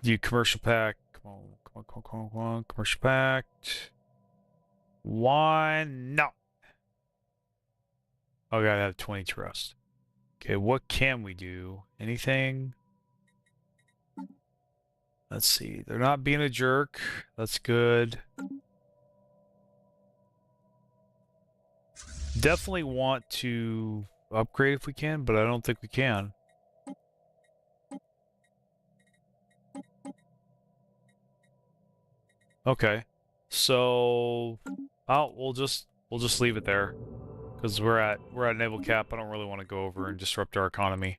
do commercial pact. Come on. Commercial pact. Why not? Oh, gotta have 20 trust. Okay, what can we do? Anything? Let's see. They're not being a jerk. That's good. Definitely want to upgrade if we can, but I don't think we can. Okay. So we'll just leave it there. Because we're at naval cap. I don't really want to go over and disrupt our economy.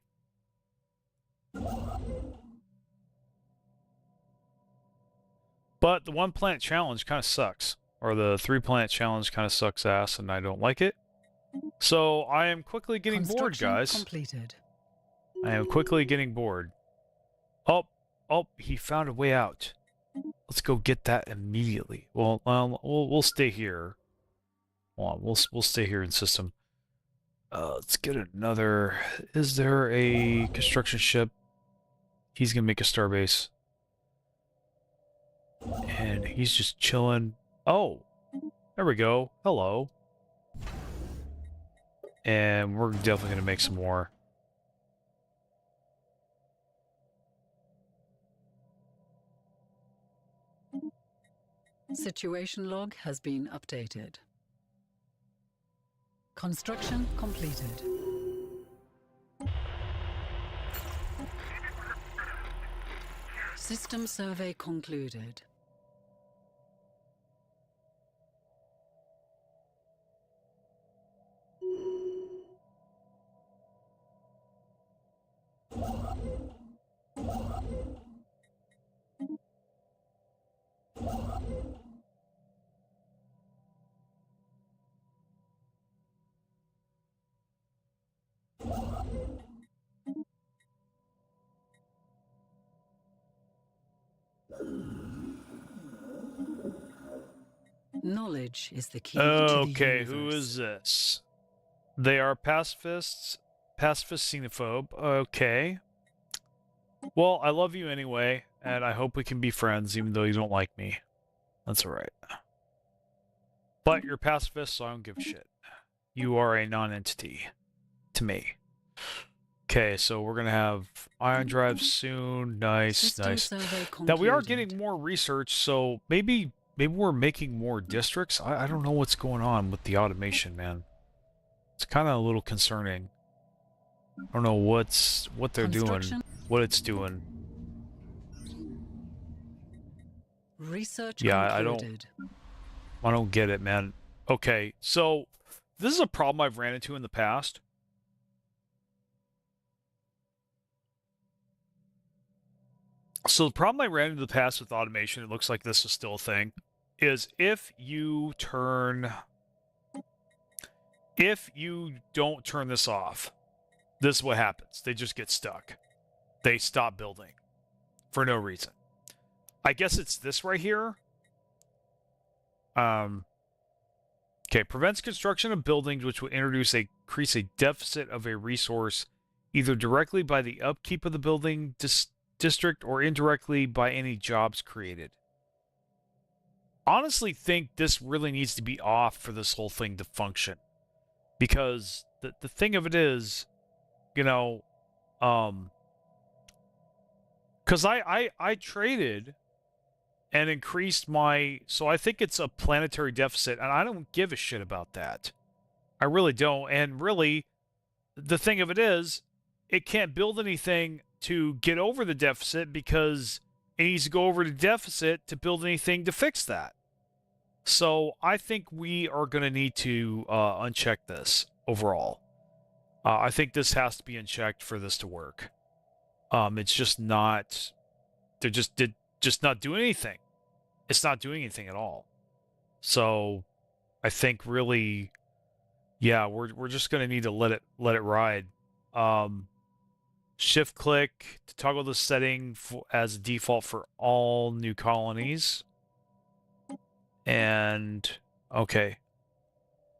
But the one planet challenge kind of sucks. Or the 3 planet challenge kind of sucks ass and I don't like it. So I am quickly getting bored, Construction guys. completed. I am quickly getting bored. Oh, he found a way out. Let's go get that immediately. Well, we'll stay here. Hold on, we'll stay here in system. Let's get another. Is there a construction ship? He's gonna make a starbase, and he's just chilling. Oh, there we go. Hello. And we're definitely going to make some more. Situation log has been updated. Construction completed. System survey concluded. Knowledge is the key to the Okay, universe. who is this? They are pacifists. Pacifist xenophobe. Okay. Well, I love you anyway, and I hope we can be friends, even though you don't like me. That's alright. But you're pacifist, so I don't give a shit. You are a non-entity to me. Okay, so we're gonna have ion drives soon. Nice, System nice. survey Now we are concluded. getting more research, so maybe we're making more districts. I don't know what's going on with the automation, man. It's kind of a little concerning. I don't know what they're doing, Construction. what it's doing. Research Yeah, concluded. I don't get it, man. Okay, so this is a problem I've ran into in the past. So the problem I ran into in the past with automation, it looks like this is still a thing, is if you don't turn this off, this is what happens. They just get stuck. They stop building for no reason. I guess it's this right here. Okay, prevents construction of buildings which will increase a deficit of a resource either directly by the upkeep of the building district or indirectly by any jobs created. Honestly think this really needs to be off for this whole thing to function. Because the thing of it is, you know, because I traded and increased my, so I think it's a planetary deficit, and I don't give a shit about that. I really don't. And really, the thing of it is, it can't build anything to get over the deficit because it needs to go over the deficit to build anything to fix that. So I think we are going to need to uncheck this overall. I think this has to be unchecked for this to work. It's just not. They're just not doing anything. It's not doing anything at all. So I think really, yeah, we're just going to need to let it ride. Shift click to toggle the setting as a default for all new colonies. And okay,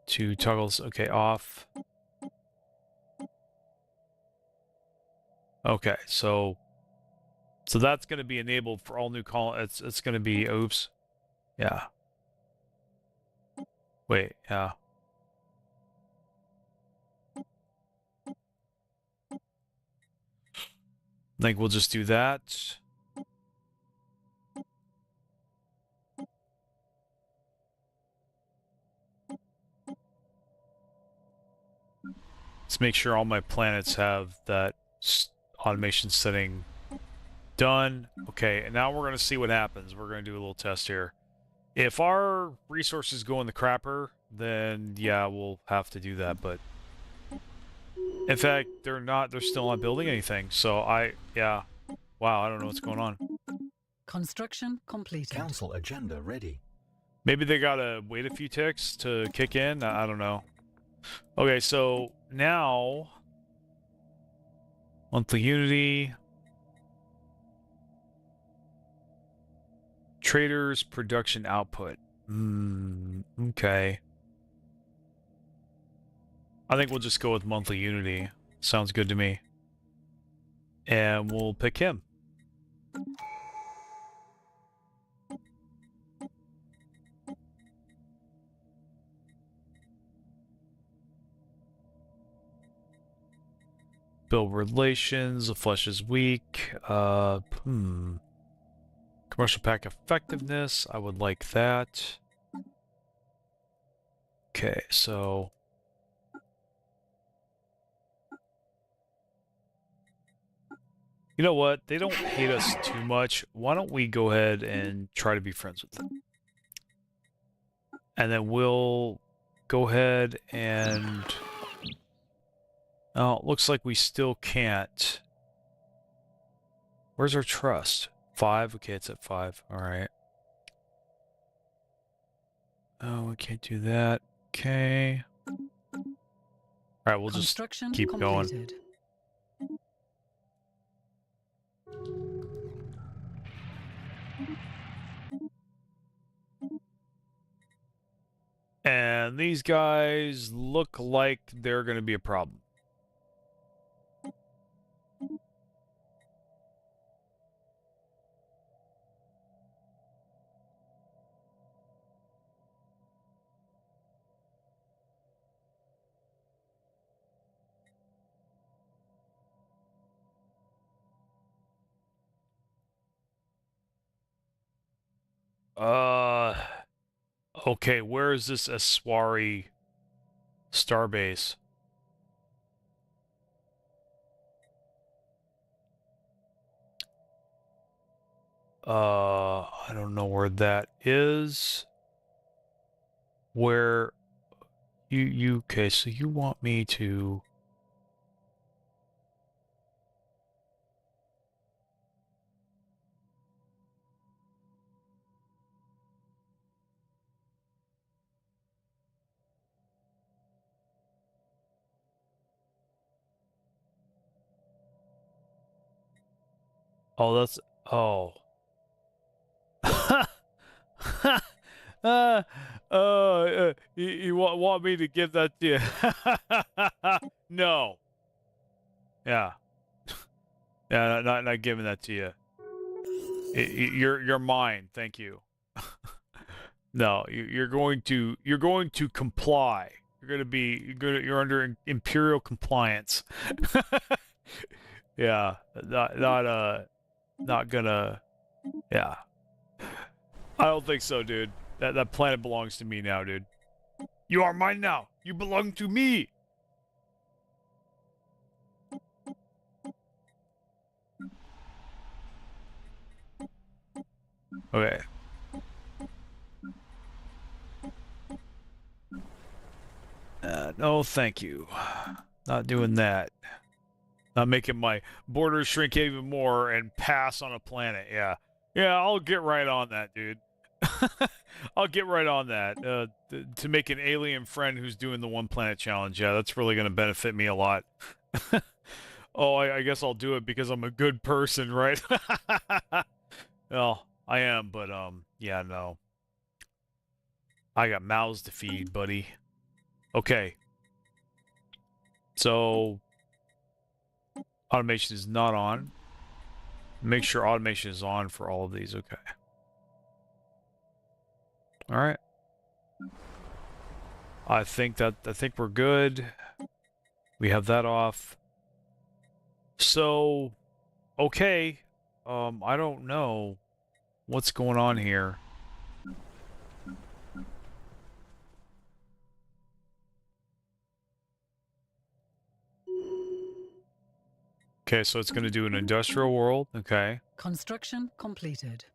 to toggle this, okay, off. Okay, so that's going to be enabled for all new colonies. It's going to be, oops, yeah. Wait, yeah. I think we'll just do that. Let's make sure all my planets have that automation setting done. Okay, and now we're going to see what happens. We're going to do a little test here. If our resources go in the crapper, then yeah, we'll have to do that, but in fact, they're still not building anything. So yeah. Wow, I don't know what's going on. Construction completed. Council agenda ready. Maybe they gotta wait a few ticks to kick in. I don't know. Okay, so now monthly unity, traders production output. Okay. I think we'll just go with monthly unity. Sounds good to me. And we'll pick him. Build relations. The flesh is weak. Commercial pack effectiveness. I would like that. Okay, so you know what? They don't hate us too much. Why don't we go ahead and try to be friends with them? And then we'll go ahead and... Oh, it looks like we still can't. Where's our trust? 5? Okay, it's at 5. Alright. Oh, we can't do that. Okay. Alright, we'll just keep going. And these guys look like they're going to be a problem. Okay, where is this Aswari starbase? I don't know where that is. Where okay, so you want me to... Oh, that's... Oh. You want me to give that to you? No. Yeah. Yeah, not giving that to you. You're mine. Thank you. No, you're going to comply. You're under imperial compliance. Yeah, not gonna. Yeah, I don't think so, dude. That planet belongs to me now, dude. You are mine now. You belong to me. Okay. No, thank you. Not doing that. Not making my borders shrink even more and pass on a planet. Yeah. Yeah, I'll get right on that, dude. I'll get right on that. To make an alien friend who's doing the one planet challenge. Yeah, that's really going to benefit me a lot. Oh, I guess I'll do it because I'm a good person, right? Well, I am, but, yeah, no. I got mouths to feed, buddy. Okay. So, automation is not on. Make sure automation is on for all of these. Okay. All right. I think we're good. We have that off. So, okay. I don't know what's going on here. Okay, so it's going to do an industrial world. Okay. Construction completed.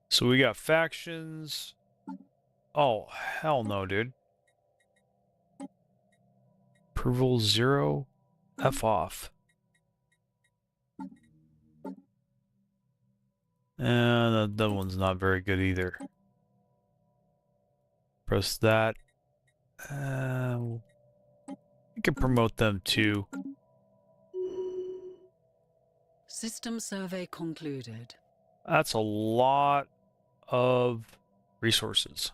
So we got factions. Oh, hell no, dude. Approval 0. F off. And that one's not very good either. Press that. We can promote them too. System survey concluded. That's a lot of resources.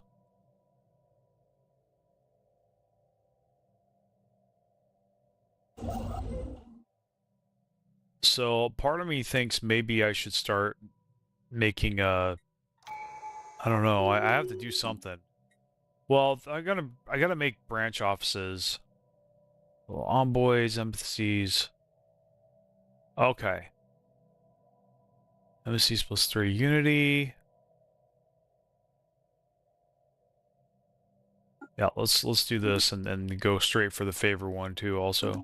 So part of me thinks maybe I should start making I don't know. I have to do something. Well, I gotta make branch offices. Well, envoys, embassies. Okay. Embassies +3 unity. Yeah, let's do this and then go straight for the favor one too also.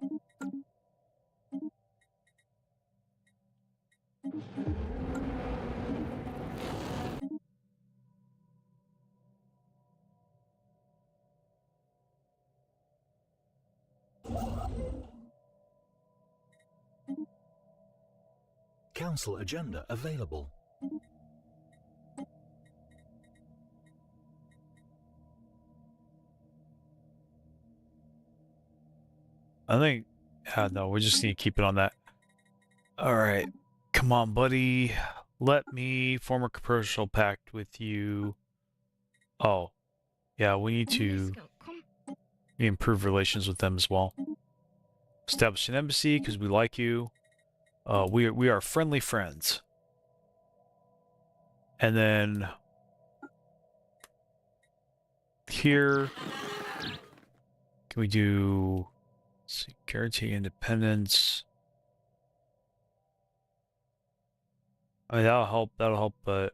Council agenda available. I think no, we just need to keep it on that. Alright. Come on, buddy. Let me form a commercial pact with you. Oh. Yeah, we need to improve relations with them as well. Establish an embassy because we like you. We are friendly friends. And then here, can we do, let's see, guarantee independence? I mean, that'll help, but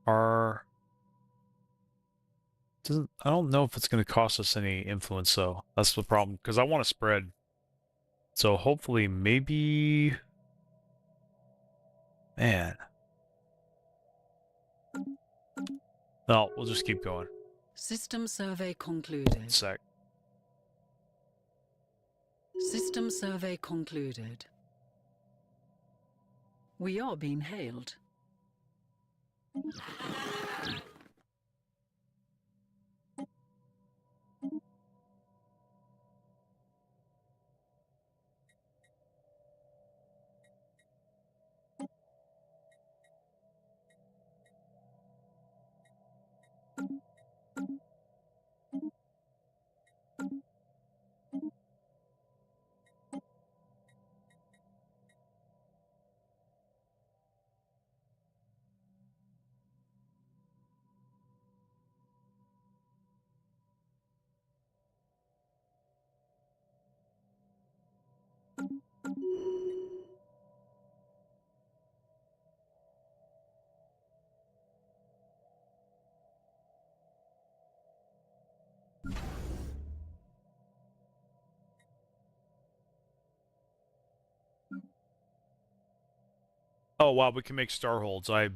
our doesn't, I don't know if it's going to cost us any influence though. That's the problem, because I want to spread. So hopefully, maybe, man. No, we'll just keep going. System survey concluded. Sec. System survey concluded. We are being hailed. Oh wow, we can make starholds. I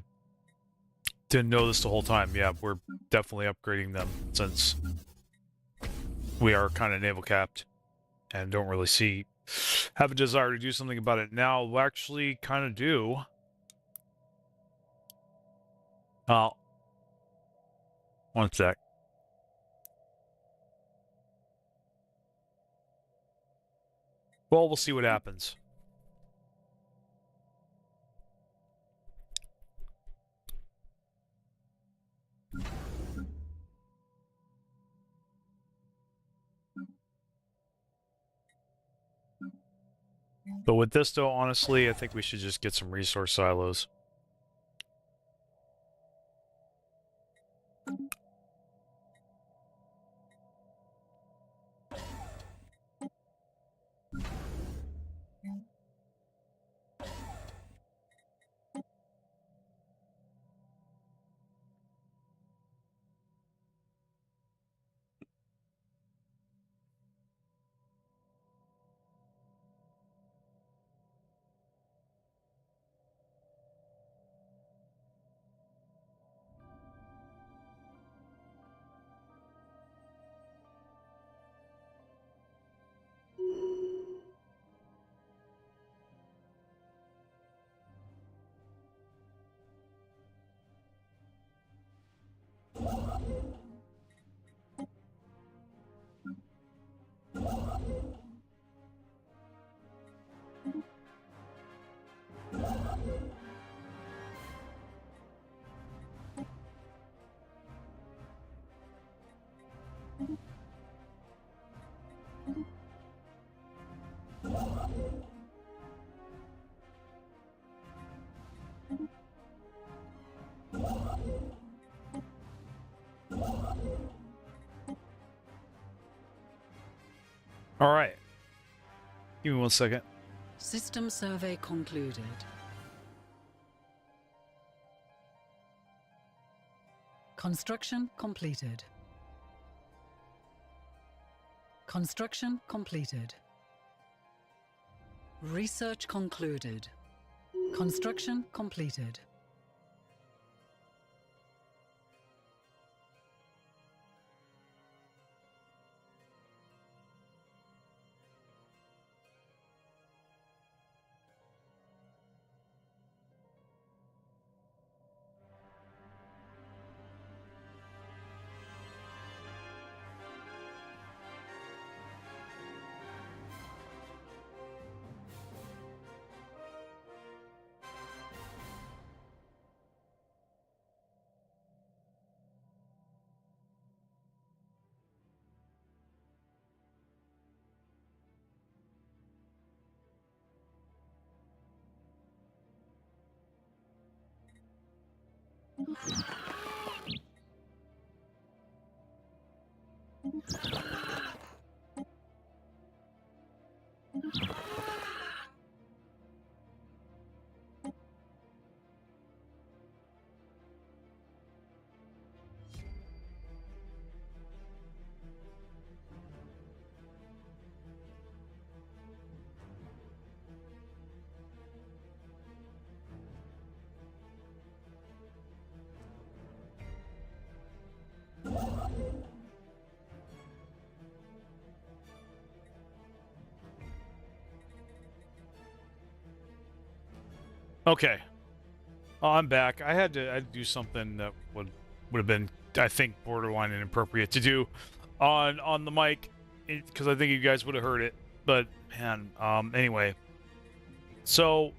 didn't know this the whole time. Yeah, we're definitely upgrading them since we are kind of naval capped and don't really have a desire to do something about it now. We actually kind of do. Oh, one sec. Well, we'll see what happens. But with this, though, honestly, I think we should just get some resource silos. All right. Give me 1 second. System survey concluded. Construction completed. Construction completed. Research concluded. Construction completed. Okay. Oh, I'm back. I had to do something that would have been, I think, borderline inappropriate to do on the mic, because I think you guys would have heard it. But man, anyway. So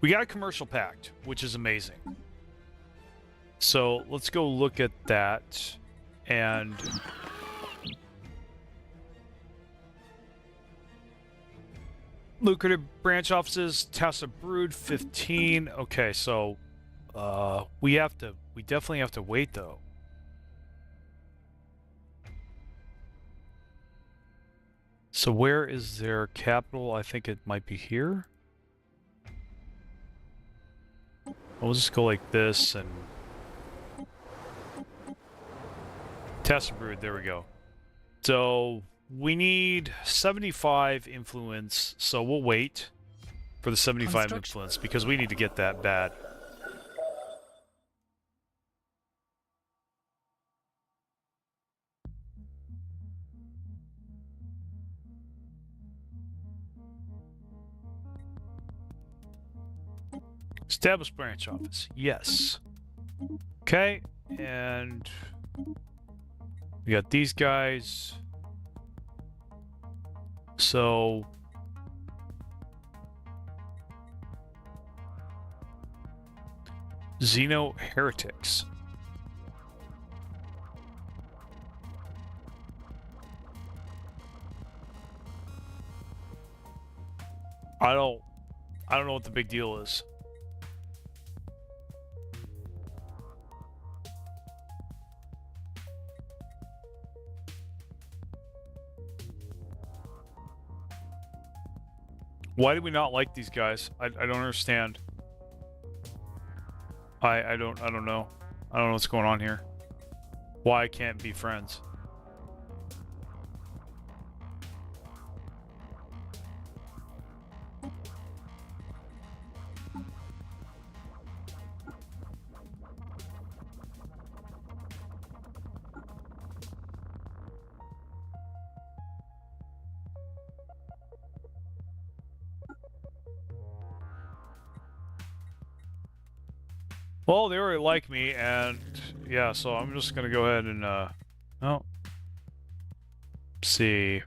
we got a commercial pact, which is amazing. So let's go look at that. And lucrative branch offices, Tassa Brood, 15. Okay, so we definitely have to wait though. So where is their capital? I think it might be here. We'll just go like this and Tassa Brood, there we go. So we need 75 influence, so we'll wait for the 75 influence because we need to get that bad. Establish branch office, yes. Okay, and we got these guys. So Xeno heretics. I don't know what the big deal is. Why do we not like these guys? I don't understand. I don't know. I don't know what's going on here. Why I can't be friends. Well, they already like me, and yeah, so I'm just gonna go ahead and oh, see,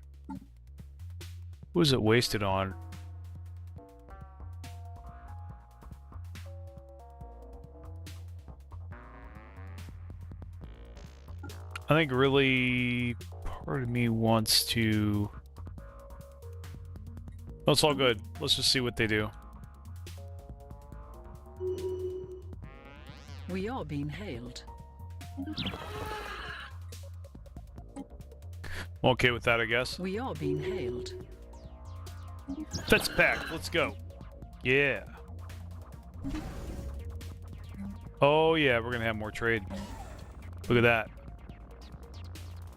who is it wasted on? I think really part of me wants to. Oh, it's all good. Let's just see what they do. We are being hailed. Okay with that, I guess. We are being hailed. That's packed. Let's go. Yeah. Oh yeah, we're gonna have more trade. Look at that.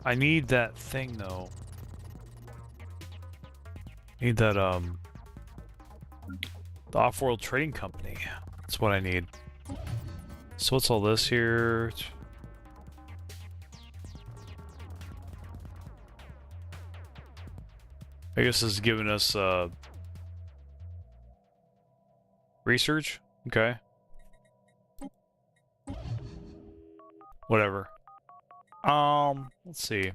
I need that thing though. Need that the off-world trading company. That's what I need. So what's all this here? I guess this is giving us research. Okay. Whatever. Let's see.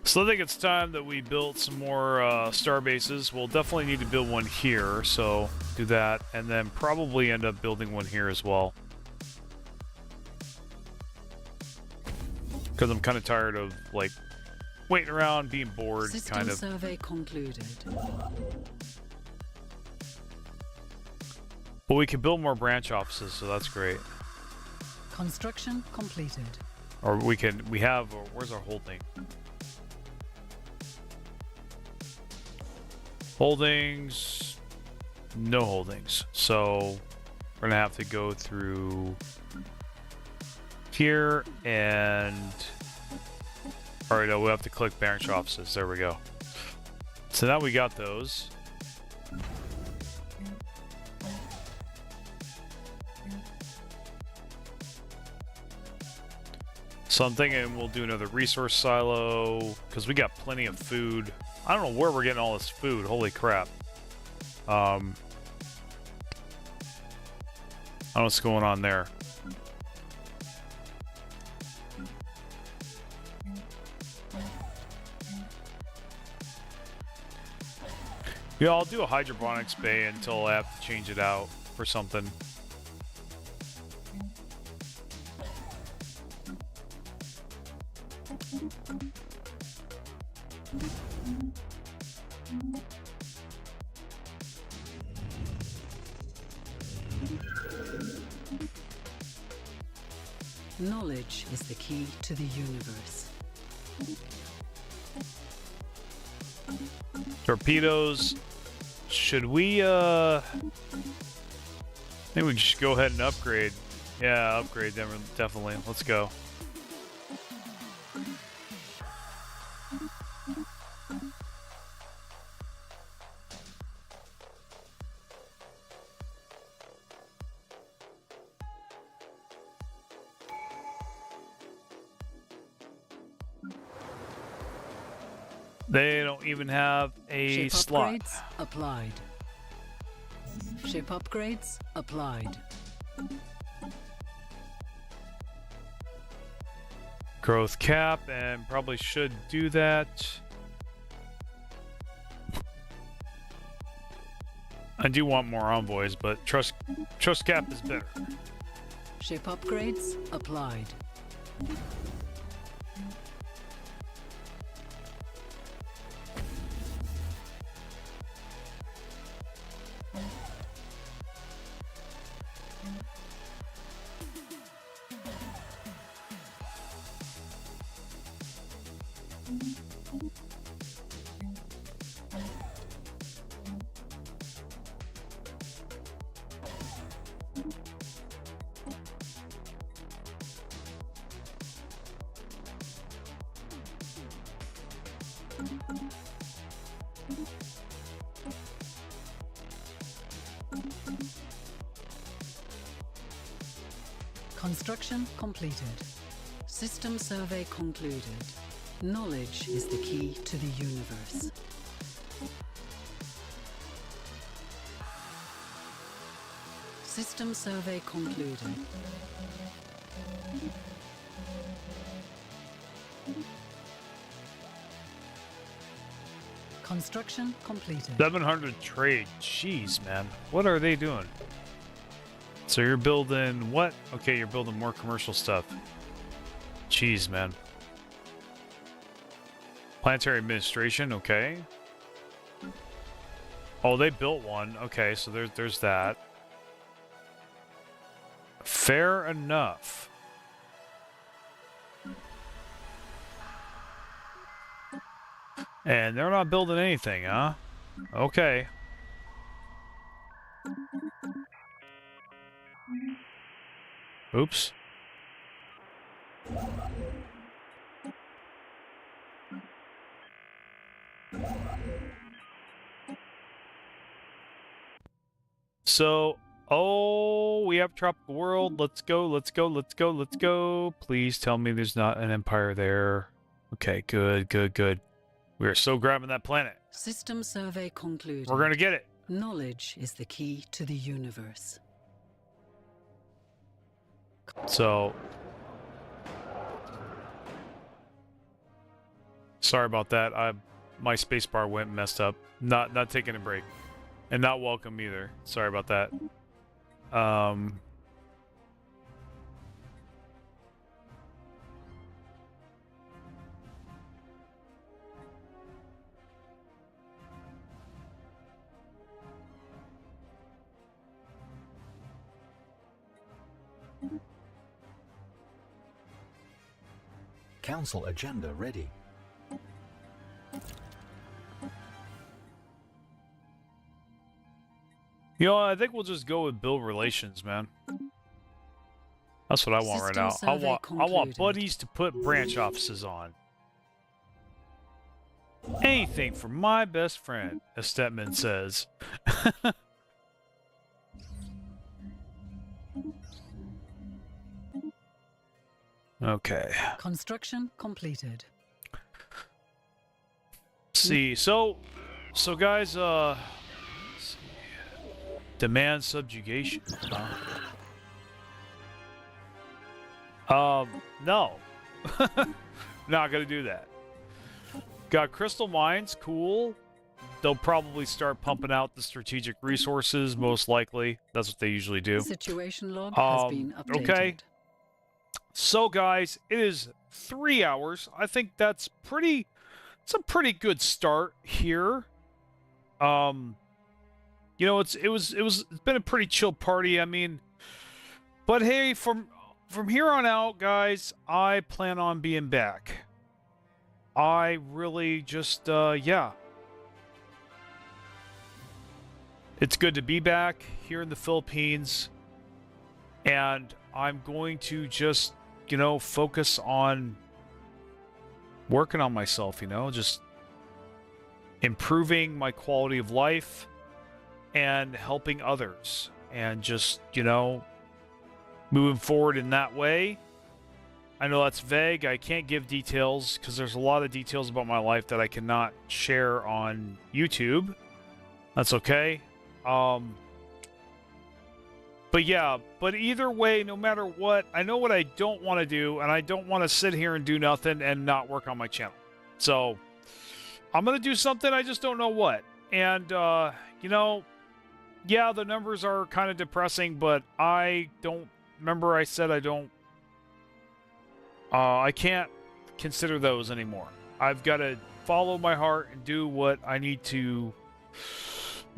So I think it's time that we built some more star bases. We'll definitely need to build one here, so do that, and then probably end up building one here as well. Because I'm kind of tired of, like, waiting around, being bored, System kind of. survey concluded. But we can build more branch offices, so that's great. Construction completed. Or we have, where's our holding? Holdings, no holdings. So we're gonna have to go through here and, all right, we'll have to click branch offices. There we go. So now we got those. So I'm thinking we'll do another resource silo because we got plenty of food. I don't know where we're getting all this food. Holy crap. I don't know what's going on there. Yeah, I'll do a hydroponics bay until I have to change it out for something. Knowledge is the key to the universe. Torpedoes. Should we, I think we should go ahead and upgrade. Yeah, upgrade them, definitely. Let's go. They don't even have a Ship slot. upgrades applied. Ship upgrades applied. Growth cap, and probably should do that. I do want more envoys, but trust cap is better. Ship upgrades applied. Construction completed. System survey concluded. Knowledge is the key to the universe. System survey concluded. Construction completed. 700 trade. Jeez, man. What are they doing? So you're building what? Okay, you're building more commercial stuff. Jeez, man. Planetary administration, okay. Oh, they built one. Okay, so there's that. Fair enough. And they're not building anything, huh? Okay. Oops. So, oh, we have tropical world. Let's go, let's go, let's go, let's go. Please tell me there's not an empire there. Okay, good, good, good. We are so grabbing that planet. System survey concluded. We're gonna get it. Knowledge is the key to the universe. So, sorry about that. My spacebar went messed up. Not taking a break, and not welcome either. Sorry about that. Council agenda ready. You know, I think we'll just go with build relations, man. That's what I want right now. I want buddies to put branch offices on. Anything for my best friend, as Stepman says. Okay. Construction completed. Let's see. So guys, let's see. Demand subjugation. No. Not gonna do that. Got crystal mines, cool. They'll probably start pumping out the strategic resources, most likely. That's what they usually do. Situation log has been updated. Okay. So guys, it is 3 hours. I think that's it's a pretty good start here. You know, it's been a pretty chill party. I mean, but hey, from here on out, guys, I plan on being back. I really just yeah. It's good to be back here in the Philippines, and I'm going to just, you know, focus on working on myself, you know, just improving my quality of life and helping others, and just, you know, moving forward in that way. I know that's vague. I can't give details because there's a lot of details about my life that I cannot share on YouTube. That's okay. But yeah, but either way, no matter what, I know what I don't want to do, and I don't want to sit here and do nothing and not work on my channel. So I'm going to do something, I just don't know what. And, you know, yeah, the numbers are kind of depressing, but I don't, remember I said I can't consider those anymore. I've got to follow my heart and do what I need to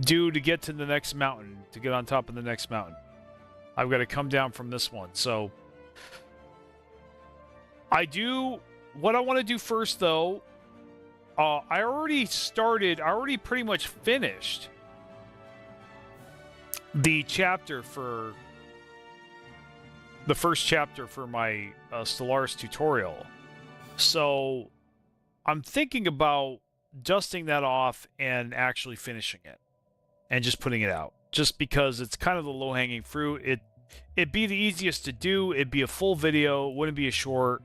do to get to the next mountain, to get on top of the next mountain. I've got to come down from this one. So what I want to do first, though, I already pretty much finished the chapter for the first chapter for my Stellaris tutorial. So I'm thinking about dusting that off and actually finishing it and just putting it out, just because it's kind of the low-hanging fruit. It'd be the easiest to do. It'd be a full video. It wouldn't be a short.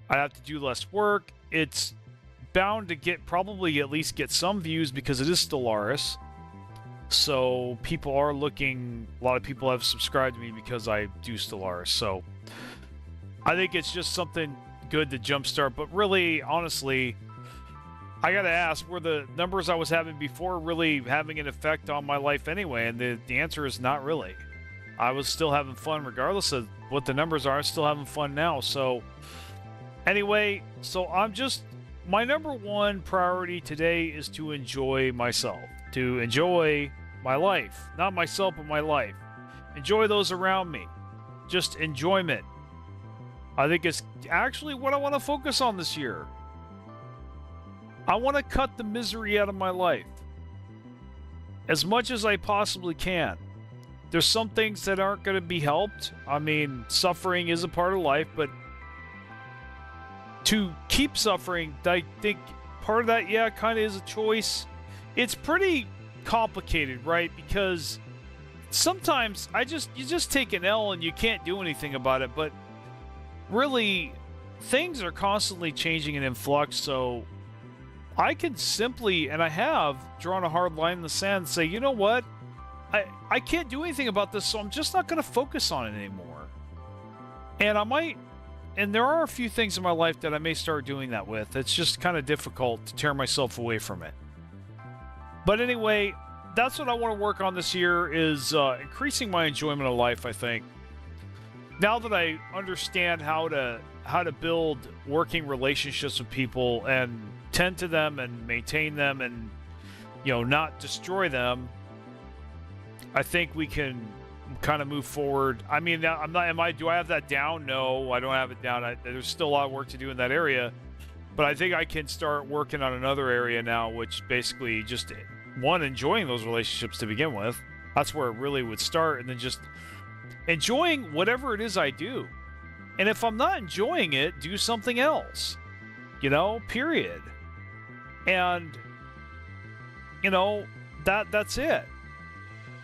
I'd have to do less work. It's bound to probably at least get some views because it is Stellaris. So people are looking, a lot of people have subscribed to me because I do Stellaris. So I think it's just something good to jumpstart. But really, honestly, I gotta ask, were the numbers I was having before really having an effect on my life anyway? And the answer is not really. I was still having fun regardless of what the numbers are. I'm still having fun now. So anyway, my number one priority today is to enjoy myself, to enjoy my life, not myself, but my life. Enjoy those around me. Just enjoyment. I think it's actually what I want to focus on this year. I want to cut the misery out of my life as much as I possibly can. There's some things that aren't going to be helped. I mean, suffering is a part of life, but to keep suffering, I think part of that, yeah, kind of is a choice. It's pretty complicated, right? Because sometimes you just take an L and you can't do anything about it, but really things are constantly changing and in flux, so I can simply, and I have, drawn a hard line in the sand and say, you know what? I can't do anything about this, so I'm just not going to focus on it anymore. And there are a few things in my life that I may start doing that with. It's just kind of difficult to tear myself away from it. But anyway, that's what I want to work on this year, is increasing my enjoyment of life, I think. Now that I understand how to build working relationships with people and tend to them and maintain them and, not destroy them, I think we can kind of move forward. I mean, do I have that down? No, I don't have it down. There's still a lot of work to do in that area, but I think I can start working on another area now, which basically just, one, enjoying those relationships to begin with. That's where it really would start, and then just enjoying whatever it is I do. And if I'm not enjoying it, do something else, period. And, that's it.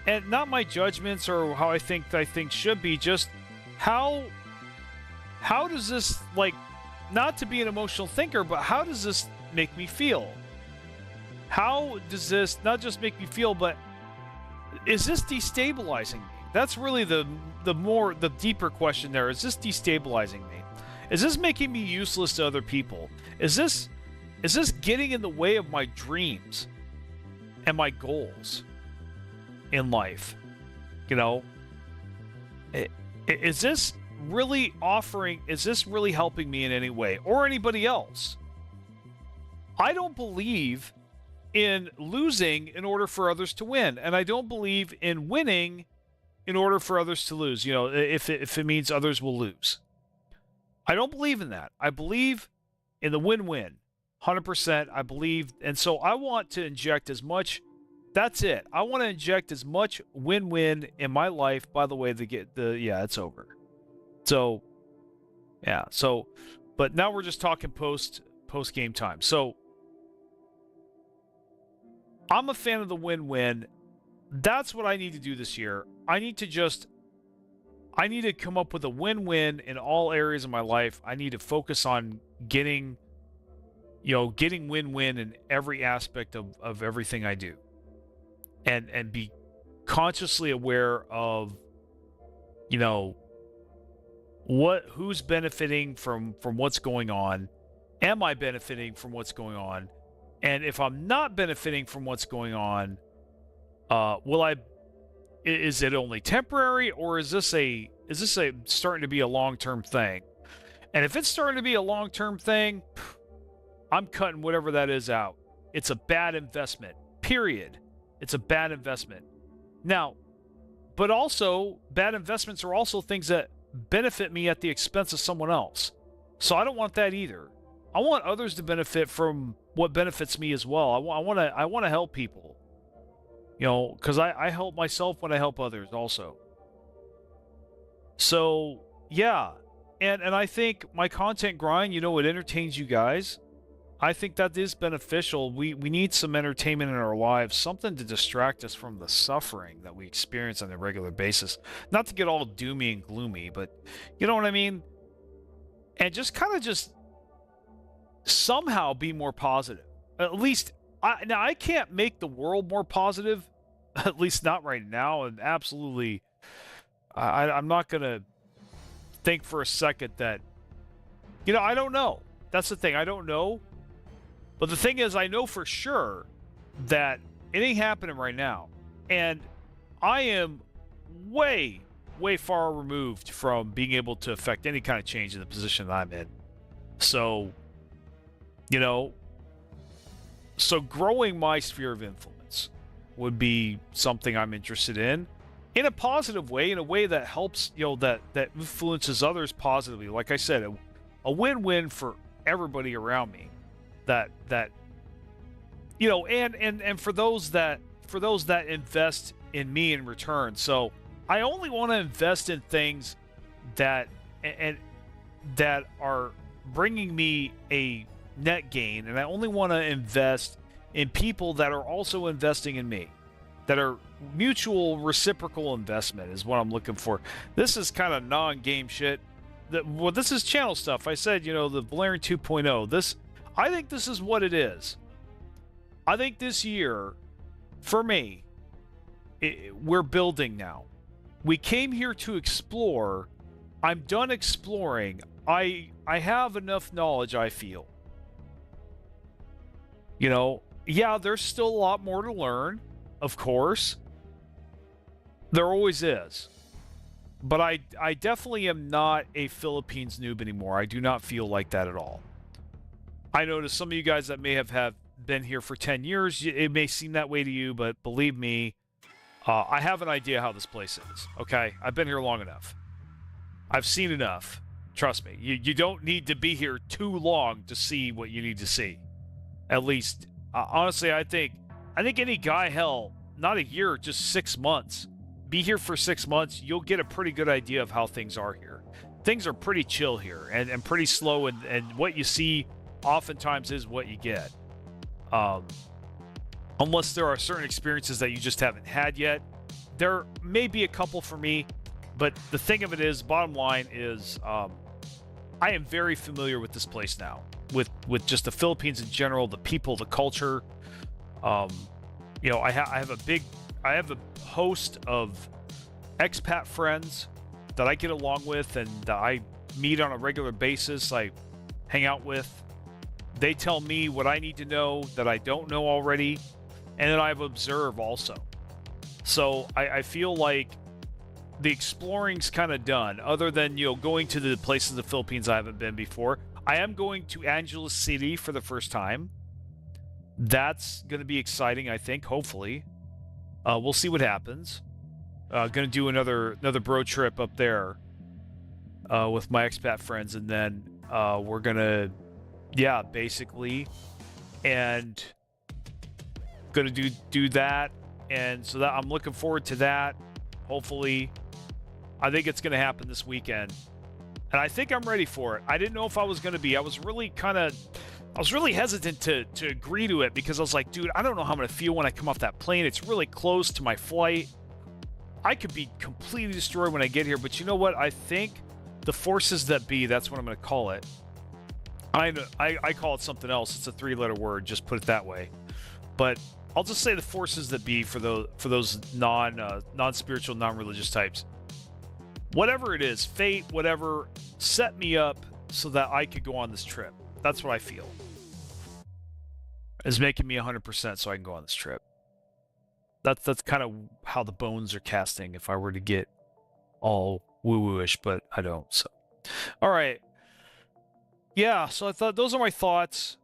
And not my judgments or how I think should be, just how does this, not to be an emotional thinker, but how does this make me feel? How does this not just make me feel, but is this destabilizing me? That's really the deeper question there. Is this destabilizing me? Is this making me useless to other people? Is this getting in the way of my dreams and my goals in life? Is this really helping me in any way, or anybody else? I don't believe in losing in order for others to win, and I don't believe in winning in order for others to lose, if it means others will lose. I don't believe in that. I believe in the win-win, 100%. I believe, and so I want to inject as much. That's it. I want to inject as much win-win in my life. By the way, it's over. So, yeah. So, but now we're just talking post game time. So, I'm a fan of the win-win. That's what I need to do this year. I need to come up with a win-win in all areas of my life. I need to focus on getting win-win in every aspect of everything I do. And be consciously aware of, who's benefiting from what's going on. Am I benefiting from what's going on? And if I'm not benefiting from what's going on, is it only temporary, or is this starting to be a long-term thing? And if it's starting to be a long-term thing, I'm cutting whatever that is out. It's a bad investment, period. It's a bad investment. Now, but also, bad investments are also things that benefit me at the expense of someone else. So I don't want that either. I want others to benefit from what benefits me as well. I want to help people. Because I help myself when I help others also. So, yeah. And I think my content grind, it entertains you guys. I think that is beneficial. We need some entertainment in our lives, something to distract us from the suffering that we experience on a regular basis. Not to get all doomy and gloomy, but you know what I mean? And just somehow be more positive. At least, I can't make the world more positive, at least not right now, and absolutely, I'm not going to think for a second that, I don't know. That's the thing, I don't know. But the thing is, I know for sure that it ain't happening right now. And I am way, way far removed from being able to affect any kind of change in the position that I'm in. So, you know, so growing my sphere of influence would be something I'm interested in a positive way, in a way that helps, you know, that influences others positively. Like I said, a win-win for everybody around me. That you know, and for those that invest in me in return. So I only want to invest in things that and that are bringing me a net gain, and I only want to invest in people that are also investing in me, that are mutual reciprocal investment is what I'm looking for. This is kind of non-game shit. Well, this is channel stuff. I said, you know, the Valerian 2.0. This, I think this is what it is. I think this year, for me, we're building now. We came here to explore. I'm done exploring. I have enough knowledge, I feel. You know, yeah, there's still a lot more to learn, of course. There always is. But I definitely am not a Philippines noob anymore. I do not feel like that at all. I know to some of you guys that may have been here for 10 years, it may seem that way to you, but believe me, I have an idea how this place is, okay? I've been here long enough. I've seen enough. Trust me. You don't need to be here too long to see what you need to see. At least, honestly, I think any guy, hell, not a year, just 6 months. Be here for 6 months, you'll get a pretty good idea of how things are here. Things are pretty chill here and pretty slow, and what you see oftentimes is what you get. Unless there are certain experiences that you just haven't had yet. There may be a couple for me, but the thing of it is, bottom line is, I am very familiar with this place now, with just the Philippines in general, the people, the culture. You know, I have a host of expat friends that I get along with and that I meet on a regular basis. I hang out with. They tell me what I need to know that I don't know already, and then I've observed also. So I feel like the exploring's kind of done, other than, you know, going to the places in the Philippines I haven't been before. I am going to Angeles City for the first time. That's going to be exciting, I think, hopefully. We'll see what happens. Going to do another bro trip up there with my expat friends, and then we're going to, yeah, basically, and going to do that. And so that I'm looking forward to that. Hopefully, I think it's going to happen this weekend. And I think I'm ready for it. I didn't know if I was going to be. I was really hesitant to agree to it because I was like, dude, I don't know how I'm going to feel when I come off that plane. It's really close to my flight. I could be completely destroyed when I get here. But you know what? I think the forces that be, that's what I'm going to call it. I call it something else. It's a 3-letter word. Just put it that way. But I'll just say the forces that be for those non-spiritual, non-religious types. Whatever it is, fate, whatever, set me up so that I could go on this trip. That's what I feel. Is making me 100% so I can go on this trip. That's kind of how the bones are casting if I were to get all woo-woo-ish, but I don't. So, all right. Yeah, so I thought those are my thoughts.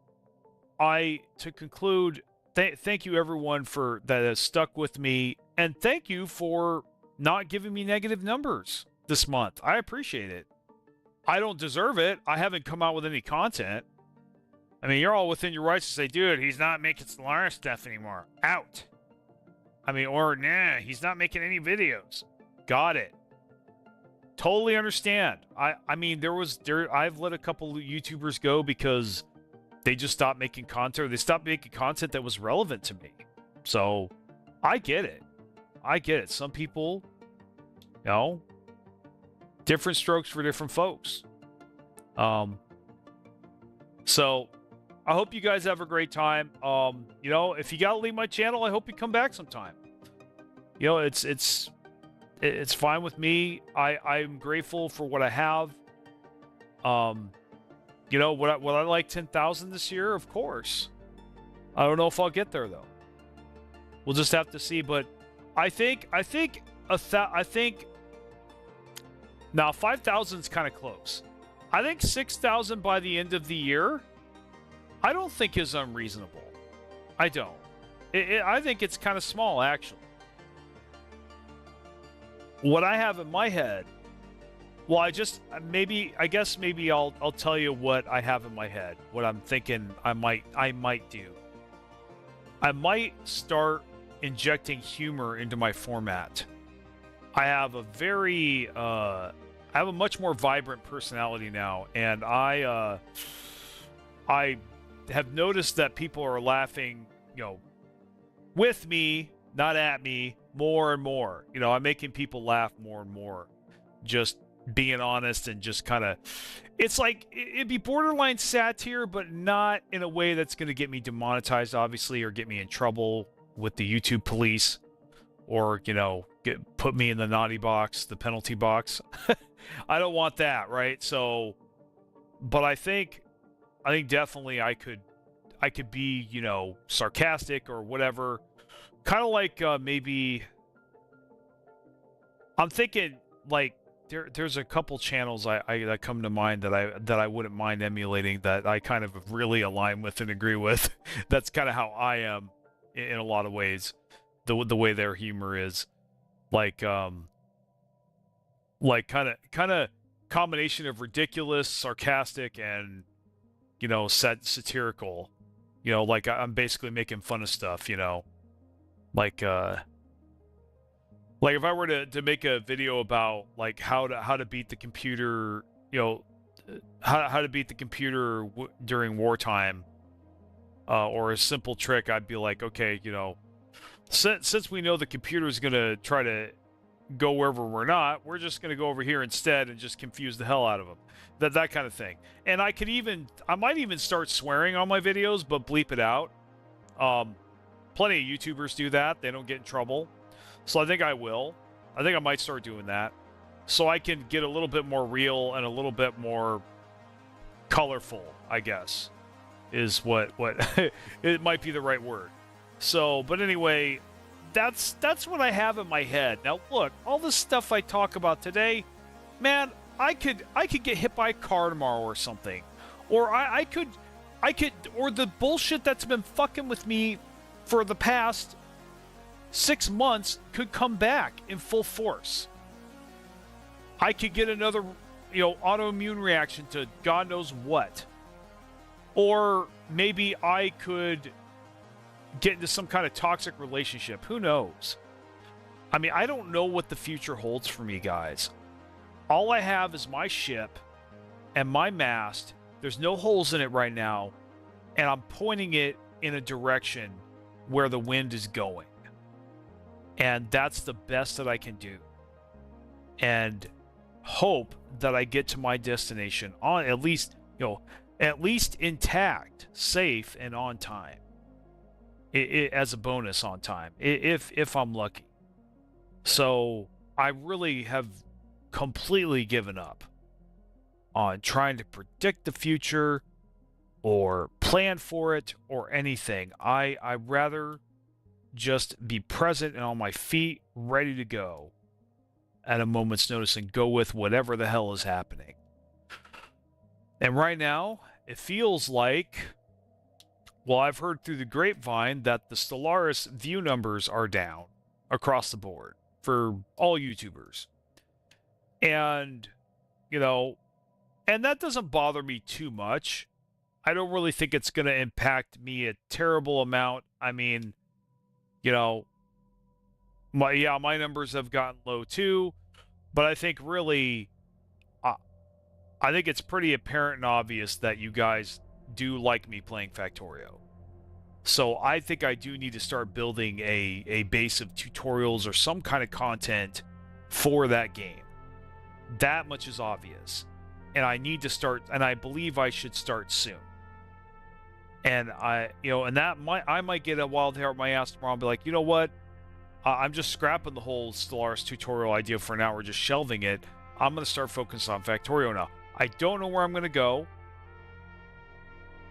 To conclude, thank you everyone that has stuck with me, and thank you for not giving me negative numbers this month. I appreciate it. I don't deserve it. I haven't come out with any content. I mean, you're all within your rights to say, dude, he's not making Stellaris stuff anymore. Out. I mean, or nah, he's not making any videos. Got it. Totally understand. I mean, I've let a couple of YouTubers go because they just stopped making content, or they stopped making content that was relevant to me. So I get it. I get it. Some people, you know, different strokes for different folks. So I hope you guys have a great time. You know, if you gotta leave my channel, I hope you come back sometime. You know, it's fine with me. I'm grateful for what I have. You know, would I like 10,000 this year? Of course. I don't know if I'll get there though. We'll just have to see. But I think Now 5,000 is kind of close. I think 6,000 by the end of the year, I don't think is unreasonable. I don't. I think it's kind of small, actually. What I have in my head, well, I guess maybe I'll tell you what I have in my head, what I'm thinking I might do. I might start injecting humor into my format. I have I have a much more vibrant personality now, and I have noticed that people are laughing, with me, not at me, more and more. I'm making people laugh more and more. Just being honest and just kind of, it's like, it'd be borderline satire, but not in a way that's going to get me demonetized, obviously, or get me in trouble with the YouTube police, or, put me in the naughty box, the penalty box. I don't want that, right? So, but I think definitely I could be, sarcastic or whatever. Kind of like maybe I'm thinking like there's a couple channels that come to mind that I wouldn't mind emulating, that I kind of really align with and agree with. That's kind of how I am in a lot of ways. The way their humor is like kind of combination of ridiculous, sarcastic, and satirical. Like I'm basically making fun of stuff. Like if I were to make a video about like how to beat the computer, how to beat the computer during wartime, or a simple trick, I'd be like, okay, since we know the computer is gonna try to go wherever we're not, we're just gonna go over here instead and just confuse the hell out of them. That kind of thing. And I might even start swearing on my videos, but bleep it out. Plenty of YouTubers do that. They don't get in trouble. So I think I will. I think I might start doing that, so I can get a little bit more real and a little bit more colorful, I guess, is what it might be the right word. So, but anyway, that's what I have in my head. Now, look, all this stuff I talk about today, man, I could get hit by a car tomorrow or something, or I could, or the bullshit that's been fucking with me for the past 6 months could come back in full force. I could get another, autoimmune reaction to God knows what. Or maybe I could get into some kind of toxic relationship. Who knows? I mean, I don't know what the future holds for me, guys. All I have is my ship and my mast. There's no holes in it right now, and I'm pointing it in a direction where the wind is going. And that's the best that I can do. And hope that I get to my destination on at least intact, safe, and on time. As a bonus, on time, if I'm lucky. So I really have completely given up on trying to predict the future or plan for it or anything. I'd rather just be present and on my feet, ready to go at a moment's notice and go with whatever the hell is happening. And right now, it feels like, well, I've heard through the grapevine that the Stellaris view numbers are down across the board for all YouTubers. And, and that doesn't bother me too much. I don't really think it's going to impact me a terrible amount. I mean, my numbers have gotten low too, but I think really, I think it's pretty apparent and obvious that you guys do like me playing Factorio. So I think I do need to start building a base of tutorials or some kind of content for that game. That much is obvious. And I need to start, and I believe I should start soon. And I might get a wild hair up my ass tomorrow and be like, you know what? I'm just scrapping the whole Stellaris tutorial idea for now. We're just shelving it. I'm going to start focusing on Factorio now. I don't know where I'm going to go,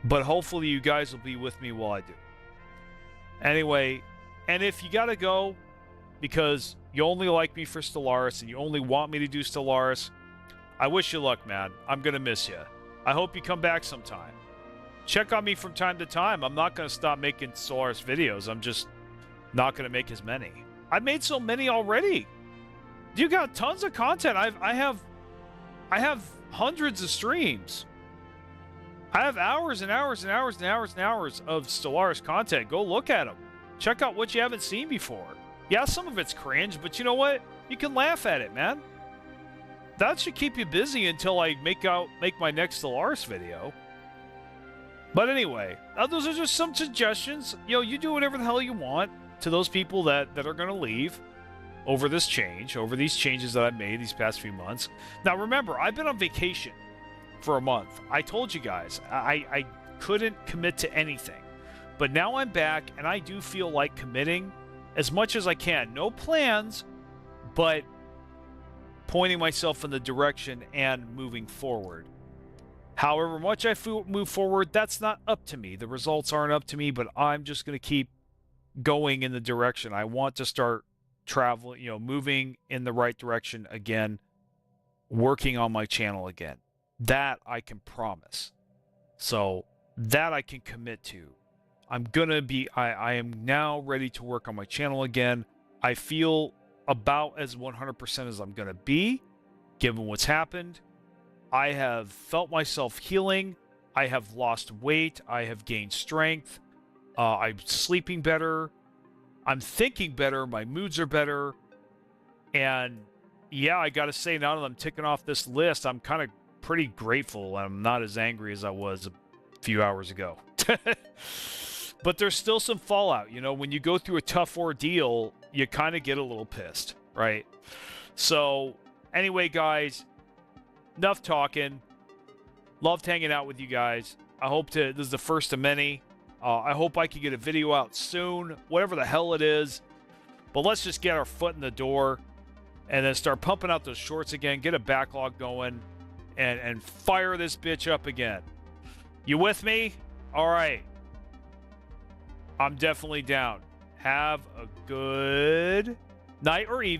but hopefully you guys will be with me while I do. Anyway, and if you got to go because you only like me for Stellaris and you only want me to do Stellaris, I wish you luck, man. I'm going to miss you. I hope you come back sometime. Check on me from time to time. I'm not going to stop making Stellaris videos. I'm just not going to make as many. I've made so many already. You got tons of content. I have hundreds of streams. I have hours and hours and hours and hours and hours of Stellaris content. Go look at them. Check out what you haven't seen before. Yeah, some of it's cringe, but you know what? You can laugh at it, man. That should keep you busy until I make my next Stellaris video. But anyway, those are just some suggestions. You know, you do whatever the hell you want to those people that are going to leave over this change, over these changes that I've made these past few months. Now, remember, I've been on vacation for a month. I told you guys, I couldn't commit to anything. But now I'm back, and I do feel like committing as much as I can. No plans, but pointing myself in the direction and moving forward. However much I move forward, that's not up to me. The results aren't up to me, but I'm just going to keep going in the direction. I want to start traveling, moving in the right direction again, working on my channel again. That I can promise. So that I can commit to. I am now ready to work on my channel again. I feel about as 100% as I'm going to be, given what's happened. I have felt myself healing. I have lost weight. I have gained strength. I'm sleeping better. I'm thinking better. My moods are better. And yeah, I got to say, now that I'm ticking off this list, I'm kind of pretty grateful. I'm not as angry as I was a few hours ago. But there's still some fallout. When you go through a tough ordeal, you kind of get a little pissed, right? So anyway, guys, enough talking. Loved hanging out with you guys. This is the first of many. I hope I can get a video out soon, whatever the hell it is. But let's just get our foot in the door and then start pumping out those shorts again, get a backlog going, and fire this bitch up again. You with me? All right. I'm definitely down. Have a good night or evening.